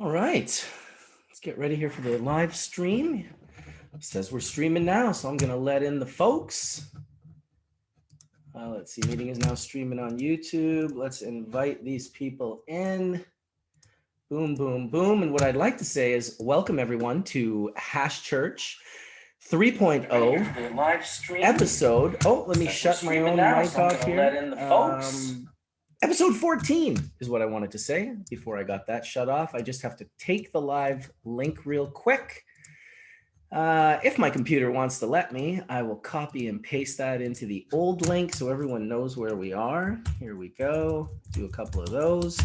All right, let's get ready here for the live stream. It says we're streaming now, so I'm gonna let in the folks. Let's see, meeting is now streaming on YouTube. Let's invite these people in. Boom, boom, boom. And what I'd like to say is welcome everyone to Hash Church 3.0 live stream episode. Oh, let me shut my own mic off here. Let in the folks. Episode 14 is what I wanted to say before I got that shut off. I just have to take the live link real quick. If my computer wants to let me, I will copy and paste that into the old link so everyone knows where we are. Here we go. Do a couple of those.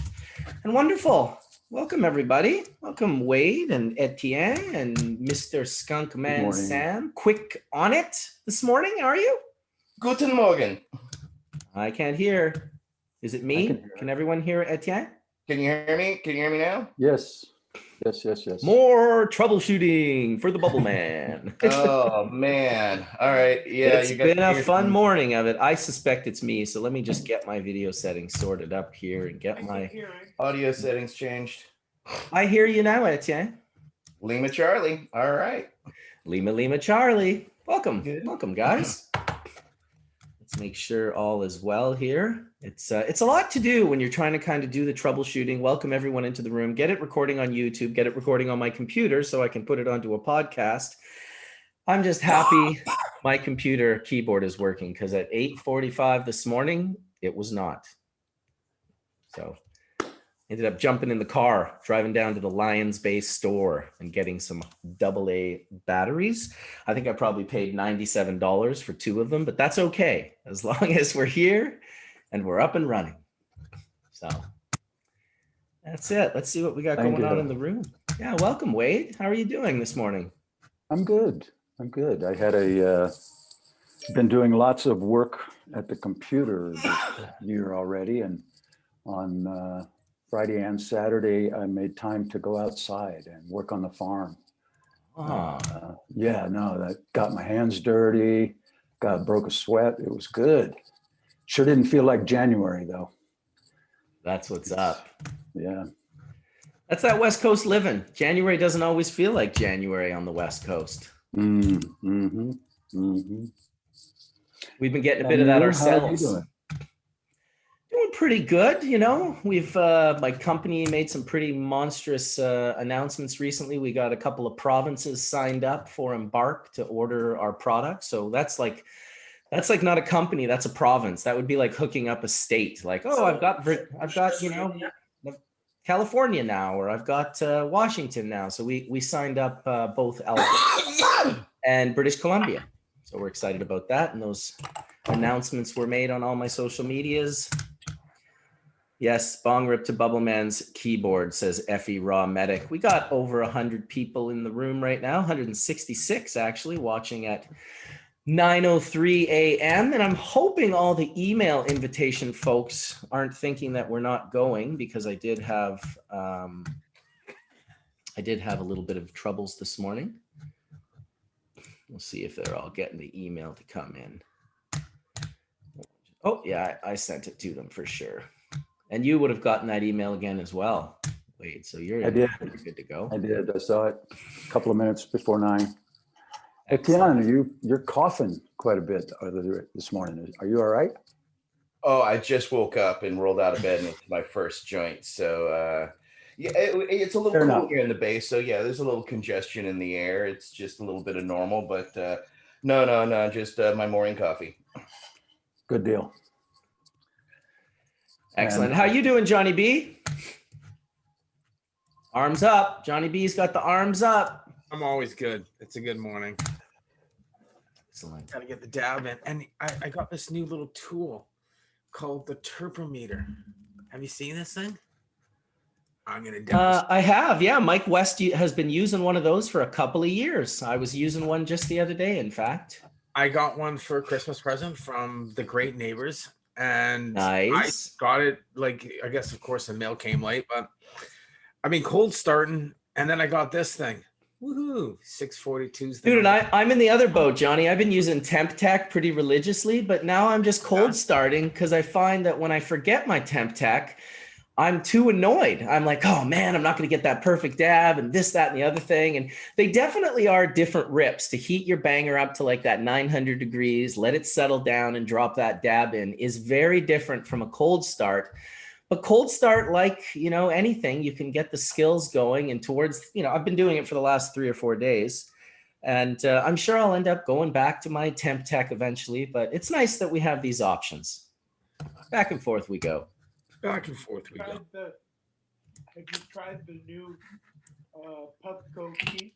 And wonderful. Welcome, everybody. Welcome, Wade and Etienne and Mr. Skunk Man Sam. Quick on it this morning, are you? Guten Morgen. I can't hear. Is it me? Can everyone hear Etienne? Can you hear me? Can you hear me now? Yes. More troubleshooting for the Bubble Man. Oh, man. All right. Yeah. It's been a fun morning of it. I suspect it's me. So let me just get my video settings sorted up here and get my audio settings changed. I hear you now, Etienne. Lima Charlie. All right. Lima Charlie. Welcome. Good. Welcome, guys. Let's make sure all is well here. It's a lot to do when you're trying to kind of do the troubleshooting. Welcome everyone into the room. Get it recording on YouTube. Get it recording on my computer so I can put it onto a podcast. I'm just happy my computer keyboard is working because at 8:45 this morning, it was not. So ended up jumping in the car, driving down to the Lions Base store and getting some AA batteries. I think I probably paid $97 for 2 of them, but that's okay as long as we're here and we're up and running. So that's it. Let's see what we got going on in the room. Yeah, welcome, Wade. How are you doing this morning? I'm good. I had been doing lots of work at the computer this year already, and on Friday and Saturday, I made time to go outside and work on the farm. That got my hands dirty, broke a sweat. It was good. Sure didn't feel like January though. That's what's up. Yeah. That's that West Coast living. January doesn't always feel like January on the West Coast. We've been getting a bit of that ourselves. How are you doing? Doing pretty good, you know. We've my company made some pretty monstrous announcements recently. We got a couple of provinces signed up for Embark to order our product. So that's like not a company, that's a province. That would be like hooking up a state. Like, oh, I've got California now, or I've got Washington now. So we signed up both Alberta and British Columbia. So we're excited about that. And those announcements were made on all my social medias. Yes, bong rip to Bubble Man's keyboard, says Effie Raw Medic. We got over 100 people in the room right now, 166 actually, watching at 9:03 a.m. And I'm hoping all the email invitation folks aren't thinking that we're not going, because I did have a little bit of troubles this morning. We'll see if they're all getting the email to come in. Oh yeah, I sent it to them for sure. And you would have gotten that email again as well, Wade. So you're good to go. I did. I saw it a couple of minutes before 9. Etienne, you're coughing quite a bit this morning. Are you all right? Oh, I just woke up and rolled out of bed and it's my first joint. So it's a little cool here in the base. So yeah, there's a little congestion in the air. It's just a little bit of normal, but no, just my morning coffee. Good deal. Excellent. How you doing, Johnny B? Arms up. Johnny B's got the arms up. I'm always good. It's a good morning. Excellent. Got to get the dab in. And I got this new little tool called the Turpometer. Have you seen this thing? I'm going to demonstrate. I have, yeah. Mike West has been using one of those for a couple of years. I was using one just the other day, in fact. I got one for a Christmas present from the Great Neighbors. And nice. I got it, like, I guess, of course, the mail came late, but I mean, cold starting. And then I got this thing. Woohoo! 642s. Dude, and I'm in the other boat, Johnny. I've been using Temp Tech pretty religiously, but now I'm just cold starting because I find that when I forget my Temp Tech, I'm too annoyed. I'm like, oh man, I'm not going to get that perfect dab and this, that, and the other thing. And they definitely are different rips. To heat your banger up to like that 900 degrees, let it settle down and drop that dab in is very different from a cold start. But cold start, like, anything, you can get the skills going and towards, I've been doing it for the last 3 or 4 days. And I'm sure I'll end up going back to my temp tech eventually, but it's nice that we have these options. Back and forth we go. Back and forth we go. Have you tried the new Puffco Peak?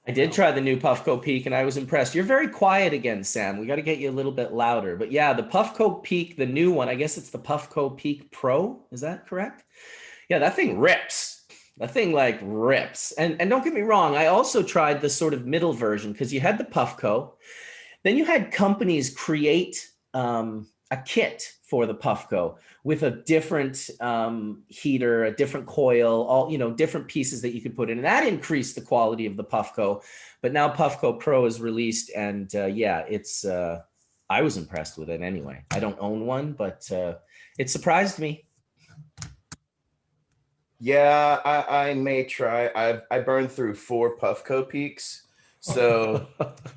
I did try the new Puffco Peak and I was impressed. You're very quiet again, Sam. We got to get you a little bit louder. But yeah, the Puffco Peak, the new one, I guess it's the Puffco Peak Pro. Is that correct? Yeah, that thing rips. That thing like rips. And don't get me wrong, I also tried the sort of middle version because you had the Puffco. Then you had companies create a kit for the Puffco with a different heater, a different coil, all, different pieces that you could put in. And that increased the quality of the Puffco. But now Puffco Pro is released and it's, I was impressed with it anyway. I don't own one, but it surprised me. Yeah, I may try. I burned through 4 Puffco Peaks. So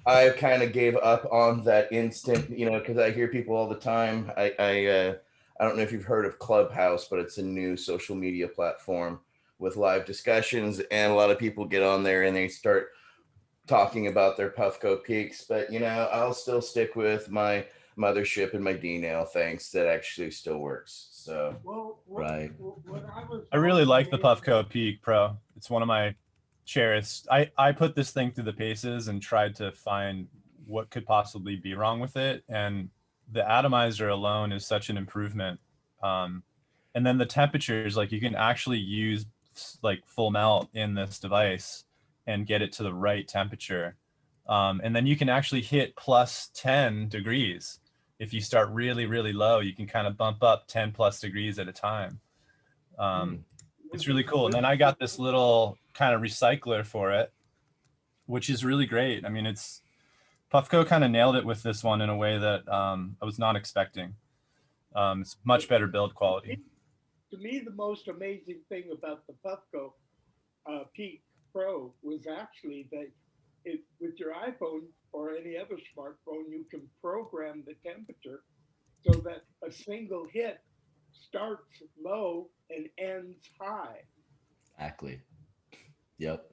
I kind of gave up on that instant, because I hear people all the time. I don't know if you've heard of Clubhouse, but it's a new social media platform with live discussions, and a lot of people get on there and they start talking about their Puffco Peaks. But I'll still stick with my mothership and my D-nail, thanks. That actually still works. So Right. I really like the Puffco Peak Pro. It's one of my cherished. I put this thing through the paces and tried to find what could possibly be wrong with it. And the atomizer alone is such an improvement. And then the temperatures, like you can actually use like full melt in this device and get it to the right temperature. And then you can actually hit plus 10 degrees. If you start really, really low, you can kind of bump up 10 plus degrees at a time. It's really cool. And then I got this little kind of recycler for it, which is really great. I mean, Puffco kind of nailed it with this one in a way that I was not expecting. It's much better build quality. To me, the most amazing thing about the Puffco Peak Pro was actually that with your iPhone or any other smartphone, you can program the temperature so that a single hit starts low and ends high. Exactly. Yep.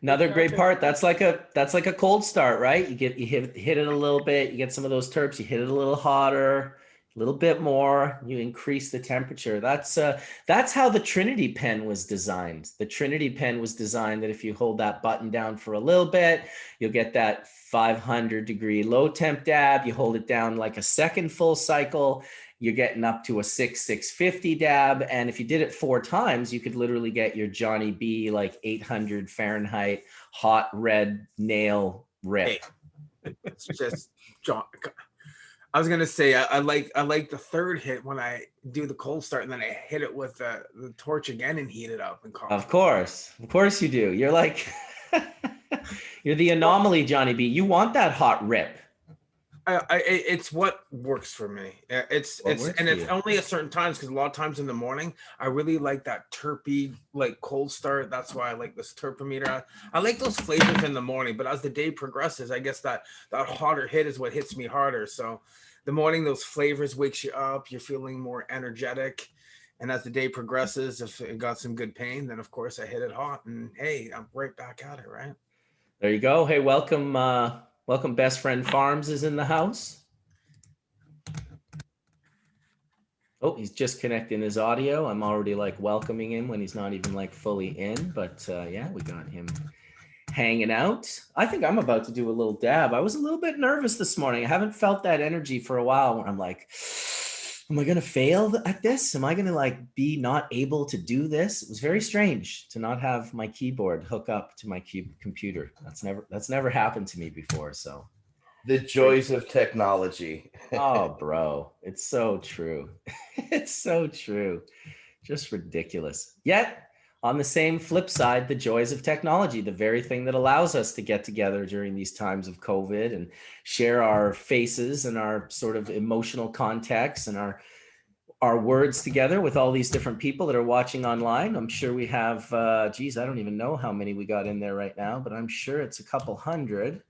Another great part. That's like a cold start, right? You hit it a little bit. You get some of those terps. You hit it a little hotter, a little bit more. You increase the temperature. That's how the Trinity pen was designed. The Trinity pen was designed that if you hold that button down for a little bit, you'll get that 500 degree low temp dab. You hold it down like a second full cycle, you're getting up to a 650 dab. And if you did it 4 times, you could literally get your Johnny B like 800 Fahrenheit hot red nail rip. Hey, it's just John. I was gonna say I like the third hit when I do the cold start and then I hit it with the torch again and heat it up and call. Of course you do. You're like you're the anomaly, Johnny B. You want that hot rip. It's what works for me. It's only at certain times, because a lot of times in the morning I really like that terpy like cold start. That's why I like this terpometer. I like those flavors in the morning, but as the day progresses, I guess that hotter hit is what hits me harder. So the morning, those flavors wakes you up. You're feeling more energetic, and as the day progresses, if it got some good pain, then of course I hit it hot, and hey, I'm right back at it. Right there you go. Hey, welcome. Welcome, Best Friend Farms is in the house. Oh, he's just connecting his audio. I'm already like welcoming him when he's not even like fully in, but yeah, we got him hanging out. I think I'm about to do a little dab. I was a little bit nervous this morning. I haven't felt that energy for a while when I'm like, am I going to fail at this? Am I going to like be not able to do this? It was very strange to not have my keyboard hook up to my computer. That's never happened to me before. So the joys of technology. Oh, bro, it's so true. It's so true. Just ridiculous. Yet on the same flip side, the joys of technology, the very thing that allows us to get together during these times of COVID and share our faces and our sort of emotional context and our our words together with all these different people that are watching online. I'm sure we have, geez, I don't even know how many we got in there right now, but I'm sure it's a couple hundred.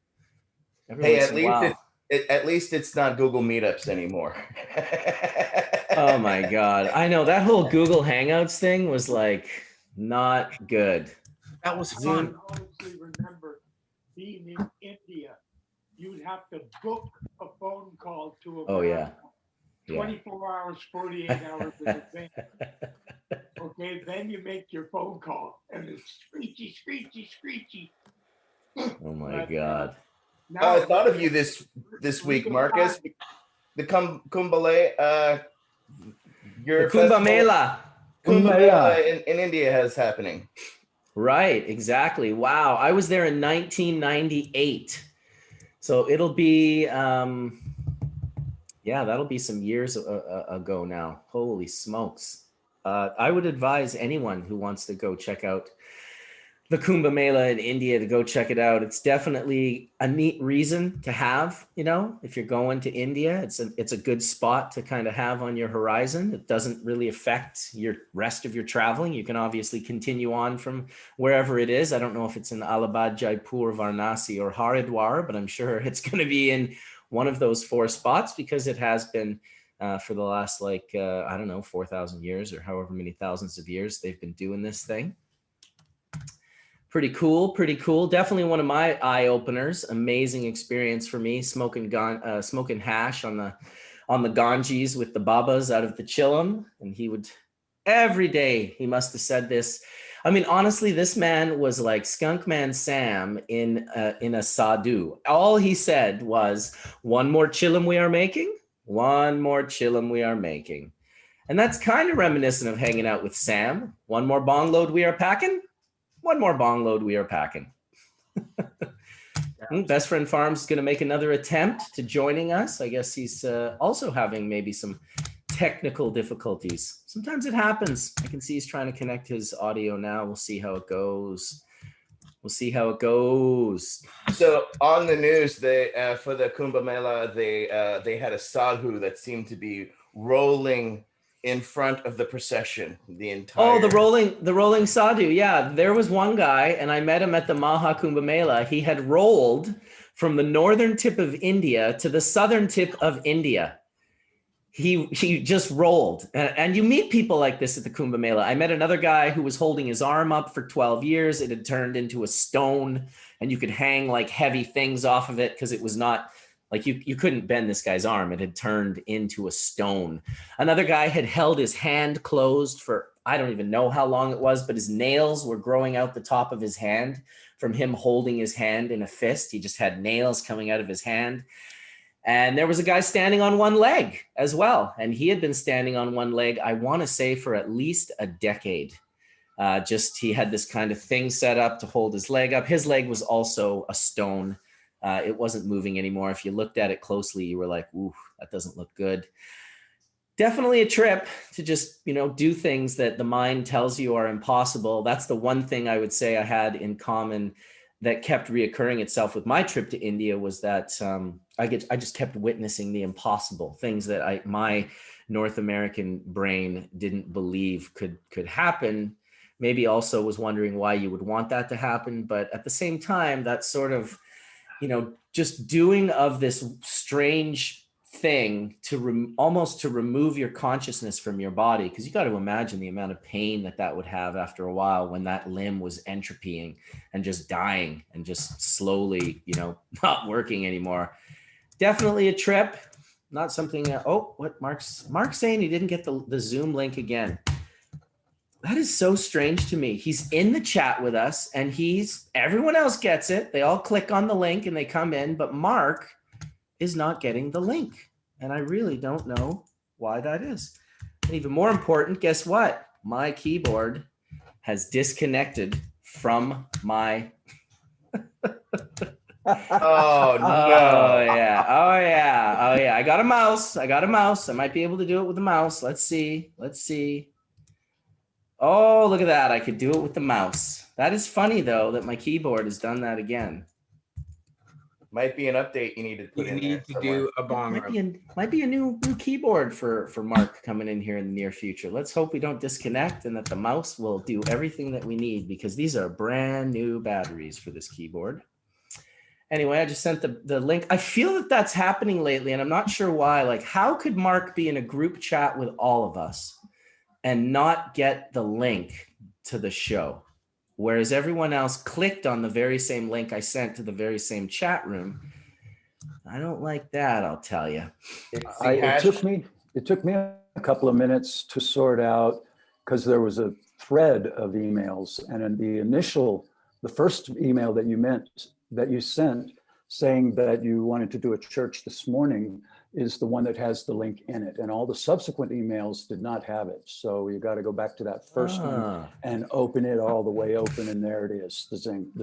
Hey, at least it's not Google Meetups anymore. Oh my God. I know that whole Google Hangouts thing was like not good. That was Zoom. fun. I honestly remember being in India. You'd have to book a phone call to a Oh yeah. 24 hours, 48 hours in advance. Okay, then you make your phone call and it's screechy, screechy, screechy. Oh my But, God. now I thought of you this week, Marcus. The Kumbh your The Kumbh festival, Mela. Kumbh Mela in India has happening. Right, exactly. Wow. I was there in 1998. So it'll be, yeah, that'll be some years ago now. Holy smokes. I would advise anyone who wants to go check out the Kumbh Mela in India to go check it out. It's definitely a neat reason to have, you know, if you're going to India, it's a good spot to kind of have on your horizon. It doesn't really affect your rest of your traveling. You can obviously continue on from wherever it is. I don't know if it's in Allahabad, Jaipur, Varanasi, or Haridwar, but I'm sure it's going to be in one of those 4 spots because it has been for the last, like, I don't know, 4,000 years or however many thousands of years they've been doing this thing. Pretty cool, pretty cool. Definitely one of my eye openers. Amazing experience for me, smoking hash on the Ganges with the Babas out of the Chillum. And he would, every day, he must have said this. I mean, honestly, this man was like Skunkman Sam in a sadhu. All he said was, one more Chillum we are making, one more Chillum we are making. And that's kind of reminiscent of hanging out with Sam. One more bong load we are packing. One more bong load we are packing. Best Friend Farms is going to make another attempt to joining us. I guess he's also having maybe some technical difficulties. Sometimes it happens. I can see he's trying to connect his audio now. We'll see how it goes. We'll see how it goes. So on the news, they for the Kumbh Mela, they had a sadhu that seemed to be rolling in front of the procession the entire. Oh, the rolling sadhu. Yeah, there was one guy, and I met him at the Maha Kumbh Mela. He had rolled from the northern tip of India to the southern tip of India. He just rolled, and you meet people like this at the Kumbh Mela. I met another guy who was holding his arm up for 12 years. It had turned into a stone, and you could hang like heavy things off of it because it was not. Like you couldn't bend this guy's arm. It had turned into a stone. Another guy had held his hand closed for, I don't even know how long it was, but his nails were growing out the top of his hand from him holding his hand in a fist. He just had nails coming out of his hand. And there was a guy standing on one leg as well. And he had been standing on one leg, I want to say, for at least a decade. He had this kind of thing set up to hold his leg up. His leg was also a stone. It wasn't moving anymore. If you looked at it closely, you were like, ooh, that doesn't look good. Definitely a trip to just, do things that the mind tells you are impossible. That's the one thing I would say I had in common that kept reoccurring itself with my trip to India was that I just kept witnessing the impossible things that my North American brain didn't believe could happen. Maybe also was wondering why you would want that to happen. But at the same time, that sort of, just doing of this strange thing to almost to remove your consciousness from your body, because you got to imagine the amount of pain that would have after a while when that limb was entropying and just dying and just slowly, not working anymore. Definitely a trip, not something. What Mark's saying he didn't get the Zoom link again. That is so strange to me. He's in the chat with us and everyone else gets it. They all click on the link and they come in, but Mark is not getting the link. And I really don't know why that is. And even more important, guess what? My keyboard has disconnected from my. Oh, no. Oh yeah. I got a mouse. I might be able to do it with a mouse. Let's see. Oh, look at that. I could do it with the mouse. That is funny, though, that my keyboard has done that again. Might be an update you need to put You in there need to somewhere. do a bong Might rip. be a new keyboard for Mark coming in here in the near future. Let's hope we don't disconnect and that the mouse will do everything that we need, because these are brand new batteries for this keyboard. Anyway, I just sent the link. I feel that that's happening lately, and I'm not sure why. Like, how could Mark be in a group chat with all of us and not get the link to the show, whereas everyone else clicked on the very same link I sent to the very same chat room? I don't like that, I'll tell you. It's the hash- It took me a couple of minutes to sort out, because there was a thread of emails, and in the first email that you sent saying that you wanted to do a church this morning is the one that has the link in it, and all the subsequent emails did not have it. So you got to go back to that first one and open it all the way open, and there it is, the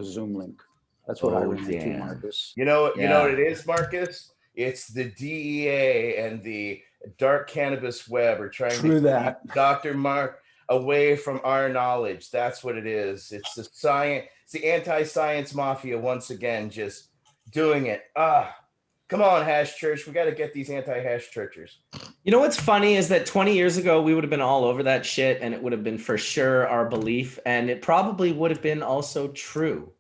Zoom link. That's what I ran into, damn. Marcus. You know what it is, Marcus? It's the DEA and the dark cannabis web are trying True to that. keep Dr. Mark away from our knowledge. That's what it is. It's the science, it's the anti-science mafia once again, just doing it. Come on, Hash Church. We got to get these anti-hash churchers. You know what's funny is that 20 years ago, we would have been all over that shit, and it would have been for sure our belief, and it probably would have been also true.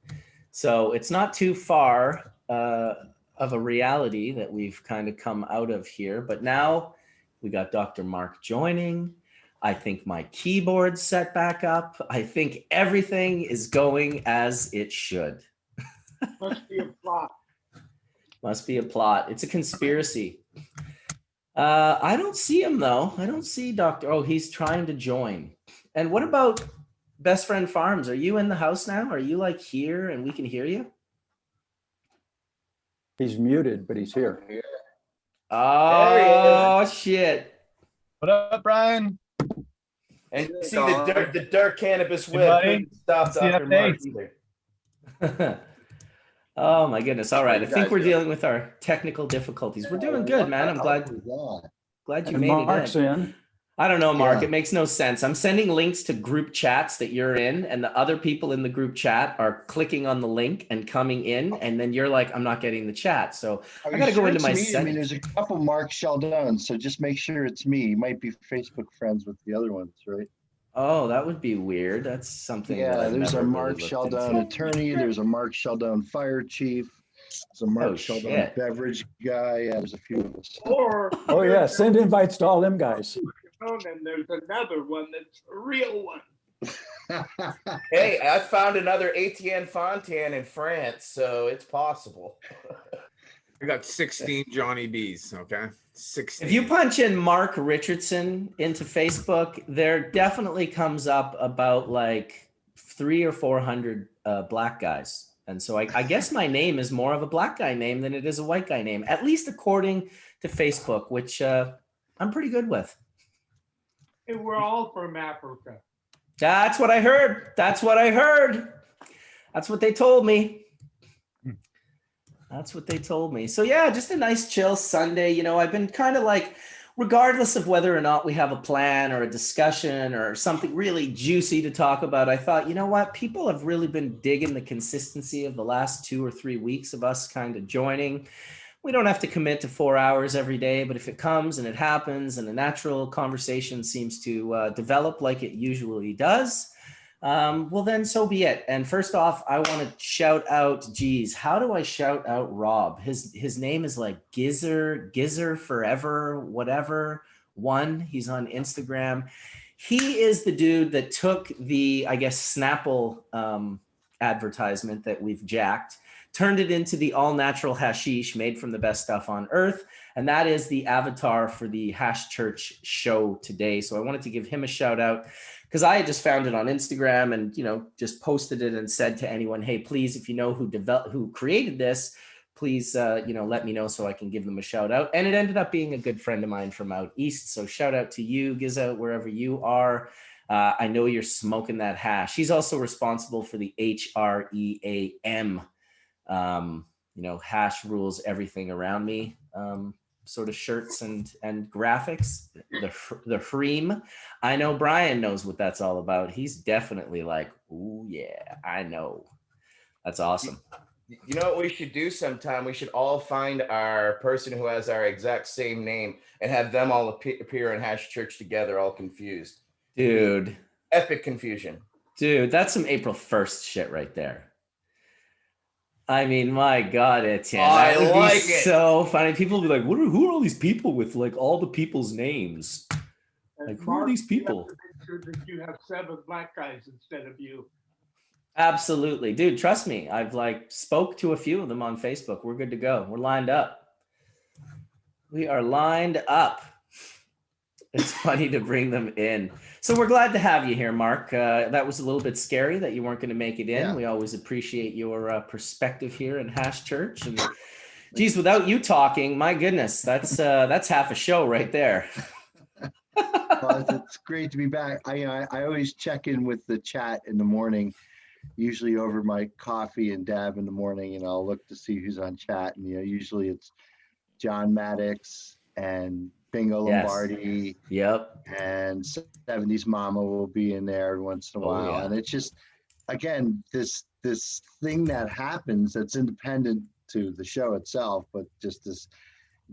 So it's not too far of a reality that we've kind of come out of here. But now we got Dr. Mark joining. I think my keyboard's set back up. I think everything is going as it should. Must be a plot. Must be a plot. It's a conspiracy. I don't see him though. I don't see Dr. Oh, he's trying to join. And what about Best Friend Farms? Are you in the house now? Are you like here and we can hear you? He's muted, but he's here. Oh shit. What up, Brian? And see the dark cannabis Hey, web buddy. couldn't stop See that Dr. Mark face? either. Oh my goodness. All right. I you think guys we're doing? dealing with our technical difficulties. We're doing good, man. I'm glad you And made Mark's it in. in. I don't know, Mark. Yeah. It makes no sense. I'm sending links to group chats that you're in, and the other people in the group chat are clicking on the link and coming in, and then you're like, I'm not getting the chat. So I got to go into my I mean, settings. there's a couple Mark Sheldon, so just make sure it's me. You might be Facebook friends with the other ones, right? Oh, that would be weird. That's something. that Yeah, I've there's never a really Mark looked Sheldon into. attorney. There's a Mark Sheldon fire chief. There's a Mark Sheldon shit. beverage guy. Yeah, there's a few of us. Or Oh yeah, send invites to all them guys. and there's another one that's a real one. Hey, I found another Etienne Fontaine in France, so it's possible. I got 16 Johnny B's. Okay, 16. If you punch in Mark Richardson into Facebook, there definitely comes up about like 300 or 400 black guys. And so I guess my name is more of a black guy name than it is a white guy name, at least according to Facebook, which I'm pretty good with. And we're all from Africa. That's what I heard. That's what I heard. That's what they told me. That's what they told me. So yeah, just a nice chill Sunday. You know, I've been kind of like, regardless of whether or not we have a plan or a discussion or something really juicy to talk about, I thought, you know what? People have really been digging the consistency of the last 2 or 3 weeks of us kind of joining. We don't have to commit to 4 hours every day, but if it comes and it happens and a natural conversation seems to develop like it usually does, well, then so be it. And first off, I want to shout out, geez, how do I shout out Rob? His name is like Gizzer Forever, whatever one. He's on Instagram. He is the dude that took the, I guess, Snapple advertisement that we've jacked, turned it into the all natural hashish made from the best stuff on earth. And that is the avatar for the Hash Church show today. So I wanted to give him a shout out because I just found it on Instagram and, you know, just posted it and said to anyone, hey, please, if you know who created this, please, you know, let me know so I can give them a shout out. And it ended up being a good friend of mine from out east. So shout out to you, Gizza, wherever you are. I know you're smoking that hash. He's also responsible for the HREAM, you know, hash rules everything around me. Sort of shirts and graphics, the Hreem. I know Brian knows what that's all about. He's definitely like, ooh, yeah, I know. That's awesome. You know what we should do sometime? We should all find our person who has our exact same name and have them all appear in Hash Church together, all confused. Dude. Epic confusion. Dude, that's some April 1st shit right there. I mean, my God, Etienne. That would be so funny. People would be like, who are all these people with like all the people's names? Like, who are these people? Make sure that you have 7 black guys instead of you. Absolutely. Dude, trust me. I've like spoke to a few of them on Facebook. We're good to go. We're lined up. We are lined up. It's funny to bring them in. So we're glad to have you here, Mark. That was a little bit scary that you weren't going to make it in. Yeah. We always appreciate your perspective here in Hash Church. And geez, without you talking, my goodness, that's half a show right there. Well, it's great to be back. I always check in with the chat in the morning, usually over my coffee and dab in the morning, and I'll look to see who's on chat. And usually it's John Maddox and Bingo Yes. Lombardi. Yep. And 70s Mama will be in there every once in a while. Yeah. And it's just, again, this thing that happens that's independent to the show itself, but just this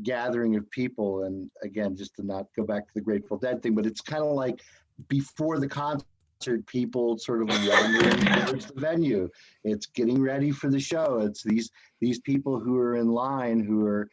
gathering of people. And again, just to not go back to the Grateful Dead thing, but it's kind of like before the concert, people sort of wandering towards the venue. It's getting ready for the show. It's these people who are in line who are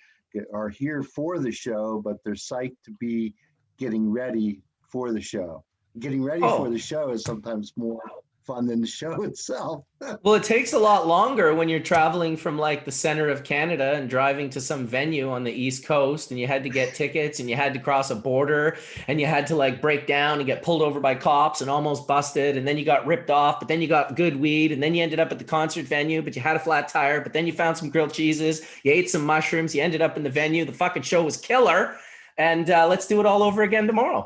here for the show, but they're psyched to be getting ready for the show. Getting ready for the show is sometimes more fun than the show itself. Well, it takes a lot longer when you're traveling from like the center of Canada and driving to some venue on the East Coast, and you had to get tickets and you had to cross a border and you had to like break down and get pulled over by cops and almost busted. And then you got ripped off, but then you got good weed, and then you ended up at the concert venue, but you had a flat tire, but then you found some grilled cheeses, you ate some mushrooms, you ended up in the venue. The fucking show was killer. And let's do it all over again tomorrow.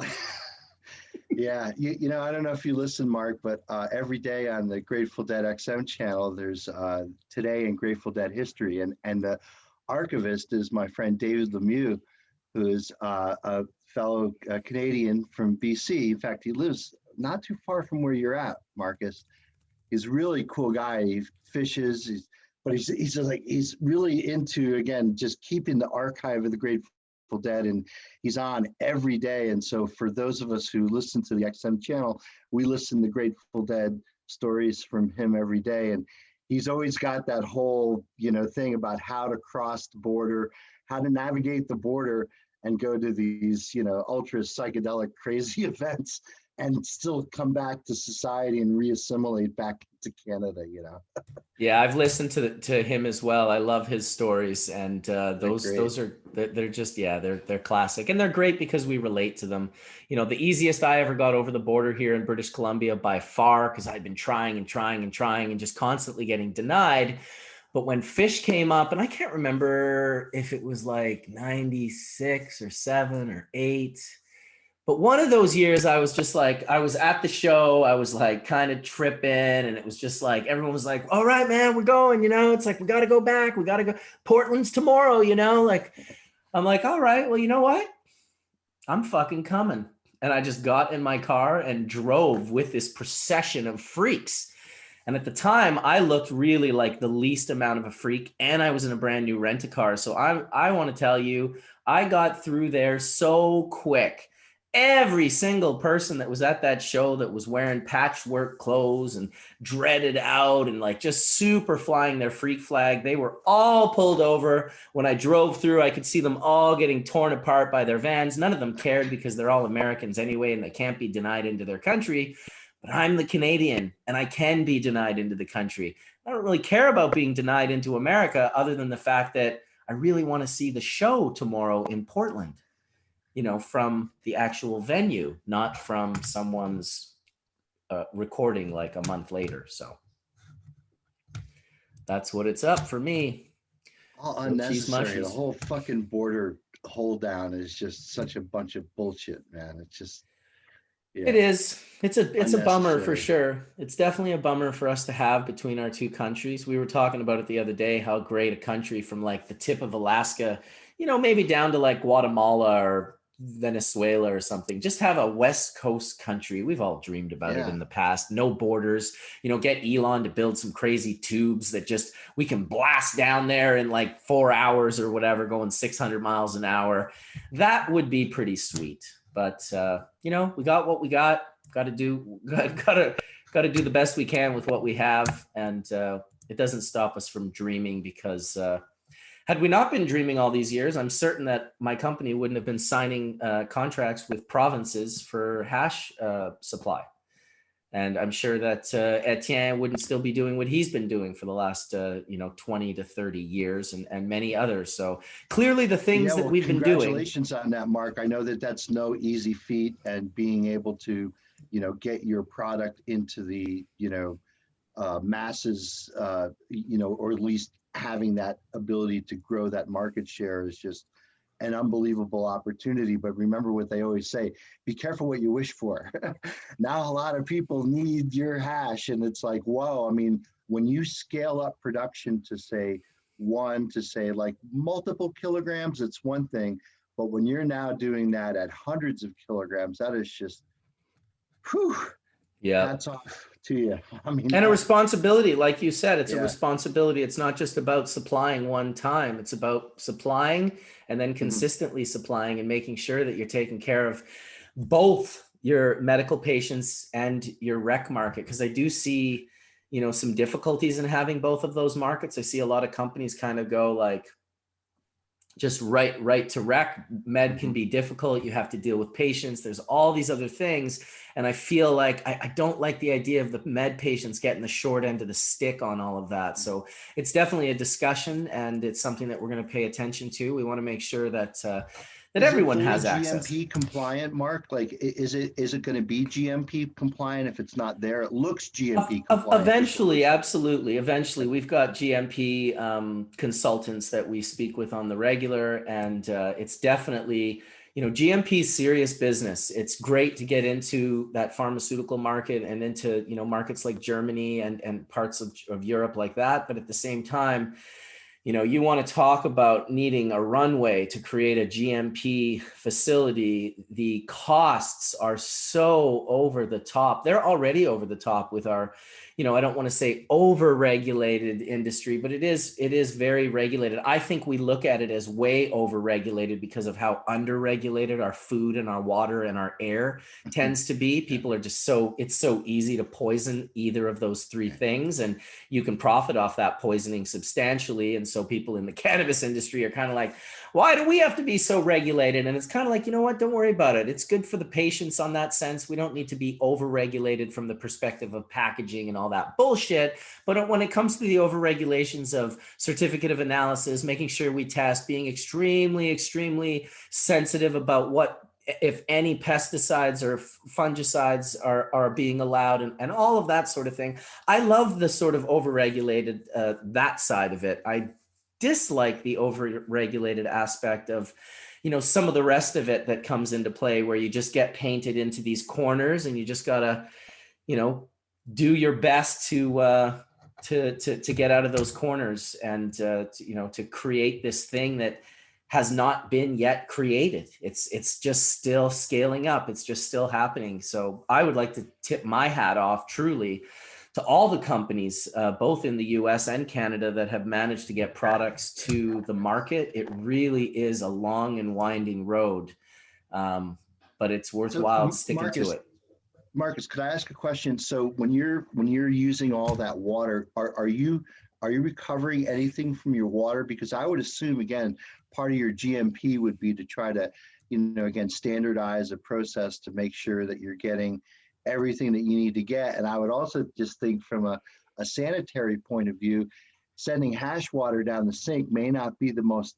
Yeah, I don't know if you listen, Mark, but every day on the Grateful Dead XM channel, there's Today in Grateful Dead History, and the archivist is my friend David Lemieux, who is a fellow Canadian from BC. In fact, he lives not too far from where you're at, Marcus. He's a really cool guy. He fishes, but he's just like, he's really into, again, just keeping the archive of the Grateful Dead, and he's on every day. And so for those of us who listen to the XM channel, we listen to Grateful Dead stories from him every day. And he's always got that whole, thing about how to cross the border, how to navigate the border and go to these, ultra psychedelic crazy events and still come back to society and reassimilate back to Canada, Yeah, I've listened to him as well. I love his stories, and they're just they're classic, and they're great because we relate to them. The easiest I ever got over the border here in British Columbia by far, because I'd been trying and just constantly getting denied. But when Fish came up, and I can't remember if it was like 96 or 7 or 8. But one of those years, I was just like, I was at the show, I was like kind of tripping, and it was just like, everyone was like, all right, man, we're going, it's like, we got to go back. We got to go. Portland's tomorrow, like, I'm like, all right, well, you know what? I'm fucking coming. And I just got in my car and drove with this procession of freaks. And at the time, I looked really like the least amount of a freak, and I was in a brand new rent-a-car. So I want to tell you, I got through there so quick. Every single person that was at that show that was wearing patchwork clothes and dreaded out and like just super flying their freak flag, they were all pulled over. When I drove through, I could see them all getting torn apart by their vans. None of them cared because they're all Americans anyway, and they can't be denied into their country. But I'm the Canadian, and I can be denied into the country. I don't really care about being denied into America, other than the fact that I really want to see the show tomorrow in Portland. From the actual venue, not from someone's recording like a month later. So that's what it's up for me. All unnecessary. The whole fucking border hold down is just such a bunch of bullshit, man. It's just, It is. It's a bummer for sure. It's definitely a bummer for us to have between our two countries. We were talking about it the other day, how great a country from like the tip of Alaska, maybe down to like Guatemala or Venezuela or something. Just have a West Coast country. We've all dreamed about it Yeah. in the past. No borders. Get Elon to build some crazy tubes that just we can blast down there in like 4 hours or whatever, going 600 miles an hour. That would be pretty sweet. But we got what we got. Got to do the best we can with what we have, and it doesn't stop us from dreaming, because had we not been dreaming all these years, I'm certain that my company wouldn't have been signing contracts with provinces for hash supply. And I'm sure that Etienne wouldn't still be doing what he's been doing for the last 20 to 30 years, and many others. So clearly the things that we've been doing. Congratulations on that, Mark. I know that that's no easy feat, and being able to, get your product into the, masses, or at least having that ability to grow that market share is just an unbelievable opportunity. But remember what they always say, be careful what you wish for. Now a lot of people need your hash, and it's like, whoa. I mean, when you scale up production to say like multiple kilograms, it's one thing. But when you're now doing that at hundreds of kilograms, that is just, whew, yeah, hats off to you. I mean, and a responsibility, like you said, it's Yeah. a responsibility. It's not just about supplying one time. It's about supplying and then consistently supplying and making sure that you're taking care of both your medical patients and your rec market. Because I do see, some difficulties in having both of those markets. I see a lot of companies kind of go like, just right to rec. Med can be difficult. You have to deal with patients. There's all these other things. And I feel like I don't like the idea of the med patients getting the short end of the stick on all of that. So it's definitely a discussion, and it's something that we're going to pay attention to. We want to make sure that everyone has access. GMP compliant, Mark? Like, is it going to be GMP compliant if it's not there? It looks GMP compliant. Eventually, absolutely. Eventually, we've got GMP consultants that we speak with on the regular, and it's definitely, GMP is serious business. It's great to get into that pharmaceutical market and into, markets like Germany and parts of Europe like that. But at the same time, you want to talk about needing a runway to create a GMP facility. The costs are so over the top. They're already over the top with our, I don't want to say over-regulated industry, but it is very regulated. I think we look at it as way over-regulated because of how under-regulated our food and our water and our air tends to be. People are just it's so easy to poison either of those three things, and you can profit off that poisoning substantially. And so people in the cannabis industry are kind of like, why do we have to be so regulated? And it's kind of like, you know what, don't worry about it. It's good for the patients on that sense. We don't need to be over-regulated from the perspective of packaging and all that bullshit. But when it comes to the over-regulations of certificate of analysis, making sure we test, being extremely, extremely sensitive about what, if any, pesticides or fungicides are being allowed, and all of that sort of thing. I love the sort of over-regulated, that side of it. I dislike the over-regulated aspect of, some of the rest of it that comes into play, where you just get painted into these corners, and you just gotta, do your best to get out of those corners, and to create this thing that has not been yet created. It's just still scaling up. It's just still happening. So I would like to tip my hat off truly to all the companies, both in the US and Canada, that have managed to get products to the market. It really is a long and winding road, but it's worthwhile sticking to it. Marcus, could I ask a question? So when you're using all that water, are you recovering anything from your water? Because I would assume, again, part of your GMP would be to try to, again, standardize a process to make sure that you're getting everything that you need to get. And I would also just think from a sanitary point of view, sending hash water down the sink may not be the most,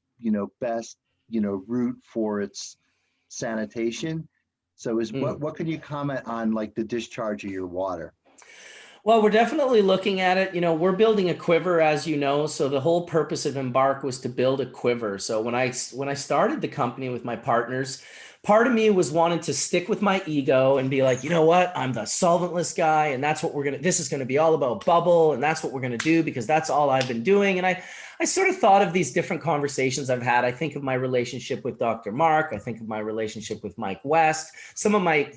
best, route for its sanitation. So what can you comment on, like, the discharge of your water? Well, we're definitely looking at it. We're building a quiver, as you know. So the whole purpose of Embark was to build a quiver. So when I started the company with my partners, part of me was wanting to stick with my ego and be like, you know what, I'm the solventless guy, and that's what this is going to be all about, bubble, and that's what we're going to do because that's all I've been doing. And I I sort of thought of these different conversations I've had. I think of my relationship with Dr. Mark. I think of my relationship with Mike West, some of my,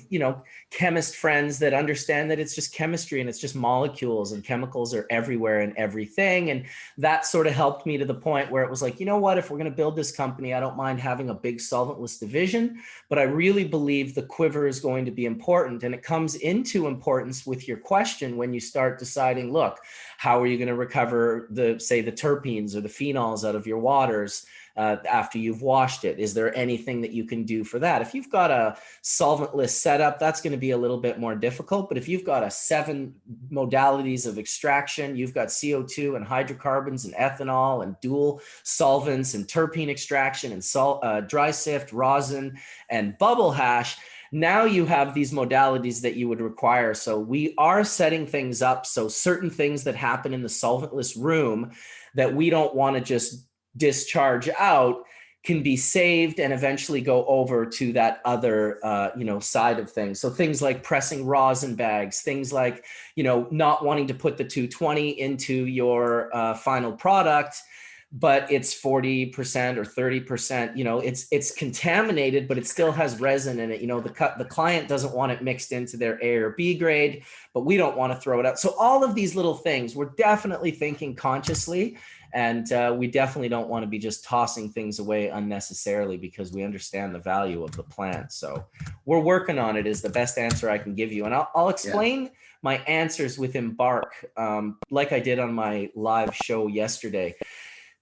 chemist friends that understand that it's just chemistry and it's just molecules and chemicals are everywhere and everything. And that sort of helped me to the point where it was like, you know what, if we're going to build this company, I don't mind having a big solventless division, but I really believe the quiver is going to be important. And it comes into importance with your question when you start deciding, look, how are you going to recover the terpenes or the phenols out of your waters after you've washed it? Is there anything that you can do for that? If you've got a solventless setup, that's going to be a little bit more difficult. But if you've got 7 modalities of extraction, you've got CO2 and hydrocarbons and ethanol and dual solvents and terpene extraction and dry sift, rosin, and bubble hash, now you have these modalities that you would require. So we are setting things up so certain things that happen in the solventless room that we don't want to just discharge out can be saved and eventually go over to that other side of things. So things like pressing rosin bags, things like not wanting to put the 220 into your final product, but it's 40% or 30%, it's contaminated, but it still has resin in it. The client doesn't want it mixed into their A or B grade, but we don't want to throw it out. So all of these little things, we're definitely thinking consciously, and we definitely don't want to be just tossing things away unnecessarily because we understand the value of the plant. So we're working on it is the best answer I can give you. And I'll explain my answers with Embark, like I did on my live show yesterday.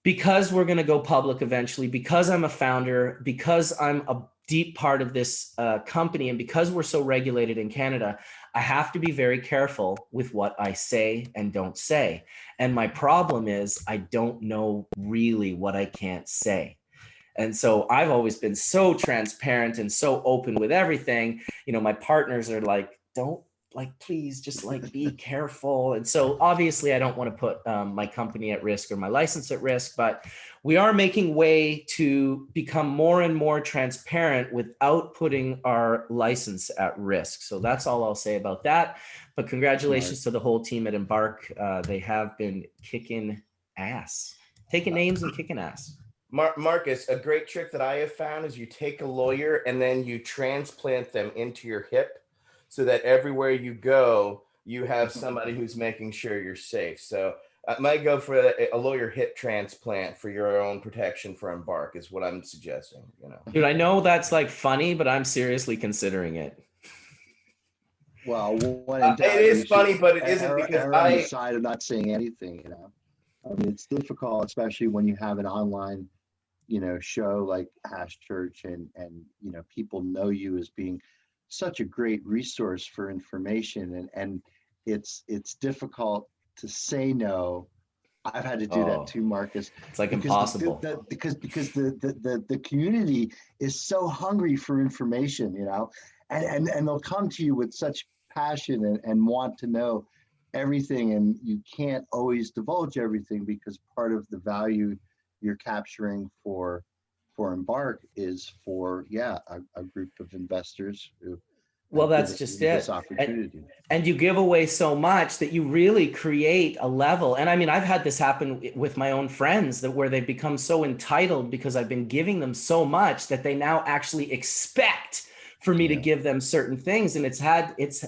Because we're going to go public eventually, because I'm a founder, because I'm a deep part of this company, and because we're so regulated in Canada, I have to be very careful with what I say and don't say. And my problem is I don't know really what I can't say. And so I've always been so transparent and so open with everything. My partners are like, please just be careful. And so obviously I don't want to put my company at risk or my license at risk, but we are making way to become more and more transparent without putting our license at risk. So that's all I'll say about that. But congratulations to the whole team at Embark. They have been kicking ass, taking names and kicking ass. Marcus, a great trick that I have found is you take a lawyer and then you transplant them into your hip, so that everywhere you go, you have somebody who's making sure you're safe. So I might go for a lawyer hip transplant for your own protection for Embark is what I'm suggesting. Dude, I know that's funny, but I'm seriously considering it. Well, it is funny, but it isn't because I decided not saying anything. It's difficult, especially when you have an online, show like Hash Church, and people know you as being such a great resource for information, and it's difficult to say no. I've had to do that too, Marcus. It's impossible because the community is so hungry for information, and they'll come to you with such passion and want to know everything, and you can't always divulge everything because part of the value you're capturing for Embark is for a group of investors who that's just it. And you give away so much that you really create a level. And I mean, I've had this happen with my own friends where they've become so entitled because I've been giving them so much that they now actually expect for me to give them certain things. And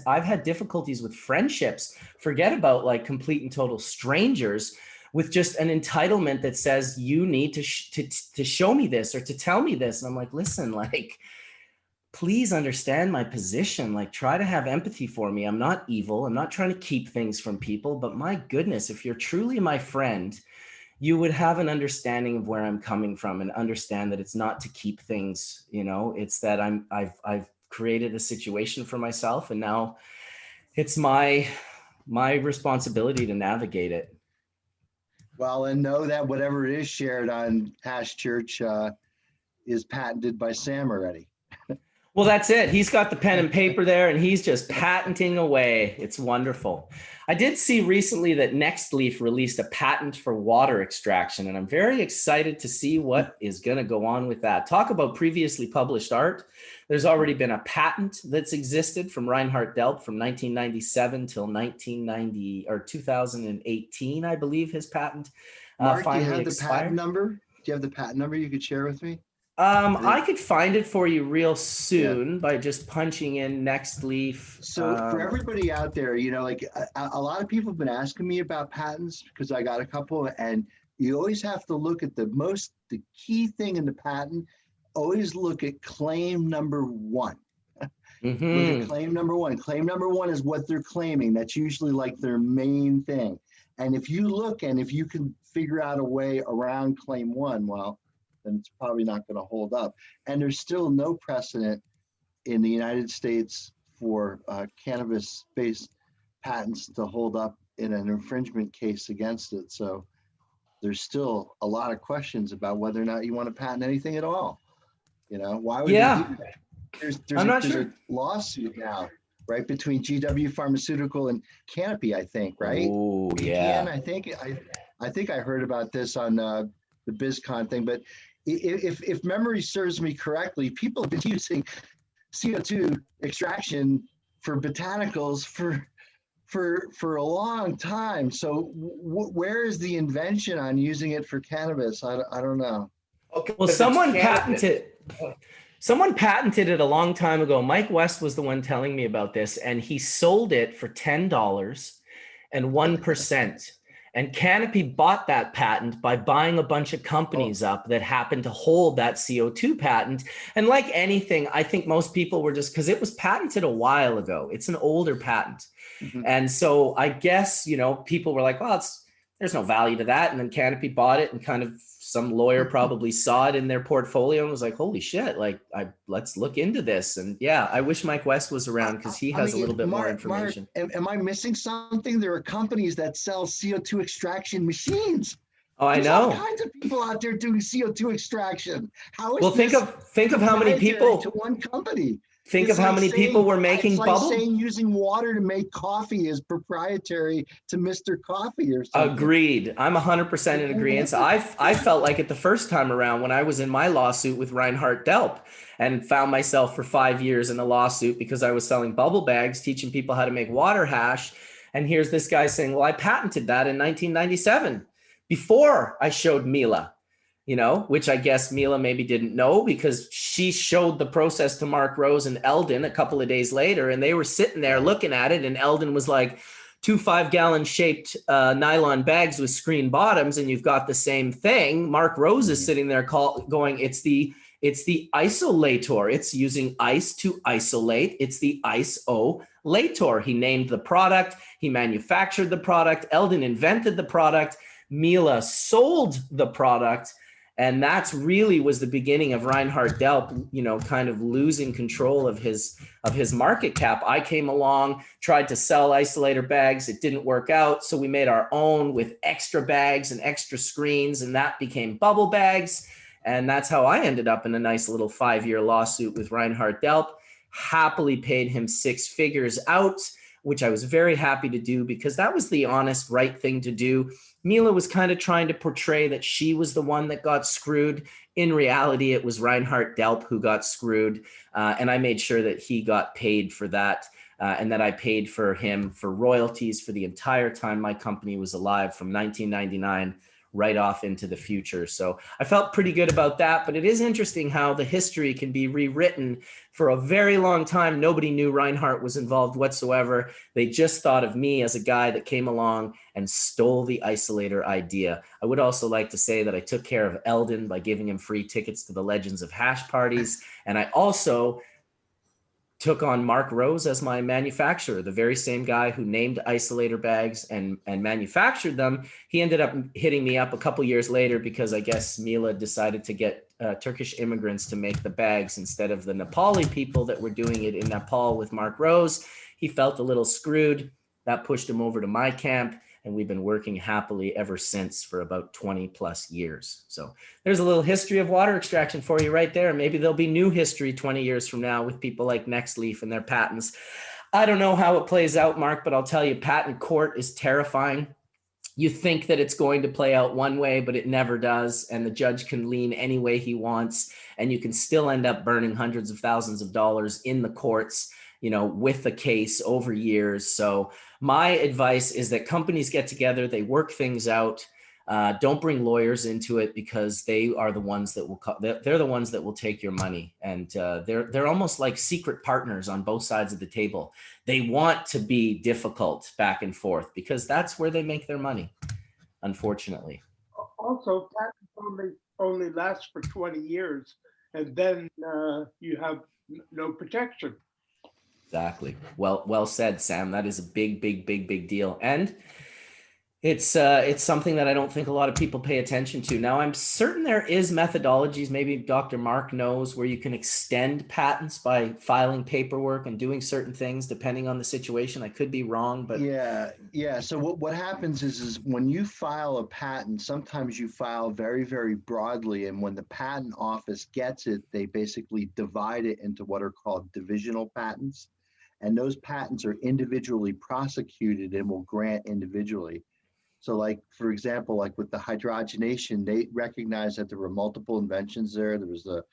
I've had difficulties with friendships, forget about complete and total strangers, with just an entitlement that says you need to show me this or to tell me this. And I'm like, listen, please understand my position. Try to have empathy for me. I'm not evil. I'm not trying to keep things from people, but my goodness, if you're truly my friend, you would have an understanding of where I'm coming from and understand that it's not to keep things, it's that I've created a situation for myself, and now it's my responsibility to navigate it. Well, and know that whatever it is shared on Hash Church is patented by Sam already. Well, that's it. He's got the pen and paper there, and he's just patenting away. It's wonderful. I did see recently that Nextleaf released a patent for water extraction, and I'm very excited to see what is going to go on with that. Talk about previously published art. There's already been a patent that's existed from Reinhard Delp from 1997 till 2018, I believe, his patent. Mark, do you finally have the expired. patent number? Do you have the patent number you could share with me? I could find it for you real soon by just punching in next leaf. So for everybody out there, you know, like a lot of people have been asking me about patents because I got a couple, and you always have to look at the key thing in the patent. Always look at claim number 1. Look at claim number 1. Claim number 1 is what they're claiming. That's usually like their main thing. And if you look and if you can figure out a way around claim 1, well, then it's probably not going to hold up. And there's still no precedent in the United States for cannabis-based patents to hold up in an infringement case against it. So there's still a lot of questions about whether or not you want to patent anything at all. You know, why would you do that? There's a lawsuit now, right, between GW Pharmaceutical and Canopy, I think, right? Oh, yeah. And I think I heard about this on the BizCon thing, but if memory serves me correctly, people have been using CO2 extraction for botanicals for a long time. So where is the invention on using it for cannabis? I don't know. Okay, Well, someone patented it a long time ago. Mike West was the one telling me about this, and he sold it for $10 and 1%. And Canopy bought that patent by buying a bunch of companies up that happened to hold that CO2 patent. And like anything, I think most people were just, because it was patented a while ago. It's an older patent. And so I guess, you know, people were like, well, there's no value to that. And then Canopy bought it, and kind of some lawyer probably saw it in their portfolio and was like, holy shit, like let's look into this. And yeah, I wish Mike West was around because he has a little bit more information. Mark, am I missing something? There are companies that sell CO2 extraction machines. Oh, I There's know. all kinds of people out there doing CO2 extraction. How is well, think of how many people to one company. Think of how many people were making bubble. It's like saying using water to make coffee is proprietary to Mr. Coffee or something. Agreed. I'm 100% in agreement. I felt like it the first time around when I was in my lawsuit with Reinhardt Delp, and found myself for 5 years in a lawsuit because I was selling bubble bags, teaching people how to make water hash. And here's this guy saying, well, I patented that in 1997 before I showed Mila. You know, which I guess Mila maybe didn't know because she showed the process to Mark Rose and Eldon a couple of days later, and they were sitting there looking at it, and Eldon was like, 2 5-gallon shaped nylon bags with screen bottoms, and you've got the same thing. Mark Rose is sitting there going, it's the isolator. It's using ice to isolate. It's the isolator. He named the product. He manufactured the product. Eldon invented the product. Mila sold the product. And that's really was the beginning of Reinhardt Delp, you know, kind of losing control of his market cap. I came along, tried to sell isolator bags. It didn't work out. So we made our own with extra bags and extra screens, and that became bubble bags. And that's how I ended up in a nice little 5-year lawsuit with Reinhardt Delp. Happily paid him 6 figures out, which I was very happy to do because that was the honest, right thing to do. Mila was kind of trying to portray that she was the one that got screwed. In reality, it was Reinhardt Delp who got screwed. And I made sure that he got paid for that, and that I paid for him for royalties for the entire time my company was alive, from 1999 right off into the future. So I felt pretty good about that, but it is interesting how the history can be rewritten. For a very long time, nobody knew Reinhardt was involved whatsoever. They just thought of me as a guy that came along and stole the isolator idea. I would also like to say that I took care of Eldon by giving him free tickets to the Legends of Hash parties. And I also took on Mark Rose as my manufacturer, the very same guy who named isolator bags and manufactured them. He ended up hitting me up a couple years later because I guess Mila decided to get Turkish immigrants to make the bags instead of the Nepali people that were doing it in Nepal with Mark Rose. He felt a little screwed. That pushed him over to my camp, and we've been working happily ever since for about 20 plus years. So there's a little history of water extraction for you right there. Maybe there'll be new history 20 years from now with people like Nextleaf and their patents. I don't know how it plays out, Mark, but I'll tell you, patent court is terrifying. You think that it's going to play out one way, but it never does. And the judge can lean any way he wants, and you can still end up burning hundreds of thousands of dollars in the courts, you know, with the case over years. So my advice is that companies get together, they work things out. Don't bring lawyers into it, because they are the ones that will they're the ones that will take your money, and they're almost like secret partners on both sides of the table. They want to be difficult back and forth because that's where they make their money, unfortunately. Also, patents only last for 20 years, and then you have no protection. Exactly. Well said, Sam. That is a big deal. And it's something that I don't think a lot of people pay attention to. Now, I'm certain there is methodologies, maybe Dr. Mark knows, where you can extend patents by filing paperwork and doing certain things depending on the situation. I could be wrong, but yeah. So what happens is when you file a patent, sometimes you file very broadly, and when the patent office gets it, they basically divide it into what are called divisional patents, and those patents are individually prosecuted and will grant individually. So like, for example, like with the hydrogenation, they recognized that there were multiple inventions there. There was the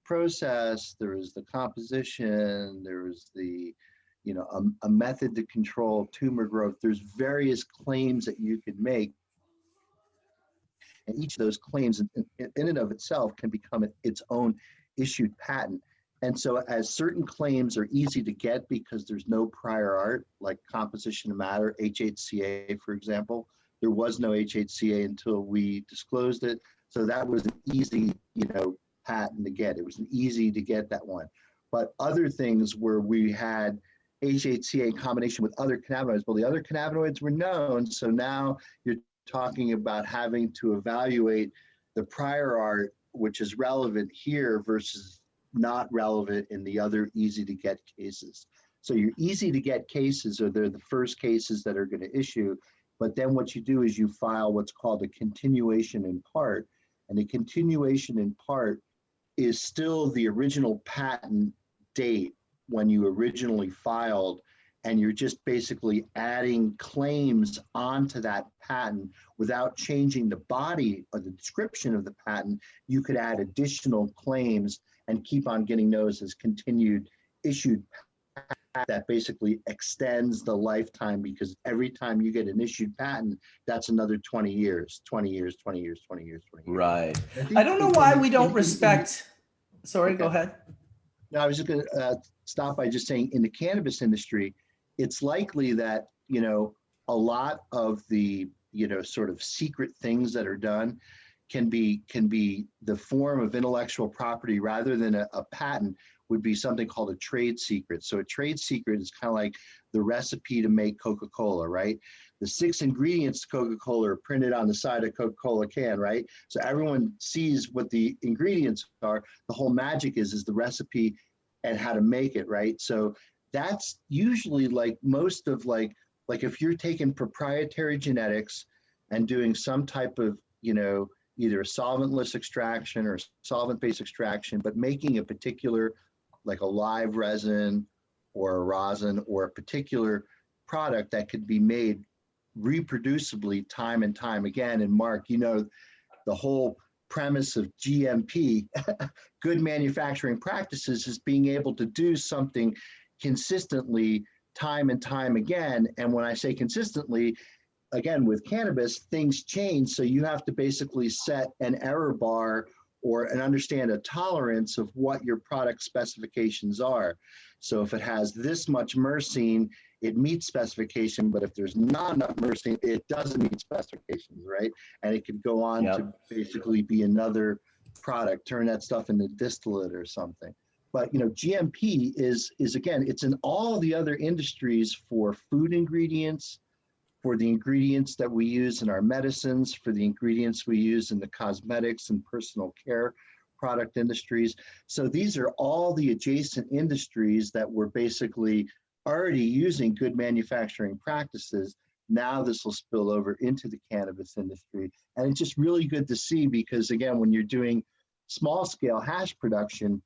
process, there was the composition, there was the, a method to control tumor growth. There's various claims that you could make. And each of those claims in and of itself can become its own issued patent. And so as certain claims are easy to get because there's no prior art, like composition of matter, HHCA, for example, there was no HHCA until we disclosed it. So that was an easy, patent to get. It was easy to get that one. But other things where we had HHCA in combination with other cannabinoids, well, the other cannabinoids were known. So now you're talking about having to evaluate the prior art, which is relevant here versus not relevant in the other easy to get cases. So your easy to get cases are they're the first cases that are going to issue. But then what you do is you file what's called a continuation in part. And the continuation in part is still the original patent date when you originally filed. And you're just basically adding claims onto that patent without changing the body or the description of the patent. You could add additional claims and keep on getting those as continued issued that basically extends the lifetime, because every time you get an issued patent, that's another 20 years. Right. I don't know why we don't respect. Sorry, go ahead. No, I was just going to stop by just saying, in the cannabis industry, it's likely that, a lot of the, sort of secret things that are done can be the form of intellectual property rather than a patent, would be something called a trade secret. So a trade secret is kind of like the recipe to make Coca-Cola, right? The 6 ingredients to Coca-Cola are printed on the side of Coca-Cola can, right? So everyone sees what the ingredients are. The whole magic is the recipe and how to make it, right? So that's usually like most of like if you're taking proprietary genetics and doing some type of, either a solventless extraction or solvent-based extraction, but making a particular, like a live resin or a rosin or a particular product that could be made reproducibly time and time again. And Mark, the whole premise of GMP, good manufacturing practices, is being able to do something consistently time and time again. And when I say consistently, again, with cannabis, things change. So you have to basically set an error bar and understand a tolerance of what your product specifications are. So if it has this much myrcene, it meets specification, but if there's not enough myrcene, it doesn't meet specifications, right? And it could go on to basically be another product, turn that stuff into distillate or something. But GMP is again, it's in all the other industries for food ingredients, for the ingredients that we use in our medicines, for the ingredients we use in the cosmetics and personal care product industries. So these are all the adjacent industries that were basically already using good manufacturing practices. Now this will spill over into the cannabis industry. And it's just really good to see, because again, when you're doing small scale hash production,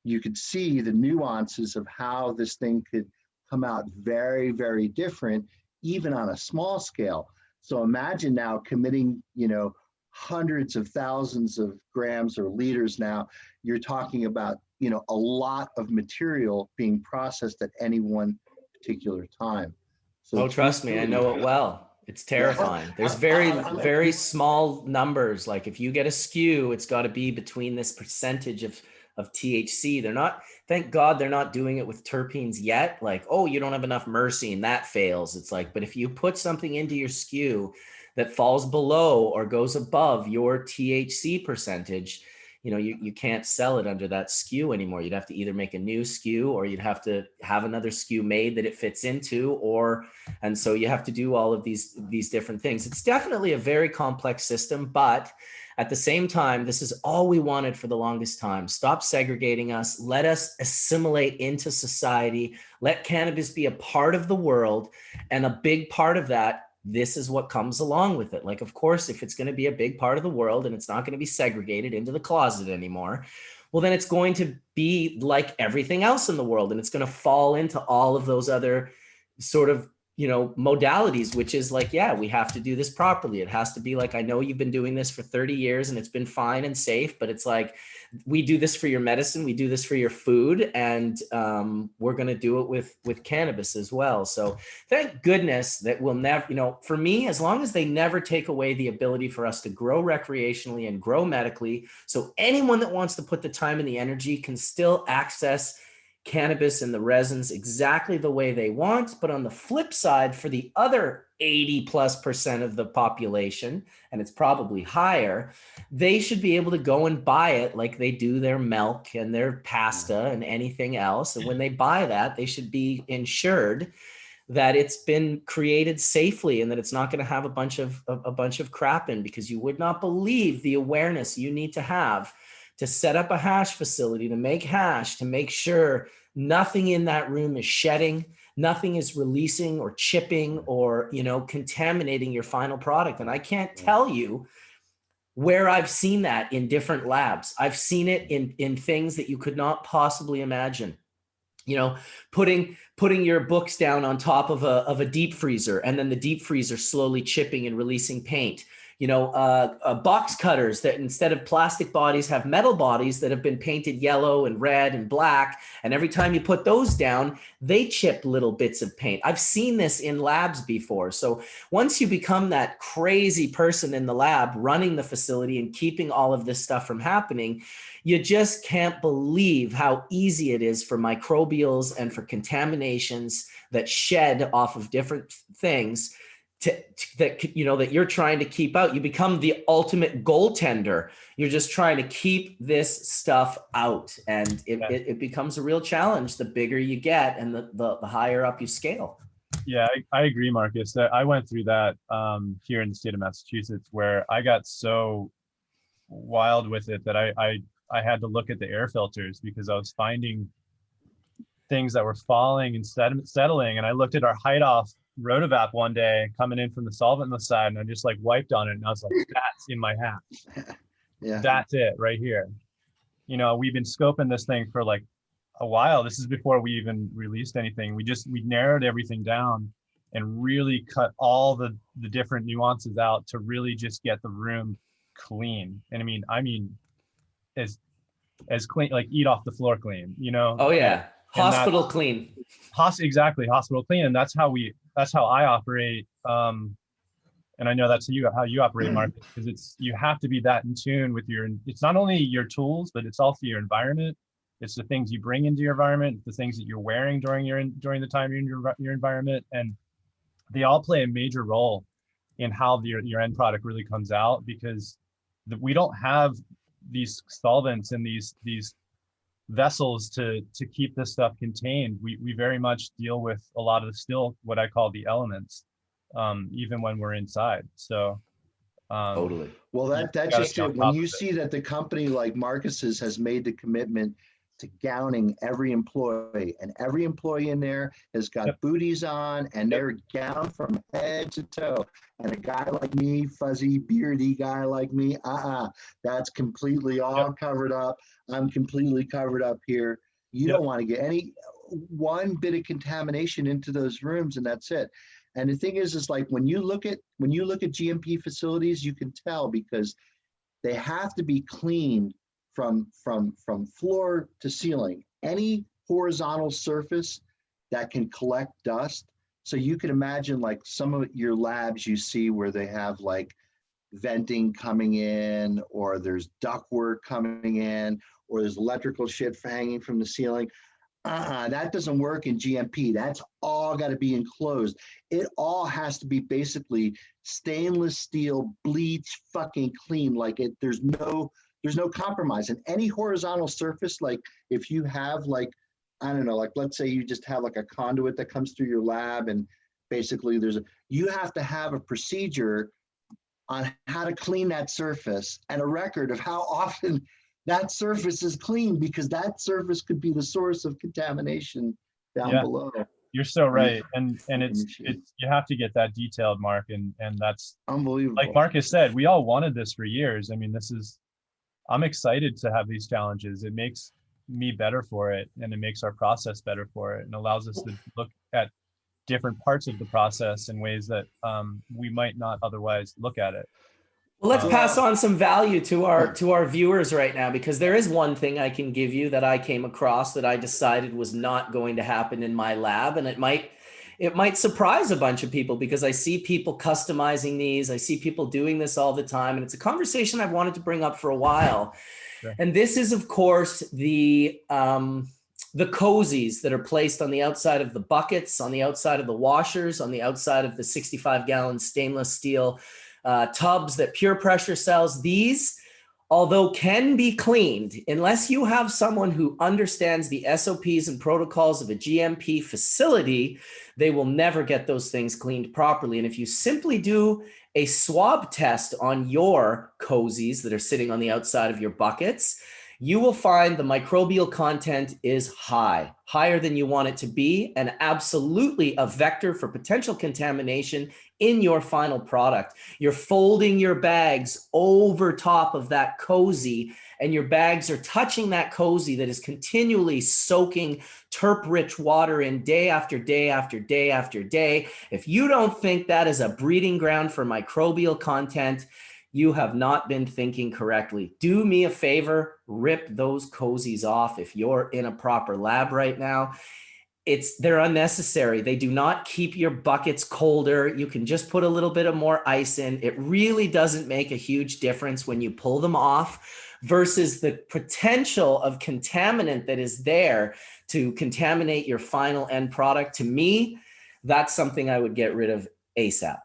you could see the nuances of how this thing could come out very different, even on a small scale. So imagine now committing, hundreds of thousands of grams or liters. Now you're talking about, a lot of material being processed at any one particular time. So trust me, I know it well. It's terrifying. There's very small numbers. Like if you get a skew, it's got to be between this percentage of THC. They're not, thank God they're not doing it with terpenes yet. Like, oh, you don't have enough myrcene, that fails. It's like, but if you put something into your skew that falls below or goes above your THC percentage, you know, you can't sell it under that skew anymore. You'd have to either make a new skew or you'd have to have another skew made that it fits into, and so you have to do all of these different things. It's definitely a very complex system, but at the same time, this is all we wanted for the longest time. Stop segregating us. Let us assimilate into society. Let cannabis be a part of the world, and a big part of that, this is what comes along with it. Like, of course, if it's going to be a big part of the world and it's not going to be segregated into the closet anymore, well, then it's going to be like everything else in the world. And it's going to fall into all of those other sort of, you know, modalities, which is like, yeah, we have to do this properly. It has to be like, I know you've been doing this for 30 years and it's been fine and safe, but it's like, we do this for your medicine, we do this for your food, and we're going to do it with cannabis as well. So thank goodness that we'll never, you know, for me, as long as they never take away the ability for us to grow recreationally and grow medically, so anyone that wants to put the time and the energy can still access cannabis and the resins exactly the way they want. But on the flip side, for the other 80+% of the population, and it's probably higher, they should be able to go and buy it like they do their milk and their pasta and anything else. And when they buy that, they should be insured that it's been created safely and that it's not going to have a bunch of crap in, because you would not believe the awareness you need to have to set up a hash facility, to make hash, to make sure nothing in that room is shedding, nothing is releasing or chipping or, you know, contaminating your final product. And I can't tell you where I've seen that in different labs. I've seen it in things that you could not possibly imagine. You know, putting your books down on top of a deep freezer, and then the deep freezer slowly chipping and releasing paint. You know, box cutters that instead of plastic bodies have metal bodies that have been painted yellow and red and black. And every time you put those down, they chip little bits of paint. I've seen this in labs before. So once you become that crazy person in the lab running the facility and keeping all of this stuff from happening, you just can't believe how easy it is for microbials and for contaminations that shed off of different things that you're trying to keep out. You become the ultimate goaltender. You're just trying to keep this stuff out, and it becomes a real challenge the bigger you get and the higher up you scale. Yeah, I agree, Marcus. I went through that here in the state of Massachusetts, where I got so wild with it that I had to look at the air filters because I was finding things that were falling and settling. And I looked at our Hide-Off Rotovap one day coming in from the solventless side, and I just like wiped on it, and I was like, that's in my hat. Yeah, that's it right here. You know, we've been scoping this thing for like a while. This is before we even released anything. We narrowed everything down and really cut all the different nuances out to really just get the room clean. And I mean as clean, like eat off the floor clean, you know? Oh yeah. Hospital clean. Exactly, hospital clean. And that's how I operate. And I know that's how you operate, Mark, because you have to be that in tune with it's not only your tools, but it's also your environment. It's the things you bring into your environment, the things that you're wearing during the time you're in your environment. And they all play a major role in how your end product really comes out, because we don't have these solvents and these vessels to keep this stuff contained. We very much deal with a lot of still what I call the elements, even when we're inside. So totally. Well, that's just it. When you see that the company like Marcus's has made the commitment to gowning every employee, and every employee in there has got booties on, and they're gowned from head to toe. And a guy like me, fuzzy, beardy guy like me, that's completely all covered up. I'm completely covered up here. You don't want to get one bit of contamination into those rooms, and that's it. And the thing is like when you look at GMP facilities, you can tell because they have to be cleaned from floor to ceiling. Any horizontal surface that can collect dust So you can imagine like some of your labs you see where they have like venting coming in, or there's ductwork coming in, or there's electrical shit hanging from the ceiling. That doesn't work in GMP. That's all got to be enclosed. It all has to be basically stainless steel, bleach, fucking clean. Like it, there's no compromise. And any horizontal surface, like if you have like, I don't know, like let's say you just have like a conduit that comes through your lab, and basically you have to have a procedure on how to clean that surface and a record of how often that surface is clean, because that surface could be the source of contamination down below. You're so right. And it's you have to get that detailed, Mark. And that's unbelievable. Like Marcus said, we all wanted this for years. I mean, I'm excited to have these challenges. It makes me better for it, and it makes our process better for it, and allows us to look at different parts of the process in ways that we might not otherwise look at it. Well, let's pass on some value to our viewers right now, because there is one thing I can give you that I came across that I decided was not going to happen in my lab, and it might surprise a bunch of people, because I see people customizing these. I see people doing this all the time, and it's a conversation I've wanted to bring up for a while. Sure. And this is, of course, the cozies that are placed on the outside of the buckets, on the outside of the washers, on the outside of the 65-gallon stainless steel tubs that Pure Pressure sells. These, although can be cleaned, unless you have someone who understands the SOPs and protocols of a GMP facility, they will never get those things cleaned properly. And if you simply do a swab test on your cozies that are sitting on the outside of your buckets, you will find the microbial content is higher than you want it to be, and absolutely a vector for potential contamination in your final product. You're folding your bags over top of that cozy, and your bags are touching that cozy that is continually soaking terp-rich water in day after day after day after day. If you don't think that is a breeding ground for microbial content, you have not been thinking correctly. Do me a favor, rip those cozies off if you're in a proper lab right now. They're unnecessary. They do not keep your buckets colder. You can just put a little bit of more ice in. It really doesn't make a huge difference when you pull them off, versus the potential of contaminant that is there to contaminate your final end product. To me, that's something I would get rid of ASAP.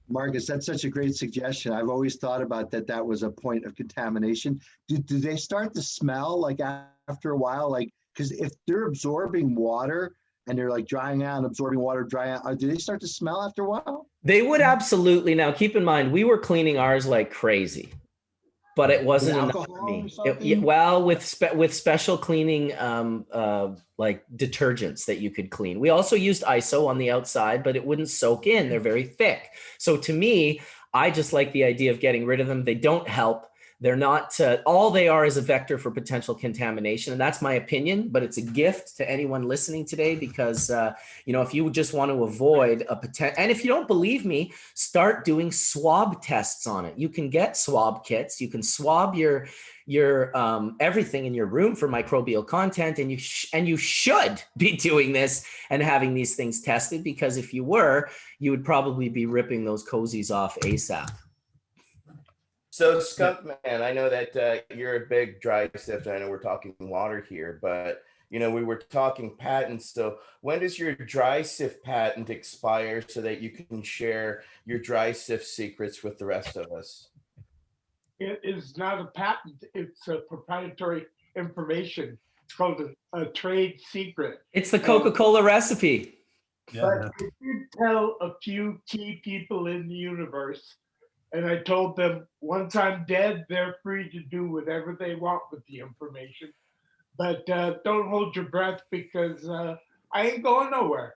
Marcus, that's such a great suggestion. I've always thought about that was a point of contamination. Do they start to smell like after a while? Like, because if they're absorbing water and they're like drying out, absorbing water, drying out, do they start to smell after a while? They would absolutely. Now, keep in mind, we were cleaning ours like crazy, but it wasn't enough for me. With special cleaning, like detergents that you could clean. We also used ISO on the outside, but it wouldn't soak in. They're very thick. So to me, I just like the idea of getting rid of them. They don't help. They're not, all they are is a vector for potential contamination. And that's my opinion, but it's a gift to anyone listening today, because, if you just want to avoid a potential, and if you don't believe me, start doing swab tests on it. You can get swab kits. You can swab your everything in your room for microbial content. And you should be doing this and having these things tested, because if you were, you would probably be ripping those cozies off ASAP. So Skunk Man, I know that you're a big dry sift. I know we're talking water here, but we were talking patents. So when does your dry sift patent expire so that you can share your dry sift secrets with the rest of us? It is not a patent. It's a proprietary information. It's called a trade secret. It's the Coca-Cola recipe. But I did tell a few key people in the universe, and I told them, once I'm dead, they're free to do whatever they want with the information. But don't hold your breath, because I ain't going nowhere.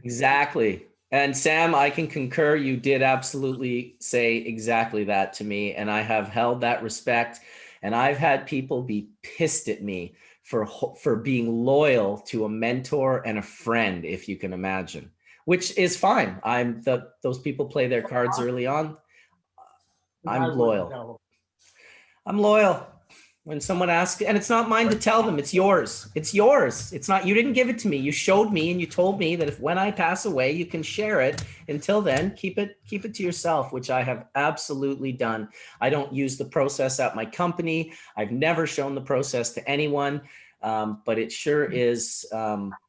Exactly. And Sam, I can concur. You did absolutely say exactly that to me. And I have held that respect. And I've had people be pissed at me for being loyal to a mentor and a friend, if you can imagine, which is fine. Those people play their cards early on. I'm loyal. I'm loyal. When someone asks, and it's not mine to tell them, it's yours. It's yours. It's not, you didn't give it to me. You showed me and you told me that if when I pass away, you can share it. Until then, keep it to yourself, which I have absolutely done. I don't use the process at my company. I've never shown the process to anyone, but it sure is. We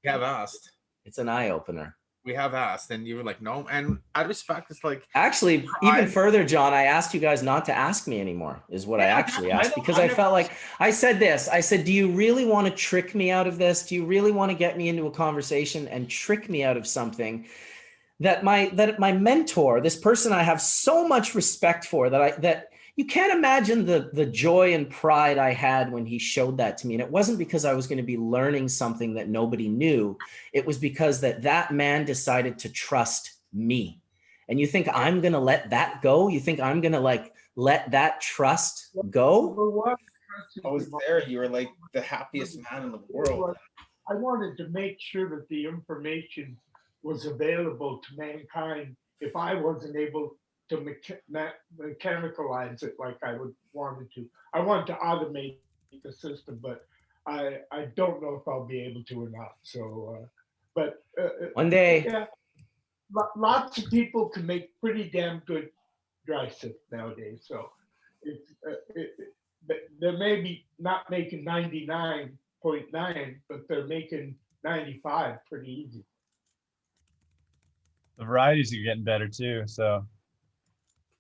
have asked. It's an eye opener. We have asked, and you were like, no. And I respect it's like. Actually, even further, John, I asked you guys not to ask me anymore, is what I actually asked, because I felt like I said this. I said, do you really want to trick me out of this? Do you really want to get me into a conversation and trick me out of something that my mentor, this person I have so much respect for, that you can't imagine the joy and pride I had when he showed that to me. And it wasn't because I was going to be learning something that nobody knew. It was because that man decided to trust me. And you think I'm going to let that go? You think I'm going to let that trust go? I was there. You were like the happiest man in the world. I wanted to make sure that the information was available to mankind if I wasn't able to mechanicalize it like I would wanted to. I wanted to automate the system, but I don't know if I'll be able to or not. So, but one day, yeah, lots of people can make pretty damn good dry sift nowadays. So they're maybe not making 99.9, but they're making 95 pretty easy. The varieties are getting better too, so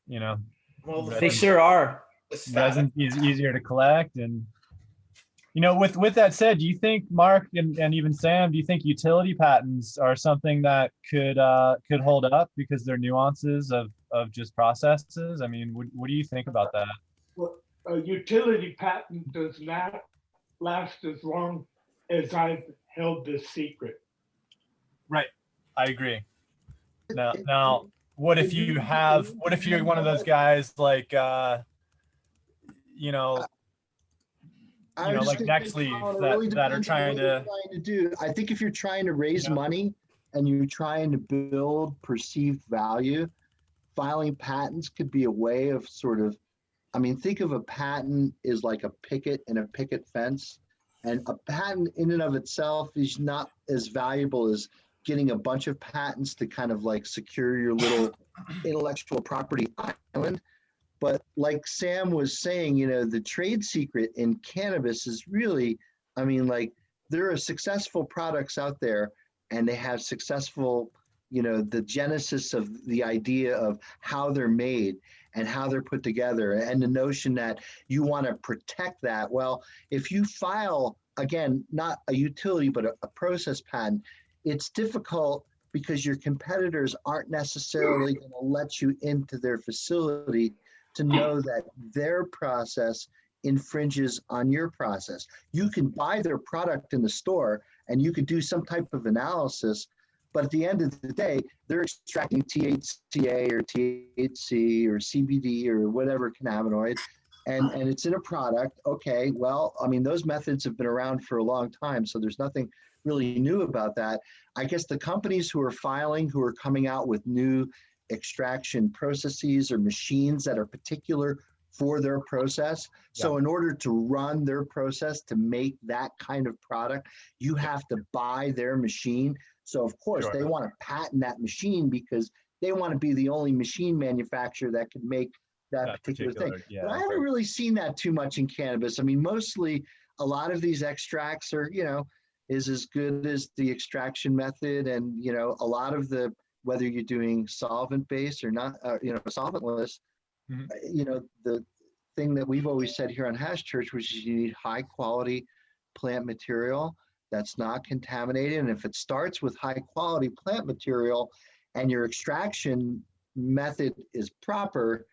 you know. Well, they sure are. Resin is easier to collect, and you know, with that said, do you think, Mark and even Sam, do you think utility patents are something that could hold up because they're nuances of just processes? I mean, what do you think about that? Well, a utility patent does not last as long as I've held this secret. Right, I agree. Now, what if you're one of those guys like, like Nextleaf that are trying to do. I think if you're trying to raise money and you're trying to build perceived value, filing patents could be a way of think of a patent as like a picket in a picket fence. And a patent in and of itself is not as valuable as getting a bunch of patents to kind of like secure your little intellectual property island. But like Sam was saying, the trade secret in cannabis is really, there are successful products out there and they have successful, the genesis of the idea of how they're made and how they're put together, and the notion that you want to protect that. Well, if you file, again, not a utility, but a process patent, it's difficult because your competitors aren't necessarily going to let you into their facility to know that their process infringes on your process. You can buy their product in the store and you could do some type of analysis, but at the end of the day, they're extracting THCA or THC or CBD or whatever cannabinoid, and it's in a product. Okay, well, those methods have been around for a long time, so there's nothing really new about that. I guess the companies who are filing, who are coming out with new extraction processes or machines that are particular for their process. So in order to run their process to make that kind of product, you have to buy their machine. So of course they want to patent that machine because they want to be the only machine manufacturer that can make that particular thing. Yeah, but I haven't really seen that too much in cannabis. Mostly a lot of these extracts are, is as good as the extraction method. And, a lot of whether you're doing solvent-based or not, solventless, the thing that we've always said here on Hash Church, which is you need high quality plant material that's not contaminated. And if it starts with high quality plant material and your extraction method is proper,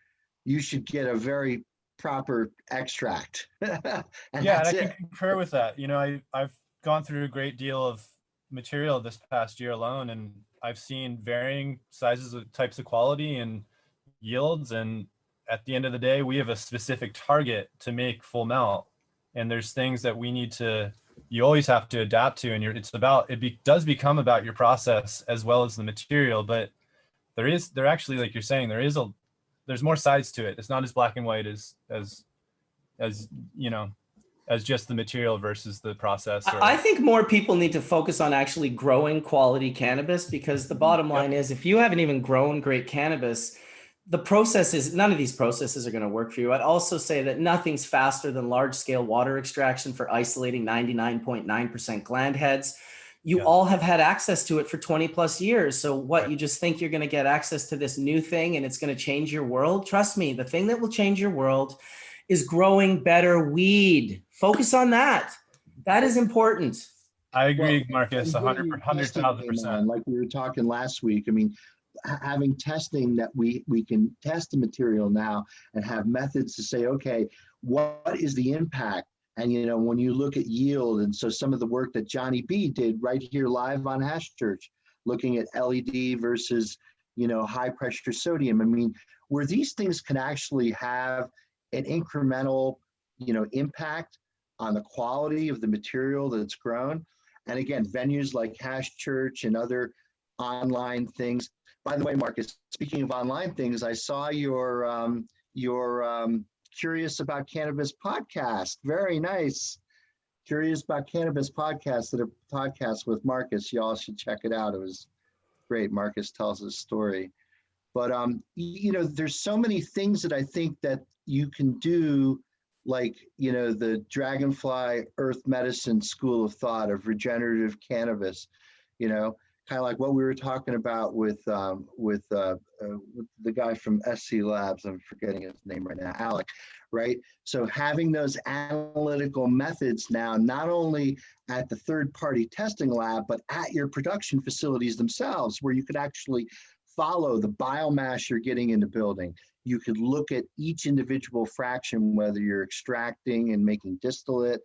you should get a very proper extract. and I can concur with that. I've gone through a great deal of material this past year alone, and I've seen varying sizes of types of quality and yields, and at the end of the day, we have a specific target to make full melt, and there's things that you always have to adapt to, and it does become about your process as well as the material. But there actually, like you're saying, there's more sides to it. It's not as black and white as as just the material versus the process? Or... I think more people need to focus on actually growing quality cannabis, because the bottom line is, if you haven't even grown great cannabis, the processes, none of these processes are going to work for you. I'd also say that nothing's faster than large scale water extraction for isolating 99.9% gland heads. You all have had access to it for 20 plus years. So what, you just think you're going to get access to this new thing and it's going to change your world? Trust me, the thing that will change your world is growing better weed. Focus on that. That is important. I agree, Well, Marcus, and what are you 100,000%. Like we were talking last week, I mean, having testing that we can test the material now and have methods to say, okay, what is the impact? And, you know, when you look at yield, and so some of the work that Johnny B did right here live on Hash Church, looking at LED versus, you know, high pressure sodium. I mean, where these things can actually have an incremental, you know, impact on the quality of the material that's grown. And again, venues like Hash Church and other online things. By the way, Marcus, speaking of online things, I saw your Curious About Cannabis podcast. Very nice. Curious About Cannabis podcast, that a podcast with Marcus. Y'all should check it out. It was great. Marcus tells his story. But you know, there's so many things that I think that you can do, like, you know, the Dragonfly Earth Medicine school of thought of regenerative cannabis, you know, kind of like what we were talking about with the guy from SC Labs. I'm forgetting his name right now, Alec, right? So having those analytical methods now, not only at the third-party testing lab, but at your production facilities themselves, where you could actually follow the biomass you're getting in the building. You could look at each individual fraction, whether you're extracting and making distillate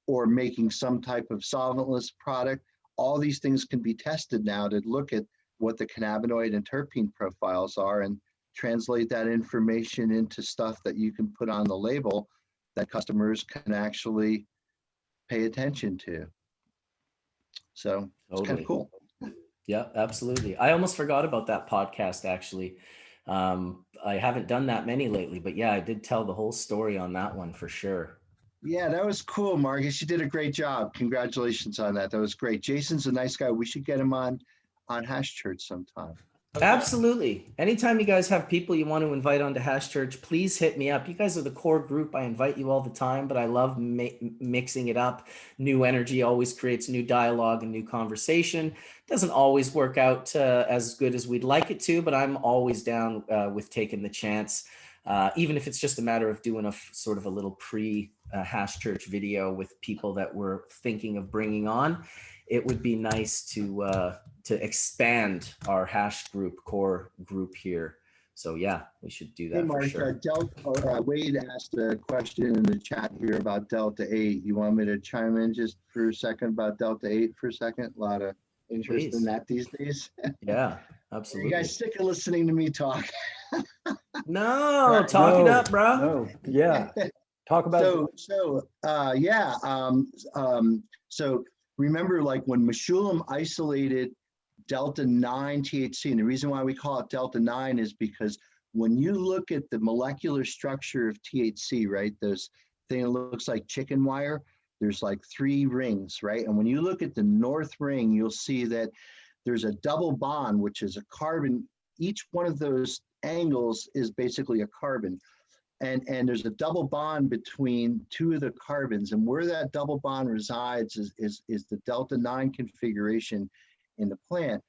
or making some type of solventless product. All these things can be tested now to look at what the cannabinoid and terpene profiles are and translate that information into stuff that you can put on the label that customers can actually pay attention to. So it's kind of cool. Yeah, absolutely. I almost forgot about that podcast, actually. I haven't done that many lately, but yeah, I did tell the whole story on that one for sure. Yeah, that was cool, Marcus. You did a great job. Congratulations on that. That was great. Jason's a nice guy. We should get him on Hash Church sometime. Absolutely. Anytime you guys have people you want to invite onto Hash Church, please hit me up. You guys are the core group. I invite you all the time, but I love mixing it up. New energy always creates new dialogue and new conversation. Doesn't always work out as good as we'd like it to, but I'm always down with taking the chance. Even if it's just a matter of doing a sort of a little pre-Hash Church video with people that we're thinking of bringing on. It would be nice to expand our Hash group, core group here. So yeah, we should do that. Hey, Mark, for sure. Wade asked a question in the chat here about Delta 8. You want me to chime in just for a second about Delta 8 for a second? A lot of interest in that these days. Yeah, absolutely. You guys sick of listening to me talk? No, talk it up, bro. No, yeah. Talk about So remember, like when Meshulam isolated Delta 9 THC, and the reason why we call it Delta 9 is because when you look at the molecular structure of THC, right, this thing that looks like chicken wire, there's like 3 rings, right? And when you look at the north ring, you'll see that there's a double bond, which is a carbon. Each one of those angles is basically a carbon. And there's a double bond between 2 of the carbons, and where that double bond resides is the Delta 9 configuration in the plant.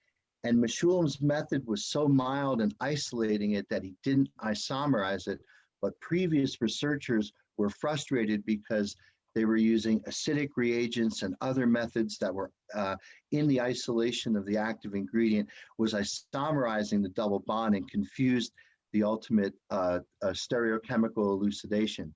And Meshulam's method was so mild in isolating it that he didn't isomerize it, but previous researchers were frustrated because they were using acidic reagents and other methods that were in the isolation of the active ingredient, was isomerizing the double bond and confused the ultimate stereochemical elucidation.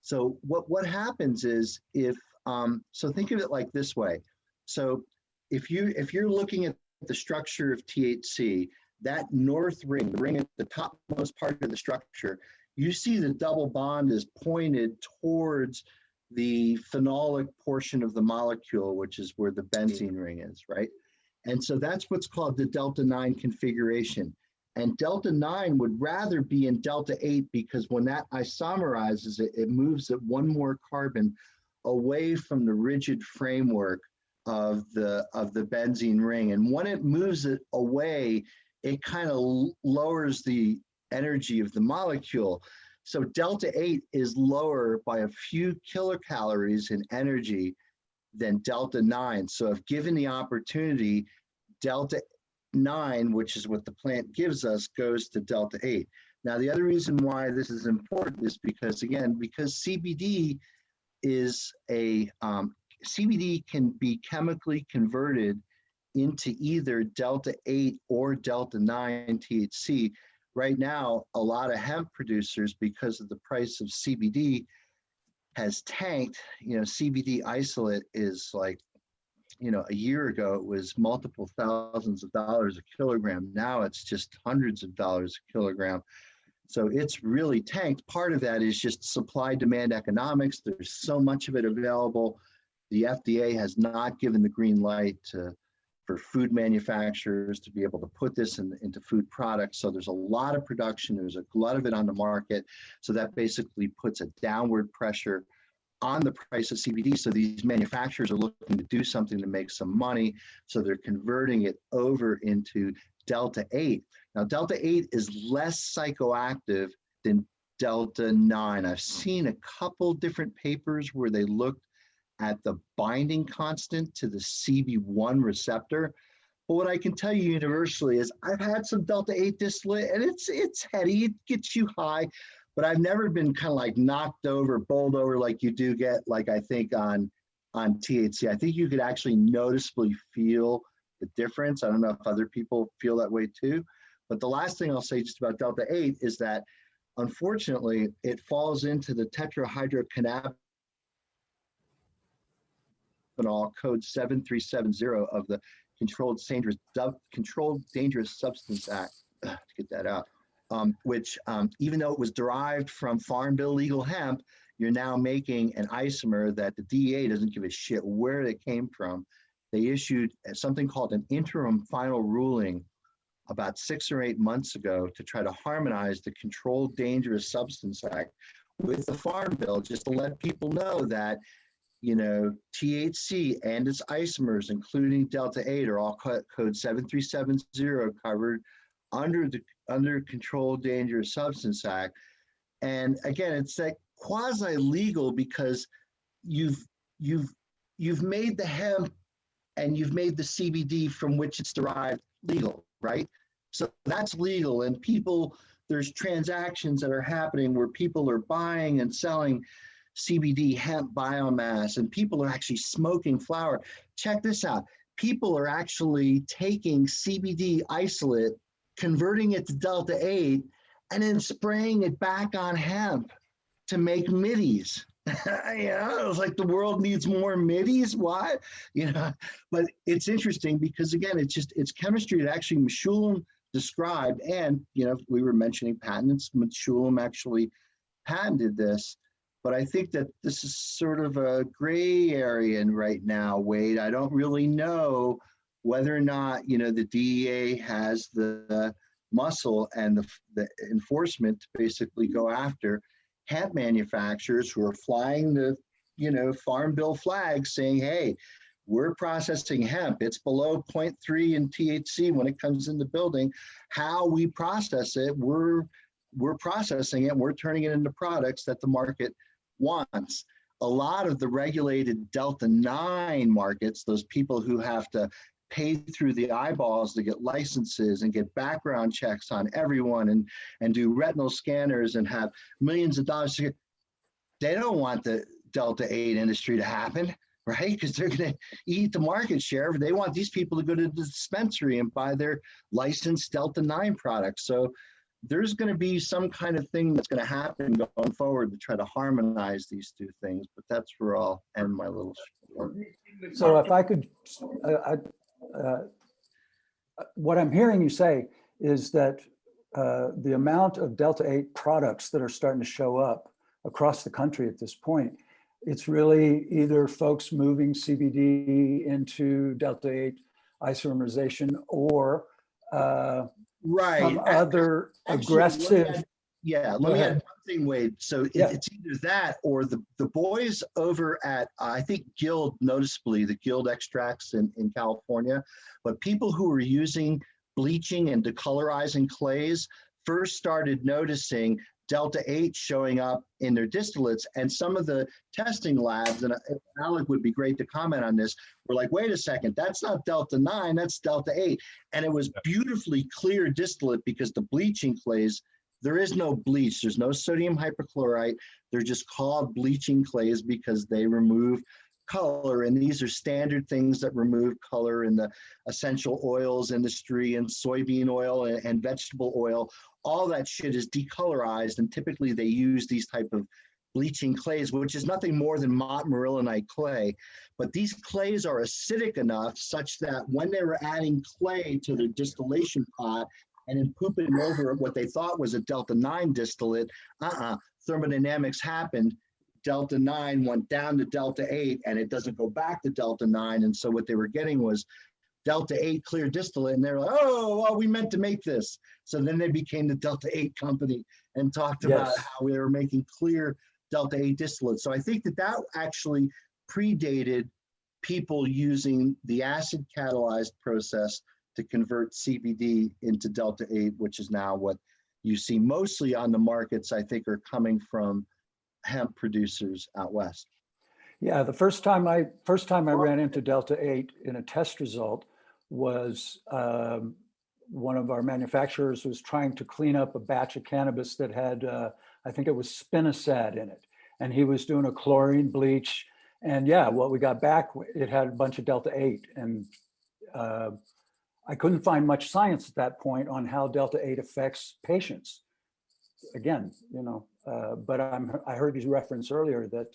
So what happens is so think of it like this way. So if you're looking at the structure of THC, that north ring, the ring at the topmost part of the structure, you see the double bond is pointed towards the phenolic portion of the molecule, which is where the benzene ring is, right? And so that's what's called the Delta 9 configuration. And Delta 9 would rather be in Delta 8 because when that isomerizes it, it moves it 1 more carbon away from the rigid framework of the benzene ring. And when it moves it away, it kind of lowers the energy of the molecule. So delta 8 is lower by a few kilocalories in energy than delta 9. So if given the opportunity, delta 9, which is what the plant gives us, goes to delta 8. Now, the other reason why this is important is because, again, because CBD is CBD can be chemically converted into either delta 8 or delta 9 THC. Right now, a lot of hemp producers, because of the price of CBD, has tanked. CBD isolate is like, a year ago it was multiple thousands of dollars a kilogram. Now it's just hundreds of dollars a kilogram. So it's really tanked. Part of that is just supply demand economics. There's so much of it available. The FDA has not given the green light for food manufacturers to be able to put this into food products. So there's a lot of production. There's a lot of it on the market. So that basically puts a downward pressure on the price of CBD. So these manufacturers are looking to do something to make some money. So they're converting it over into delta 8. Now, delta 8 is less psychoactive than delta 9. I've seen a couple different papers where they looked at the binding constant to the CB1 receptor. But what I can tell you universally is I've had some delta 8 distillate, and it's heady, it gets you high, but I've never been kind of like knocked over, bowled over like you do get, like I think on THC. I think you could actually noticeably feel the difference. I don't know if other people feel that way too. But the last thing I'll say just about delta 8 is that unfortunately it falls into the tetrahydrocannabinol code 7370 of the Controlled Dangerous Substance Act, to get that out, which even though it was derived from Farm Bill legal hemp, you're now making an isomer that the DEA doesn't give a shit where it came from. They issued something called an interim final ruling about 6 or 8 months ago to try to harmonize the Controlled Dangerous Substance Act with the Farm Bill, just to let people know that, THC and its isomers, including delta 8, are all code 7370 covered under Controlled Dangerous Substance Act. And again, it's like quasi-legal because you've made the hemp and you've made the CBD from which it's derived legal, right? So that's legal, and there's transactions that are happening where people are buying and selling CBD hemp biomass, and people are actually smoking flower. Check this out. People are actually taking CBD isolate, converting it to delta 8, and then spraying it back on hemp to make middies. It's like the world needs more middies. Why? But it's interesting because again, it's chemistry that actually Mechoulam described, and we were mentioning patents. Mechoulam actually patented this. But I think that this is sort of a gray area right now, Wade. I don't really know whether or not, the DEA has the muscle and the enforcement to basically go after hemp manufacturers who are flying the, Farm Bill flag saying, hey, we're processing hemp. It's below 0.3 in THC when it comes in the building. How we process it, we're processing it. We're turning it into products that the market wants. A lot of the regulated delta 9 markets, those people who have to pay through the eyeballs to get licenses and get background checks on everyone and do retinal scanners and have millions of dollars, they don't want the delta 8 industry to happen, right? Because they're going to eat the market share. They want these people to go to the dispensary and buy their licensed delta 9 products. So there's going to be some kind of thing that's going to happen going forward to try to harmonize these two things, but that's where I'll end my little story. So if I could, what I'm hearing you say is that the amount of delta 8 products that are starting to show up across the country at this point, it's really either folks moving CBD into delta 8 isomerization or Right. some other aggressive Yeah, Go let me ahead. add one thing, Wade. So Yeah. it's either that or the boys over at, I think Guild, noticeably, the Guild extracts in California, but people who were using bleaching and decolorizing clays first started noticing Delta 8 showing up in their distillates. And some of the testing labs, and Alec would be great to comment on this, were like, wait a second, that's not Delta 9, that's Delta 8. And it was beautifully clear distillate because the bleaching clays, there is no bleach. There's no sodium hypochlorite. They're just called bleaching clays because they remove color. And these are standard things that remove color in the essential oils industry and soybean oil and vegetable oil. All that shit is decolorized. And typically they use these type of bleaching clays, which is nothing more than montmorillonite clay. But these clays are acidic enough such that when they were adding clay to their distillation pot, and then pooping over what they thought was a Delta 9 distillate, thermodynamics happened. Delta 9 went down to Delta 8, and it doesn't go back to Delta 9. And so what they were getting was Delta 8 clear distillate, and they're like, oh, well, we meant to make this. So then they became the Delta 8 company and talked about how we were making clear Delta 8 distillate. So I think that actually predated people using the acid catalyzed process to convert CBD into Delta 8, which is now what you see mostly on the markets, I think, are coming from hemp producers out west. Yeah, the first time I ran into Delta 8 in a test result was one of our manufacturers was trying to clean up a batch of cannabis that had, I think it was spinosad in it. And he was doing a chlorine bleach. And yeah, what we got back, it had a bunch of Delta 8. And I couldn't find much science at that point on how Delta 8 affects patients. Again, but I heard you reference earlier that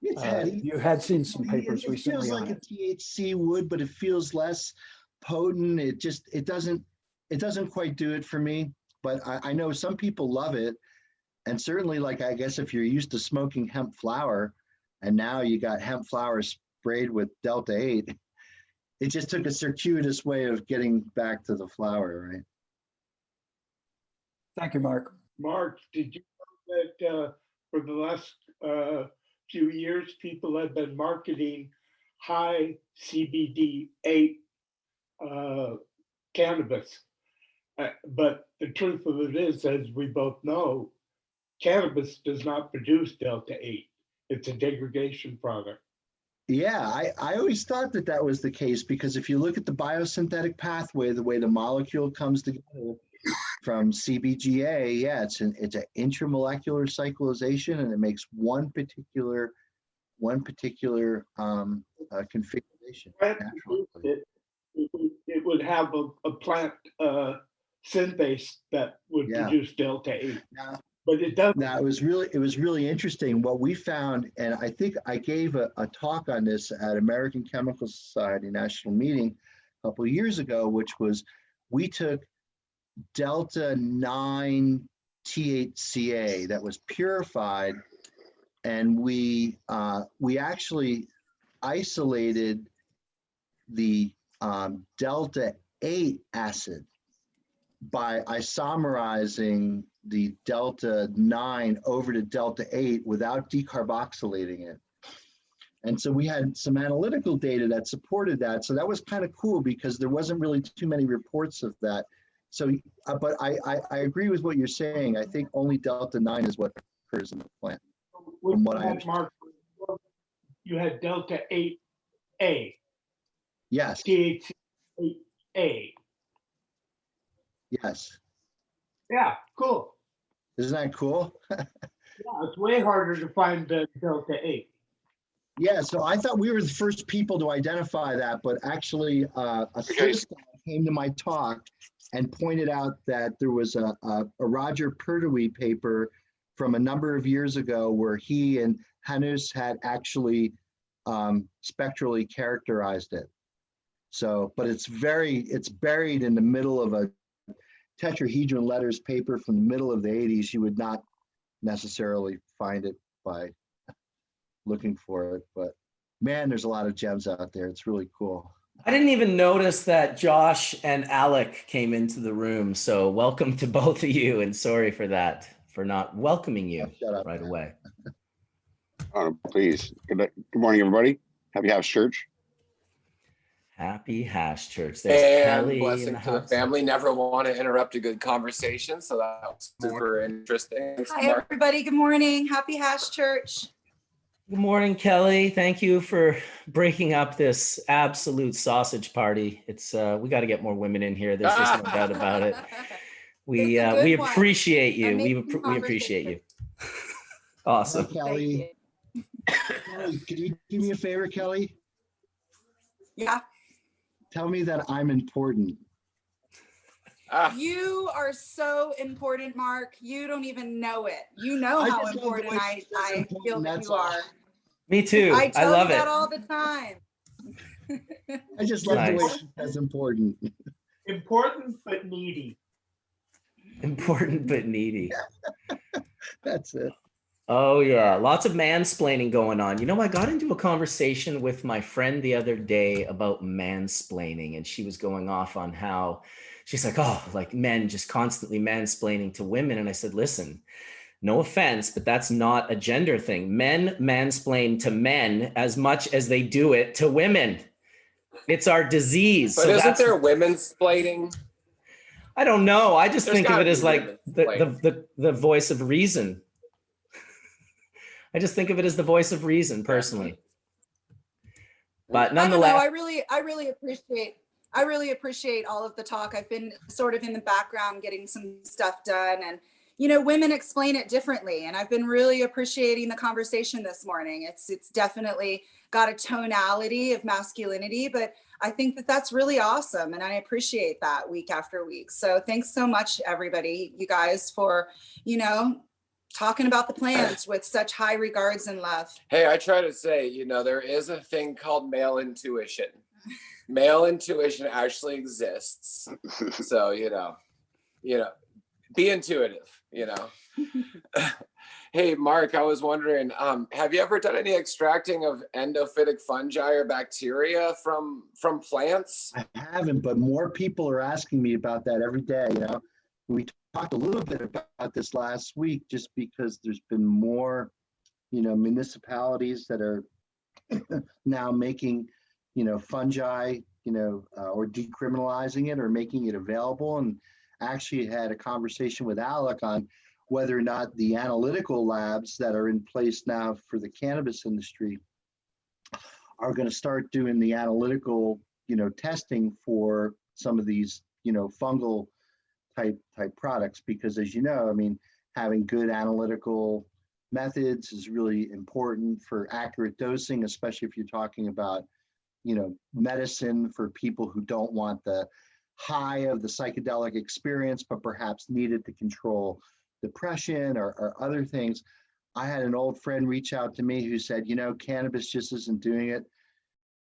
you had seen some papers recently. It feels like a THC would, but it feels less potent. It doesn't quite do it for me. But I know some people love it, and certainly, like, I guess if you're used to smoking hemp flower, and now you got hemp flower sprayed with Delta 8. It just took a circuitous way of getting back to the flower, right? Thank you, Mark. Mark, did you know that for the last few years, people have been marketing high CBD 8 cannabis? But the truth of it is, as we both know, cannabis does not produce Delta 8. It's a degradation product. Yeah, I always thought that was the case, because if you look at the biosynthetic pathway, the way the molecule comes together from CBGA, yeah, it's an intramolecular cyclization, and it makes one particular configuration. It would have a plant synthase that would produce Delta 8. But it doesn't. Now, it was really interesting what we found, and I think I gave a talk on this at American Chemical Society national meeting a couple of years ago, which was we took Delta 9 THCA that was purified, and we actually isolated the Delta 8 acid by isomerizing the Delta 9 over to Delta 8 without decarboxylating it. And so we had some analytical data that supported that. So that was kind of cool, because there wasn't really too many reports of that. So, but I agree with what you're saying. I think only Delta 9 is what occurs in the plant. From what I understand. Mark, you had Delta 8A. Yes. THC 8A. Yes. Yeah, cool. Isn't that cool? Yeah, it's way harder to find the Delta 8. Yeah, so I thought we were the first people to identify that, but actually a Swiss guy came to my talk and pointed out that there was a Roger Pertwee paper from a number of years ago where he and Hanus had actually spectrally characterized it. So, but it's buried in the middle of a tetrahedron letters paper from the middle of the 80s. You would not necessarily find it by looking for it, but man, there's a lot of gems out there. It's really cool. I didn't even notice that Josh and Alec came into the room. So welcome to both of you, and sorry for that. for not welcoming you Shut up. right away. Please. Good morning, everybody. Happy House Church. Happy Hash Church. There's And Kelly in blessing the to the house. family. Never want to interrupt a good conversation. So that was super interesting. Thanks, Hi, Mark. everybody. Good morning. Happy Hash Church. Good morning, Kelly. Thank you for breaking up this absolute sausage party. It's we got to get more women in here. There's just no doubt about it. We It's a good one. appreciate you. We Amazing appreciate you. conversation. Awesome. Hi, Kelly. Kelly, could you do me a favor, Kelly? Yeah. Tell me that I'm important. You are so important, Mark. You don't even know it. You know I how just love the important way I you say important, feel that that's you all. are. Me too. I I tell love you it. that all the time. I just love the way Nice. she says important. Important but needy. Important but needy. That's it. Oh yeah, lots of mansplaining going on. You know, I got into a conversation with my friend the other day about mansplaining, and she was going off on how she's like, oh, like men just constantly mansplaining to women. And I said, listen, no offense, but that's not a gender thing. Men mansplain to men as much as they do it to women. It's our disease. But So isn't that's, there women's splaining? I don't know. I just There's think of gotta it as be like women's the voice of reason. I just think of it as the voice of reason personally. But I don't know. nonetheless, I really appreciate all of the talk. I've been sort of in the background getting some stuff done, and you know, women explain it differently. And I've been really appreciating the conversation this morning. It's definitely got a tonality of masculinity, but I think that that's really awesome. And I appreciate that week after week. So thanks so much, everybody, you guys, for, you know, talking about the plans with such high regards and love. Hey, I try to say, you know, there is a thing called male intuition. Male intuition actually exists. So, you know, be intuitive, you know. Hey, Mark, I was wondering, have you ever done any extracting of endophytic fungi or bacteria from plants? I haven't, but more people are asking me about that every day. You know, we talked a little bit about this last week, just because there's been more, you know, municipalities that are now making, you know, fungi, you know, or decriminalizing it or making it available. And actually had a conversation with Alec on whether or not the analytical labs that are in place now for the cannabis industry are going to start doing the analytical, you know, testing for some of these, you know, fungal type products. Because as you know, I mean, having good analytical methods is really important for accurate dosing, especially if you're talking about, you know, medicine for people who don't want the high of the psychedelic experience, but perhaps needed to control depression or other things. I had an old friend reach out to me who said, you know, cannabis just isn't doing it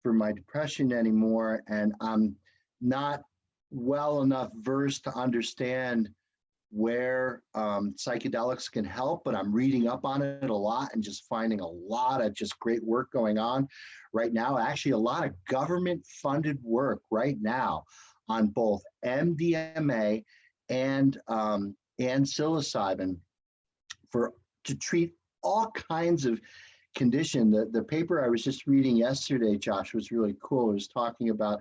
for my depression anymore. And I'm not well enough versed to understand where psychedelics can help, but I'm reading up on it a lot and just finding a lot of just great work going on right now. Actually, a lot of government funded work right now on both MDMA and psilocybin to treat all kinds of condition. The paper I was just reading yesterday, Josh, was really cool. It was talking about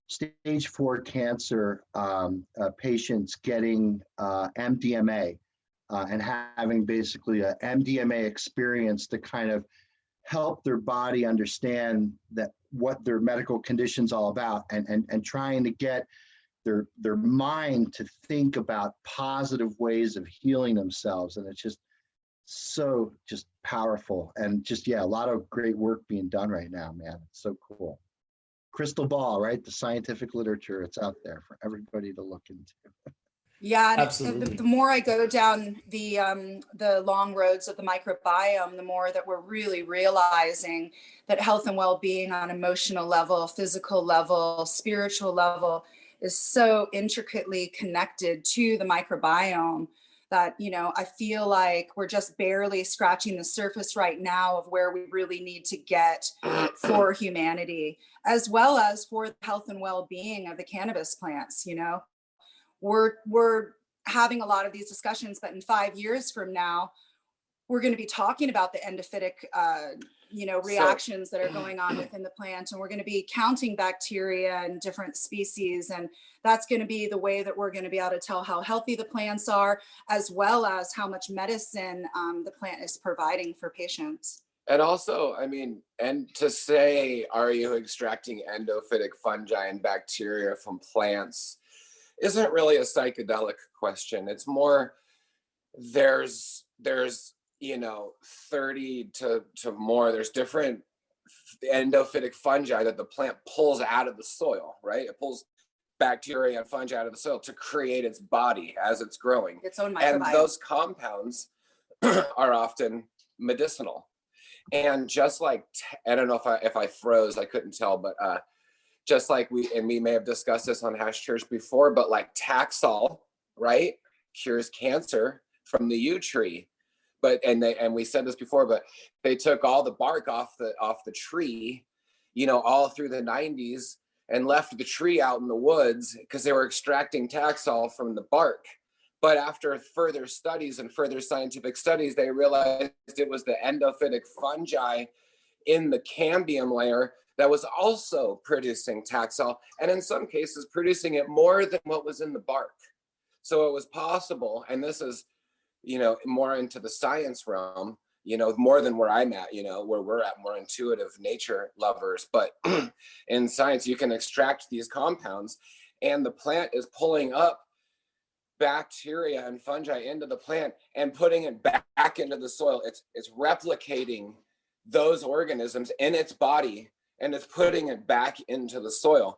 stage 4 cancer patients getting MDMA and having basically a MDMA experience to kind of help their body understand that what their medical condition's all about, and trying to get their mind to think about positive ways of healing themselves. And it's just so just powerful, and just, yeah, a lot of great work being done right now, man. It's so cool. Crystal ball, right? The scientific literature, it's out there for everybody to look into. Yeah, and Absolutely. the more I go down the long roads of the microbiome, the more that we're really realizing that health and well-being on emotional level, physical level, spiritual level is so intricately connected to the microbiome that, you know, I feel like we're just barely scratching the surface right now of where we really need to get for humanity, as well as for the health and well-being of the cannabis plants. You know, we're having a lot of these discussions, but in 5 years from now, we're going to be talking about the endophytic, reactions that are going on within the plant. And we're going to be counting bacteria and different species. And that's going to be the way that we're going to be able to tell how healthy the plants are, as well as how much medicine the plant is providing for patients. And also, I mean, and to say, are you extracting endophytic fungi and bacteria from plants isn't really a psychedelic question. It's more, there's 30 to more, there's different endophytic fungi that the plant pulls out of the soil, right? It pulls bacteria and fungi out of the soil to create its body as it's growing. Its own And microbiome. those compounds are often medicinal. And just like, I don't know if I froze, I couldn't tell, but just like we may have discussed this on Hash Church before, but like Taxol, right, cures cancer from the yew tree. But and we said this before, but they took all the bark off the tree, all through the 90s, and left the tree out in the woods because they were extracting Taxol from the bark. But after further studies and further scientific studies, they realized it was the endophytic fungi in the cambium layer that was also producing Taxol, and in some cases producing it more than what was in the bark. So it was possible, and this is, more into the science realm, more than where I'm at, where we're at, more intuitive nature lovers. But in science, you can extract these compounds, and the plant is pulling up bacteria and fungi into the plant and putting it back into the soil. It's replicating those organisms in its body, and it's putting it back into the soil.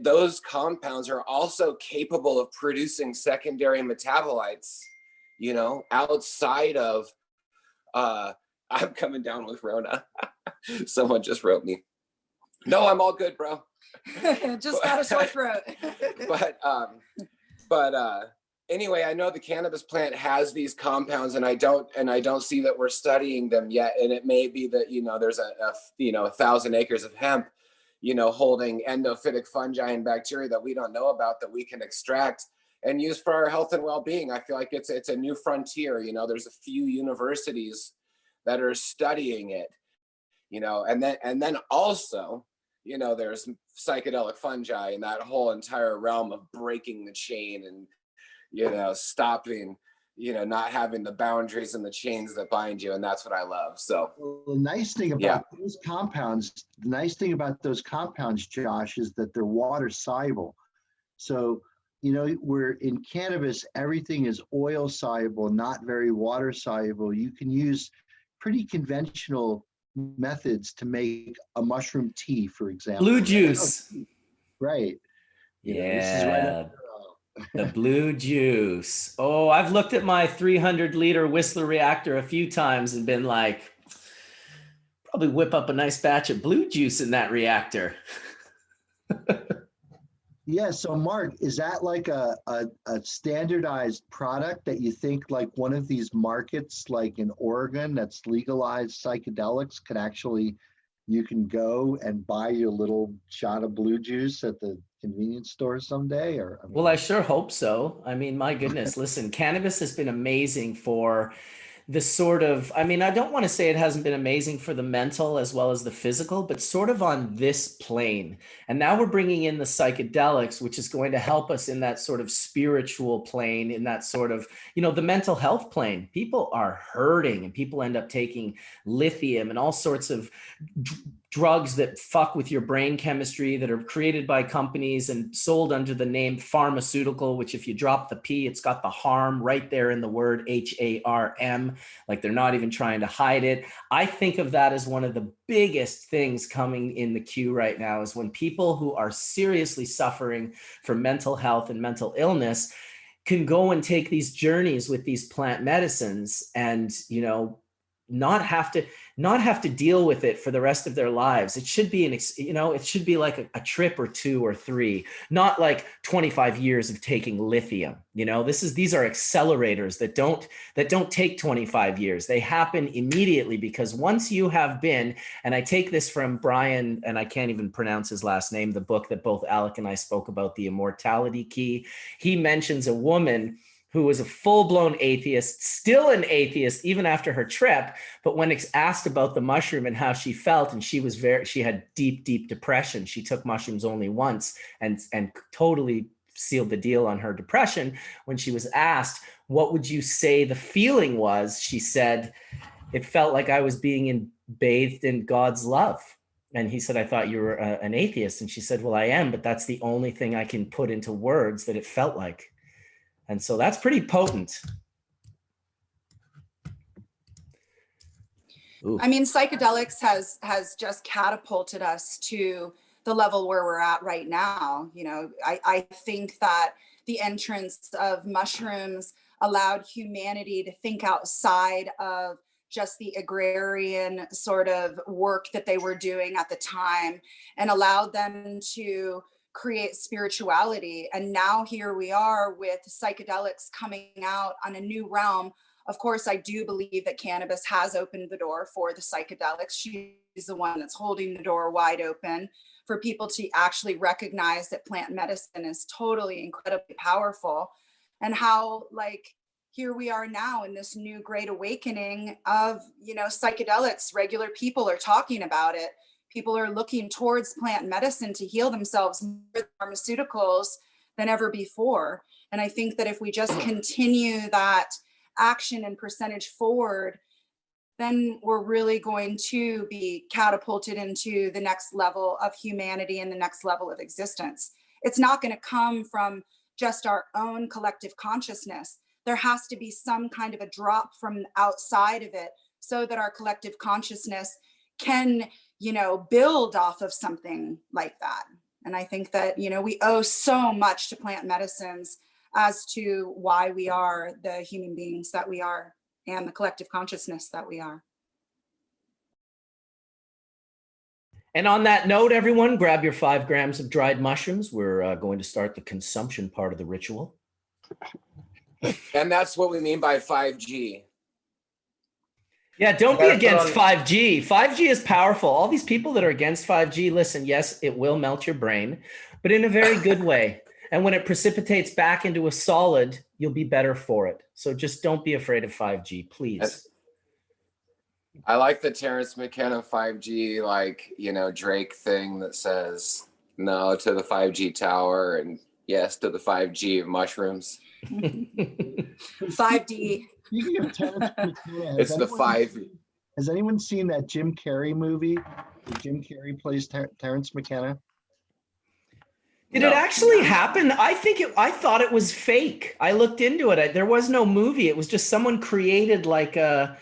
Those compounds are also capable of producing secondary metabolites, outside of, I'm coming down with Rona. Someone just wrote me. No, I'm all good, bro. Just got a sore throat. but anyway, I know the cannabis plant has these compounds, and I don't see that we're studying them yet. And it may be that, there's a 1,000 acres of hemp, holding endophytic fungi and bacteria that we don't know about, that we can extract and use for our health and well-being. I feel like it's a new frontier. There's a few universities that are studying it, and then also, there's psychedelic fungi and that whole entire realm of breaking the chain and, stopping, not having the boundaries and the chains that bind you. And that's what I love. So the nice thing about those compounds, Josh, is that they're water soluble. So, where in cannabis, everything is oil soluble, not very water soluble. You can use pretty conventional methods to make a mushroom tea, for example. Blue juice. Right. Yeah. The blue juice. Oh, I've looked at my 300-liter Whistler reactor a few times and been like, probably whip up a nice batch of blue juice in that reactor. Yeah. So Mark, is that like a standardized product that you think like one of these markets, like in Oregon, that's legalized psychedelics, could actually, you can go and buy your little shot of blue juice at the convenience store someday? Or well, I sure hope so. I mean, my goodness, listen, cannabis has been amazing for the sort of, I mean, I don't want to say it hasn't been amazing for the mental as well as the physical, but sort of on this plane. And now we're bringing in the psychedelics, which is going to help us in that sort of spiritual plane, in that sort of, the mental health plane. People are hurting and people end up taking lithium and all sorts of drugs that fuck with your brain chemistry, that are created by companies and sold under the name pharmaceutical, which if you drop the P, it's got the harm right there in the word HARM, like they're not even trying to hide it. I think of that as one of the biggest things coming in the queue right now, is when people who are seriously suffering from mental health and mental illness can go and take these journeys with these plant medicines and, not have to deal with it for the rest of their lives. It should be it should be like a trip or 2 or 3, not like 25 years of taking lithium. These are accelerators that don't take 25 years. They happen immediately, because once you have been, and I take this from Brian, and I can't even pronounce his last name, the book that both Alec and I spoke about, The Immortality Key. He mentions a woman who was a full-blown atheist, still an atheist even after her trip. But when asked about the mushroom and how she felt, and she had deep depression. She took mushrooms only once and totally sealed the deal on her depression. When she was asked, what would you say the feeling was? She said, it felt like I was being bathed in God's love. And he said, I thought you were an atheist. And she said, well, I am, but that's the only thing I can put into words that it felt like. And so that's pretty potent. Ooh. I mean, psychedelics has just catapulted us to the level where we're at right now. You know, I think that the entrance of mushrooms allowed humanity to think outside of just the agrarian sort of work that they were doing at the time, and allowed them to create spirituality. And now here we are with psychedelics coming out on a new realm. Of course, I do believe that cannabis has opened the door for the psychedelics. She's the one that's holding the door wide open for people to actually recognize that plant medicine is totally incredibly powerful, and how, like, here we are now in this new great awakening of, you know, psychedelics. Regular people are talking about it. People are looking towards plant medicine to heal themselves more with pharmaceuticals than ever before. And I think that if we just continue that action and percentage forward, then we're really going to be catapulted into the next level of humanity and the next level of existence. It's not going to come from just our own collective consciousness. There has to be some kind of a drop from outside of it so that our collective consciousness can, you know, build off of something like that. And I think that, you know, we owe so much to plant medicines as to why we are the human beings that we are and the collective consciousness that we are. And on that note, everyone, grab your 5 grams of dried mushrooms. We're going to start the consumption part of the ritual. And that's what we mean by 5G. Yeah, don't be against 5G. 5G is powerful. All these people that are against 5G, listen, yes, it will melt your brain, but in a very good way. And when it precipitates back into a solid, you'll be better for it. So just don't be afraid of 5G, please. I like the Terrence McKenna 5G, like, you know, Drake thing that says no to the 5G tower and yes to the 5G of mushrooms. 5D. Speaking of Terrence McKenna, it's the 5. Has anyone seen that Jim Carrey movie? Where Jim Carrey plays Terrence McKenna. Did it actually happen? I thought it was fake. I looked into it. There was no movie. It was just someone created like an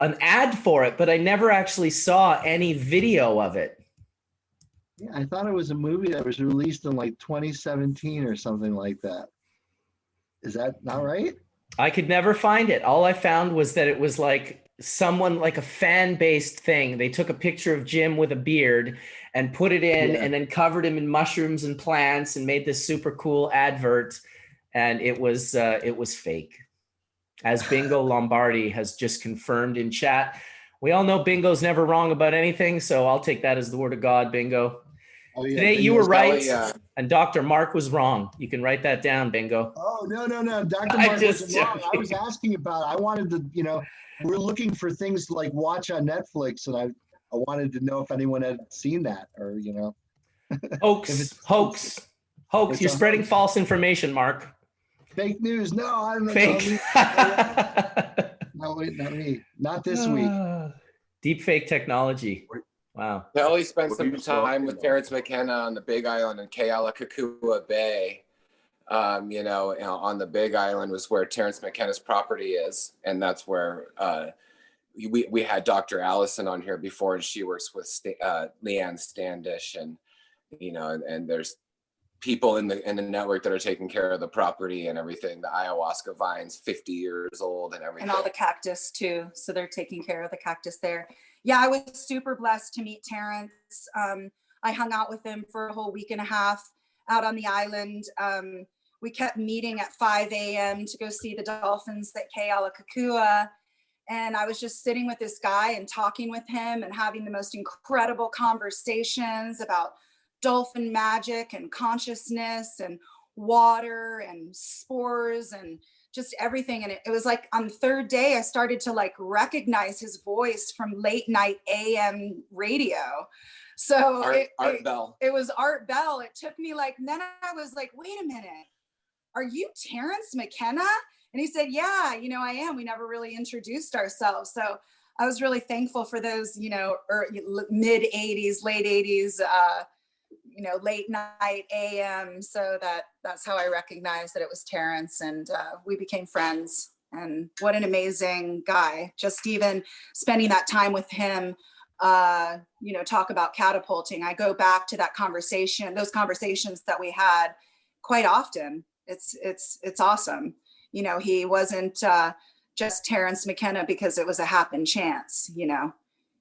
ad for it, but I never actually saw any video of it. Yeah, I thought it was a movie that was released in like 2017 or something like that. Is that not right? I could never find it. All I found was that it was like someone, like a fan-based thing. They took a picture of Jim with a beard and put it in, and then covered him in mushrooms and plants and made this super cool advert. And it was fake. As Bingo Lombardi has just confirmed in chat. We all know Bingo's never wrong about anything, so I'll take that as the word of God, Bingo. Oh, yeah, today you were right, and Dr. Mark was wrong. You can write that down, Bingo. Oh, no. Dr. Mark wasn't wrong. I was asking about, I wanted to, you know, we're looking for things to like watch on Netflix, and I wanted to know if anyone had seen that, or, you know. Hoax. You're spreading false information, Mark. Fake news. No, I don't know. Fake. No, wait, not me. Not this week. Deep fake technology. Wow. Kelly spent some time with Terrence McKenna on the Big Island in Kealakekua Bay. You know, on the Big Island was where Terrence McKenna's property is. And that's where we had Dr. Allison on here before, and she works with Leanne Standish. And, you know, and there's people in the network that are taking care of the property and everything. The ayahuasca vines, 50 years old and everything. And all the cactus too. So they're taking care of the cactus there. Yeah, I was super blessed to meet Terrence. I hung out with him for a whole week and a half out on the island. We kept meeting at 5 a.m. to go see the dolphins at Kealakekua. And I was just sitting with this guy and talking with him and having the most incredible conversations about dolphin magic and consciousness and water and spores and just everything. And it was like on the third day, I started to like recognize his voice from late night AM radio. So Art Bell. It was Art Bell. It took me like, and then I was like, wait a minute, are you Terence McKenna? And he said, yeah, I am. We never really introduced ourselves. So I was really thankful for those, mid 80s, late 80s, late night AM. So that's how I recognized that it was Terence, and we became friends. And what an amazing guy. Just even spending that time with him, talk about catapulting. I go back to that conversation, those conversations that we had quite often. It's awesome. He wasn't just Terence McKenna because it was a happen chance.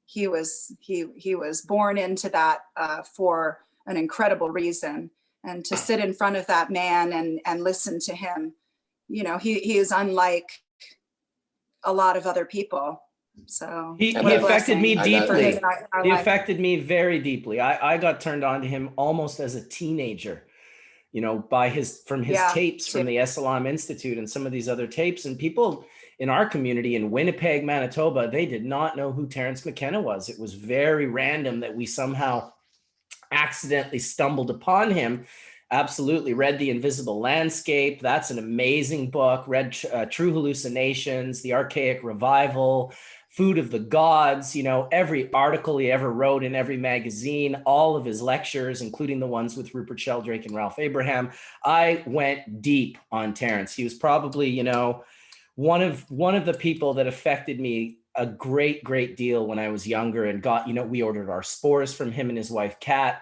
He was born into that for an incredible reason. And to sit in front of that man and listen to him, he is unlike a lot of other people. So he affected me deeply. He affected me very deeply. I got turned on to him almost as a teenager, from his tapes from the Esalen Institute and some of these other tapes. And people in our community in Winnipeg, Manitoba, they did not know who Terence McKenna was. It was very random that we somehow accidentally stumbled upon him. Absolutely. Read The Invisible Landscape. That's an amazing book. Read True Hallucinations, The Archaic Revival, Food of the Gods, every article he ever wrote in every magazine, all of his lectures, including the ones with Rupert Sheldrake and Ralph Abraham. I went deep on Terence. He was probably, one of the people that affected me a great, great deal when I was younger, and got, we ordered our spores from him and his wife, Kat,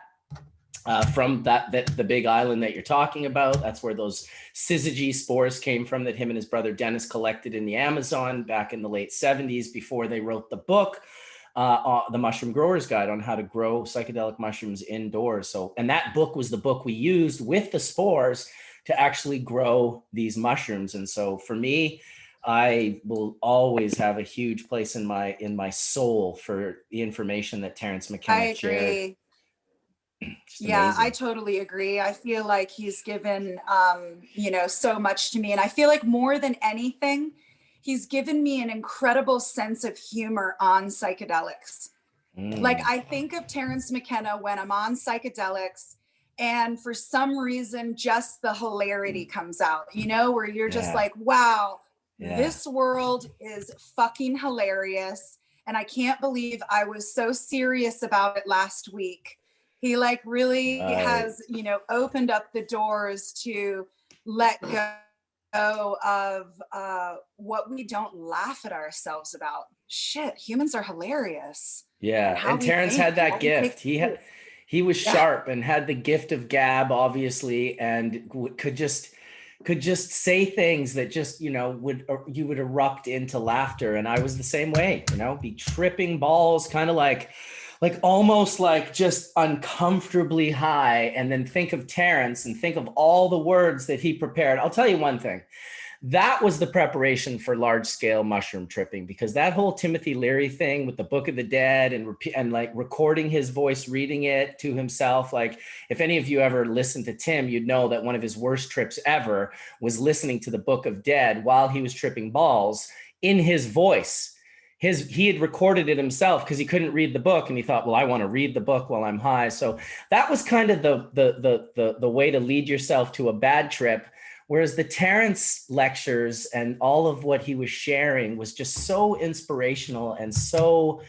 from the big island that you're talking about. That's where those syzygy spores came from that him and his brother Dennis collected in the Amazon back in the late 70s before they wrote the book, The Mushroom Grower's Guide on how to grow psychedelic mushrooms indoors. And that book was the book we used with the spores to actually grow these mushrooms. And so for me, I will always have a huge place in my soul for the information that Terence McKenna shared. Yeah, I totally agree. I feel like he's given, so much to me. And I feel like more than anything, he's given me an incredible sense of humor on psychedelics. Like I think of Terence McKenna when I'm on psychedelics, and for some reason, just the hilarity comes out, where you're just like, wow, this world is fucking hilarious. And I can't believe I was so serious about it last week. He like really has, opened up the doors to let go of what we don't laugh at ourselves about. Shit, humans are hilarious. Yeah, and Terence had that gift. He was sharp and had the gift of gab, obviously, and could just say things that just, you would erupt into laughter. And I was the same way, be tripping balls, kind of like almost like just uncomfortably high, and then think of Terence and think of all the words that he prepared. I'll tell you one thing. That was the preparation for large scale mushroom tripping, because that whole Timothy Leary thing with the Book of the Dead and like recording his voice, reading it to himself. Like if any of you ever listened to Tim, you'd know that one of his worst trips ever was listening to the Book of Dead while he was tripping balls in his voice. He had recorded it himself because he couldn't read the book, and he thought, well, I want to read the book while I'm high. So that was kind of the way to lead yourself to a bad trip. Whereas the Terence lectures and all of what he was sharing was just so inspirational and so,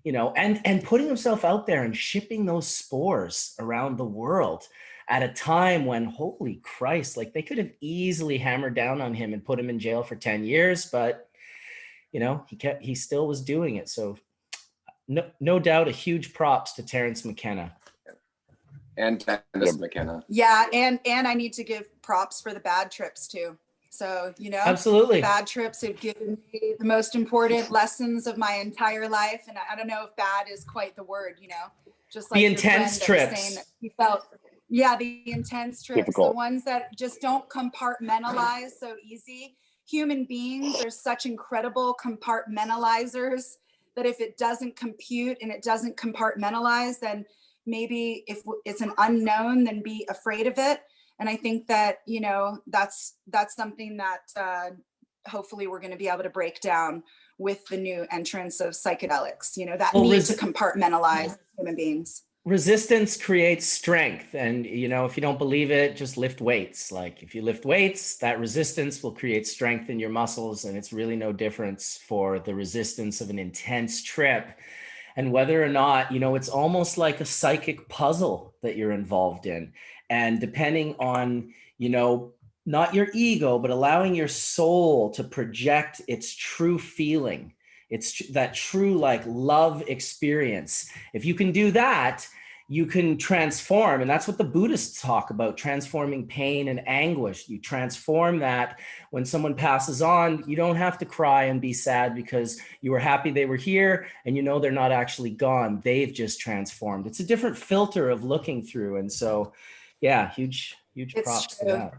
and putting himself out there and shipping those spores around the world at a time when, holy Christ, like they could have easily hammered down on him and put him in jail for 10 years, but he still was doing it. So no doubt a huge props to Terence McKenna. And Dennis McKenna. Yeah, and I need to give props for the bad trips too. So, absolutely, bad trips have given me the most important lessons of my entire life. And I don't know if bad is quite the word, just like the intense trips. Saying that he felt, the intense trips, Difficult. The ones that just don't compartmentalize so easy. Human beings are such incredible compartmentalizers that if it doesn't compute and it doesn't compartmentalize, then maybe if it's an unknown, then be afraid of it. And I think that, you know, that's something that hopefully we're going to be able to break down with the new entrance of psychedelics, you know, that need to compartmentalize human beings. Resistance creates strength. And, you know, if you don't believe it, just lift weights. Like if you lift weights, that resistance will create strength in your muscles. And it's really no difference for the resistance of an intense trip. And whether or not, you know, it's almost like a psychic puzzle that you're involved in. And depending on, you know, not your ego, but allowing your soul to project its true feeling. It's that true like love experience. If you can do that, you can transform. And that's what the Buddhists talk about, transforming pain and anguish. You transform that. When someone passes on, you don't have to cry and be sad because you were happy they were here and you know they're not actually gone. They've just transformed. It's a different filter of looking through. And so, yeah, huge props to that.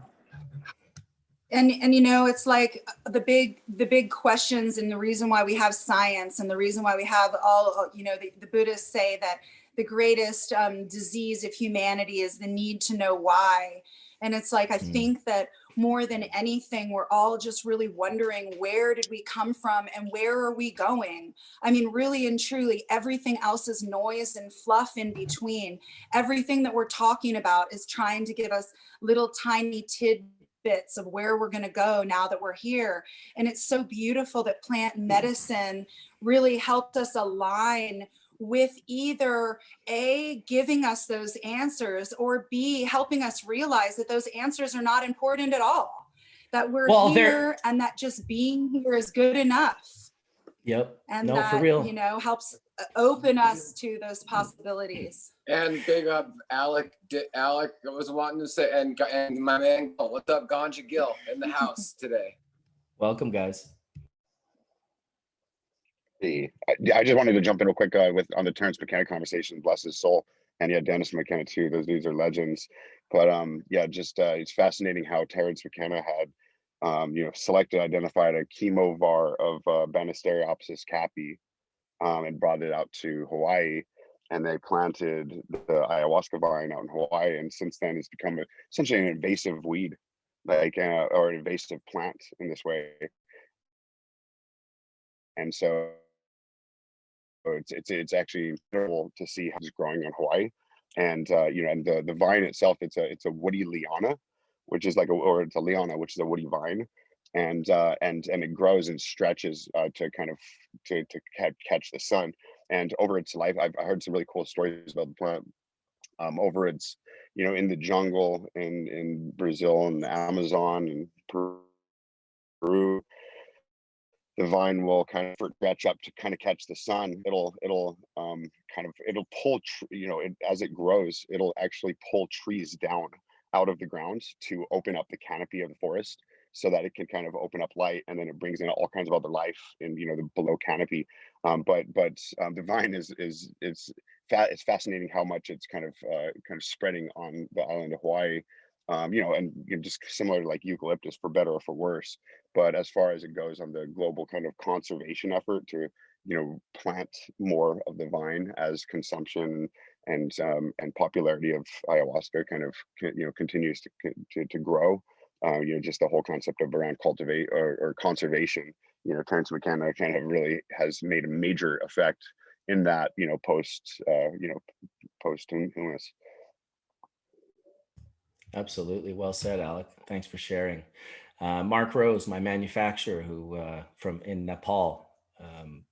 And you know, it's like the big questions, and the reason why we have science, and the reason why we have all, you know, the Buddhists say that the greatest disease of humanity is the need to know why. And it's like, I think that more than anything, we're all just really wondering, where did we come from and where are we going? I mean, really and truly, everything else is noise and fluff in between. Everything that we're talking about is trying to give us little tiny tidbits of where we're going to go now that we're here. And it's so beautiful that plant medicine really helped us align with either A, giving us those answers, or B, helping us realize that those answers are not important at all, that we're here and that just being here is good enough. Yep. And no, that, for real. you know, helps open us to those possibilities. And big up Alec. Alec was wanting to say, and my man, what's up, Ganja Gill in the house today. Welcome, guys. I just wanted to jump in real quick on the Terrence McKenna conversation, bless his soul, and yeah, Dennis McKenna too. Those dudes are legends. But yeah, just it's fascinating how Terrence McKenna had you know, identified a chemovar of Banisteriopsis caapi and brought it out to Hawaii, and they planted the ayahuasca vine out in Hawaii, and since then it's become essentially an invasive weed, like or an invasive plant in this way. And so it's actually incredible to see how it's growing in Hawaii. And you know, and the vine itself, it's a woody liana, which is like it's a liana, which is a woody vine, and it grows and stretches to kind of to catch the sun. And over its life, I heard some really cool stories about the plant. Over its, you know, in the jungle in Brazil and the Amazon and Peru, the vine will kind of stretch up to kind of catch the sun. It'll pull, you know, as it grows, it'll actually pull trees down out of the ground to open up the canopy of the forest so that it can kind of open up light, and then it brings in all kinds of other life in, you know, the below canopy. But the vine it's fascinating how much it's kind of spreading on the island of Hawaii. You know, and just similar to like eucalyptus, for better or for worse. But as far as it goes on the global kind of conservation effort to, you know, plant more of the vine as consumption and popularity of ayahuasca kind of, you know, continues to grow. You know, just the whole concept of around cultivate or conservation. You know, Terrence McKenna kind of really has made a major effect in that, you know, post-humus. Absolutely. Well said, Alec. Thanks for sharing. Mark Rose, my manufacturer, who in Nepal,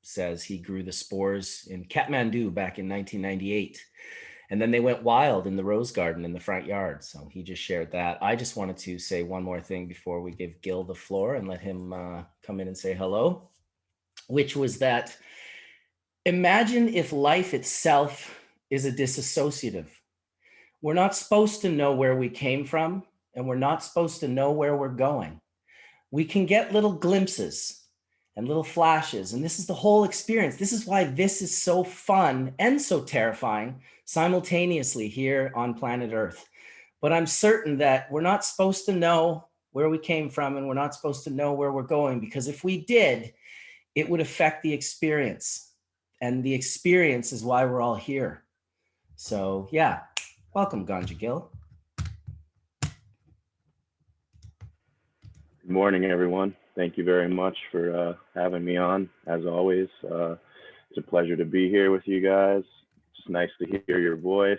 says he grew the spores in Kathmandu back in 1998. And then they went wild in the rose garden in the front yard. So he just shared that. I just wanted to say one more thing before we give Gil the floor and let him come in and say hello, which was that imagine if life itself is a disassociative. We're not supposed to know where we came from, and we're not supposed to know where we're going. We can get little glimpses and little flashes, and this is the whole experience. This is why this is so fun and so terrifying simultaneously here on planet Earth. But I'm certain that we're not supposed to know where we came from, and we're not supposed to know where we're going, because if we did, it would affect the experience, and the experience is why we're all here. So yeah. Welcome, Ganja Gill. morning, everyone. Thank you very much for having me on. As always, it's a pleasure to be here with you guys. It's nice to hear your voice.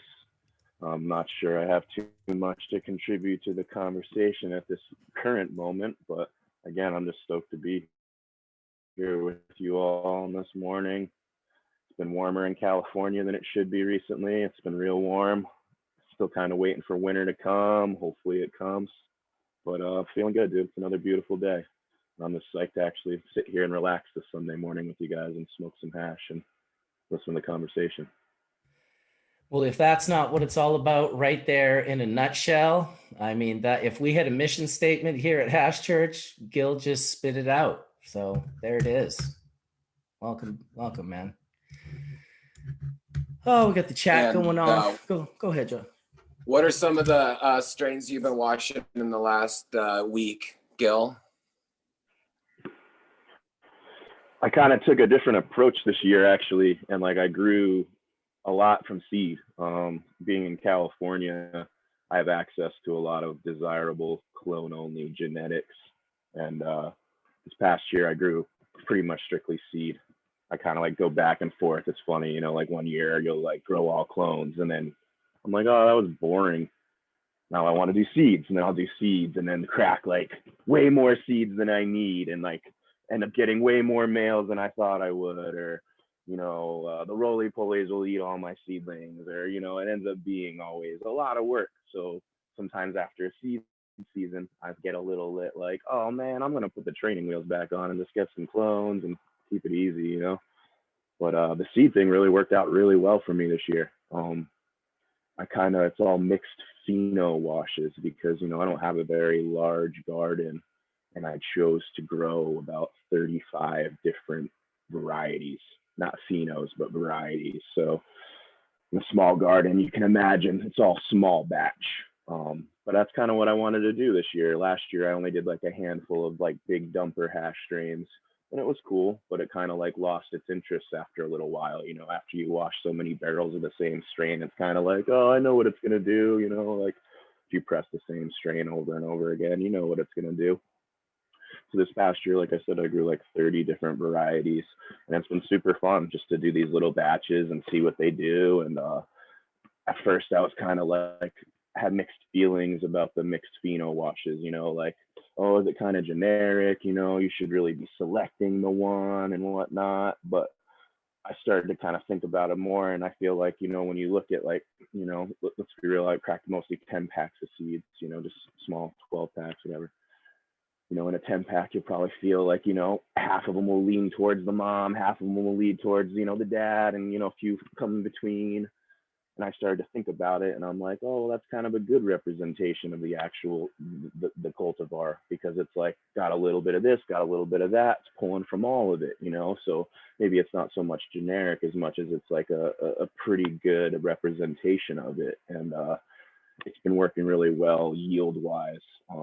I'm not sure I have too much to contribute to the conversation at this current moment, but again, I'm just stoked to be here with you all this morning. It's been warmer in California than it should be recently. It's been real warm. Still kind of waiting for winter to come. Hopefully it comes. But feeling good, dude. It's another beautiful day. I'm just psyched to actually sit here and relax this Sunday morning with you guys and smoke some hash and listen to the conversation. Well, if that's not what it's all about right there in a nutshell, I mean, that if we had a mission statement here at Hash Church, Gil just spit it out. So there it is. Welcome, man. Oh, we got the chat going on. Go ahead, Joe. What are some of the strains you've been washing in the last week, Gil? I kind of took a different approach this year, actually, and like I grew a lot from seed. Being in California, I have access to a lot of desirable clone-only genetics, and this past year I grew pretty much strictly seed. I kind of like go back and forth. It's funny, you know, like one year you'll like grow all clones, and then I'm like, oh, that was boring. Now I want to do seeds, and then I'll do seeds, and then crack like way more seeds than I need, and like end up getting way more males than I thought I would, or you know, the roly-polies will eat all my seedlings, or you know, it ends up being always a lot of work. So sometimes after a seed season, I get a little lit like, oh man, I'm gonna put the training wheels back on and just get some clones and keep it easy, you know. But the seed thing really worked out really well for me this year. It's all mixed pheno washes because, you know, I don't have a very large garden, and I chose to grow about 35 different varieties, not phenos, but varieties. So in a small garden, you can imagine it's all small batch. But that's kind of what I wanted to do this year. Last year, I only did like a handful of like big dumper hash strains, and it was cool, but it kind of like lost its interest after a little while. You know, after you wash so many barrels of the same strain, it's kind of like, oh, I know what it's going to do. You know, like if you press the same strain over and over again, you know what it's going to do. So this past year, like I said, I grew like 30 different varieties, and it's been super fun just to do these little batches and see what they do. And at first I was kind of like, had mixed feelings about the mixed pheno washes, you know, like, oh, is it kind of generic? You know, you should really be selecting the one and whatnot. But I started to kind of think about it more, and I feel like, you know, when you look at like, you know, let's be real, I cracked mostly 10 packs of seeds, you know, just small 12 packs, whatever. You know, in a 10 pack, you'll probably feel like, you know, half of them will lean towards the mom, half of them will lead towards, you know, the dad, and, you know, a few come in between. And I started to think about it, and I'm like, oh, well, that's kind of a good representation of the actual, the cultivar, because it's like got a little bit of this, got a little bit of that, it's pulling from all of it, you know? So maybe it's not so much generic as much as it's like a pretty good representation of it. And it's been working really well yield wise.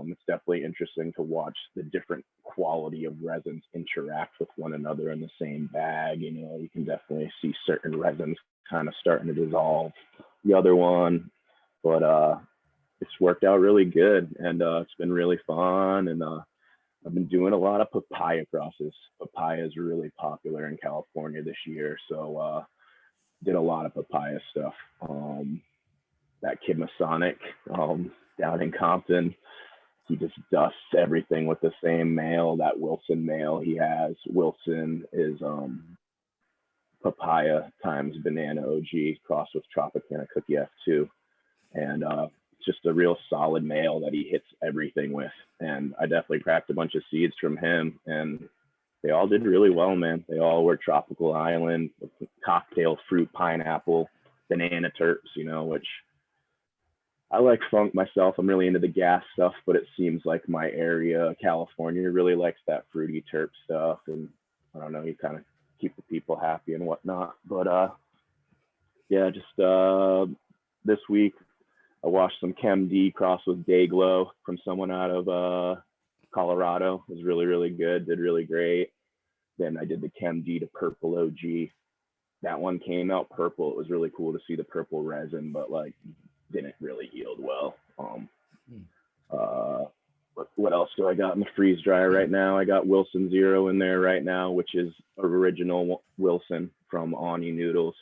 It's definitely interesting to watch the different quality of resins interact with one another in the same bag. You know, you can definitely see certain resins kind of starting to dissolve the other one, but it's worked out really good, and it's been really fun. And I've been doing a lot of papaya crosses. Papaya is really popular in California this year, so did a lot of papaya stuff. That kid Masonic down in Compton, he just dusts everything with the same male, that Wilson male he has. Wilson is papaya times banana OG crossed with Tropicana Cookie F2. And it's just a real solid male that he hits everything with. And I definitely cracked a bunch of seeds from him, and they all did really well, man. They all were tropical island, cocktail fruit, pineapple, banana terps, you know, which I like funk myself. I'm really into the gas stuff, but it seems like my area, California, really likes that fruity terp stuff. And I don't know, you kind of keep the people happy and whatnot. But yeah, just this week I watched some Chem D cross with Dayglow from someone out of Colorado. It was really, really good, did really great. Then I did the Chem D to Purple OG. That one came out purple. It was really cool to see the purple resin, but like didn't really yield well. what else do I got in the freeze dryer right now? I got Wilson Zero in there right now, which is original Wilson from Ani Noodles,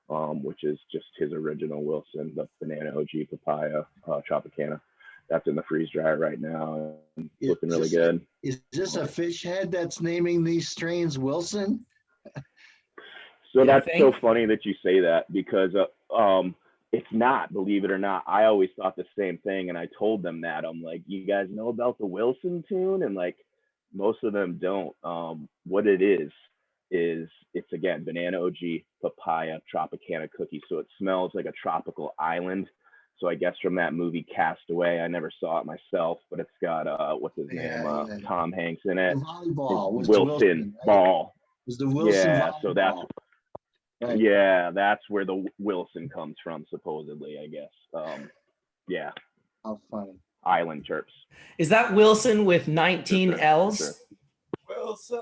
which is just his original Wilson, the banana OG papaya Tropicana. That's in the freeze dryer right now. Looking really good. Is this a fish head that's naming these strains Wilson? So that's so funny that you say that, because it's not, believe it or not. I always thought the same thing, and I told them that. I'm like, you guys know about the Wilson tune? And like, most of them don't. What it is it's, again, banana OG papaya Tropicana cookie. So it smells like a tropical island. So I guess from that movie Castaway, I never saw it myself, but it's got what's his name? Tom Hanks in it. Volleyball. Wilson right? ball. Was the Wilson Yeah, so that's volleyball. Right. yeah, that's where the Wilson comes from, supposedly, I guess. Yeah, How funny. island chirps. Is that Wilson with 19 L's? Sure. Wilson.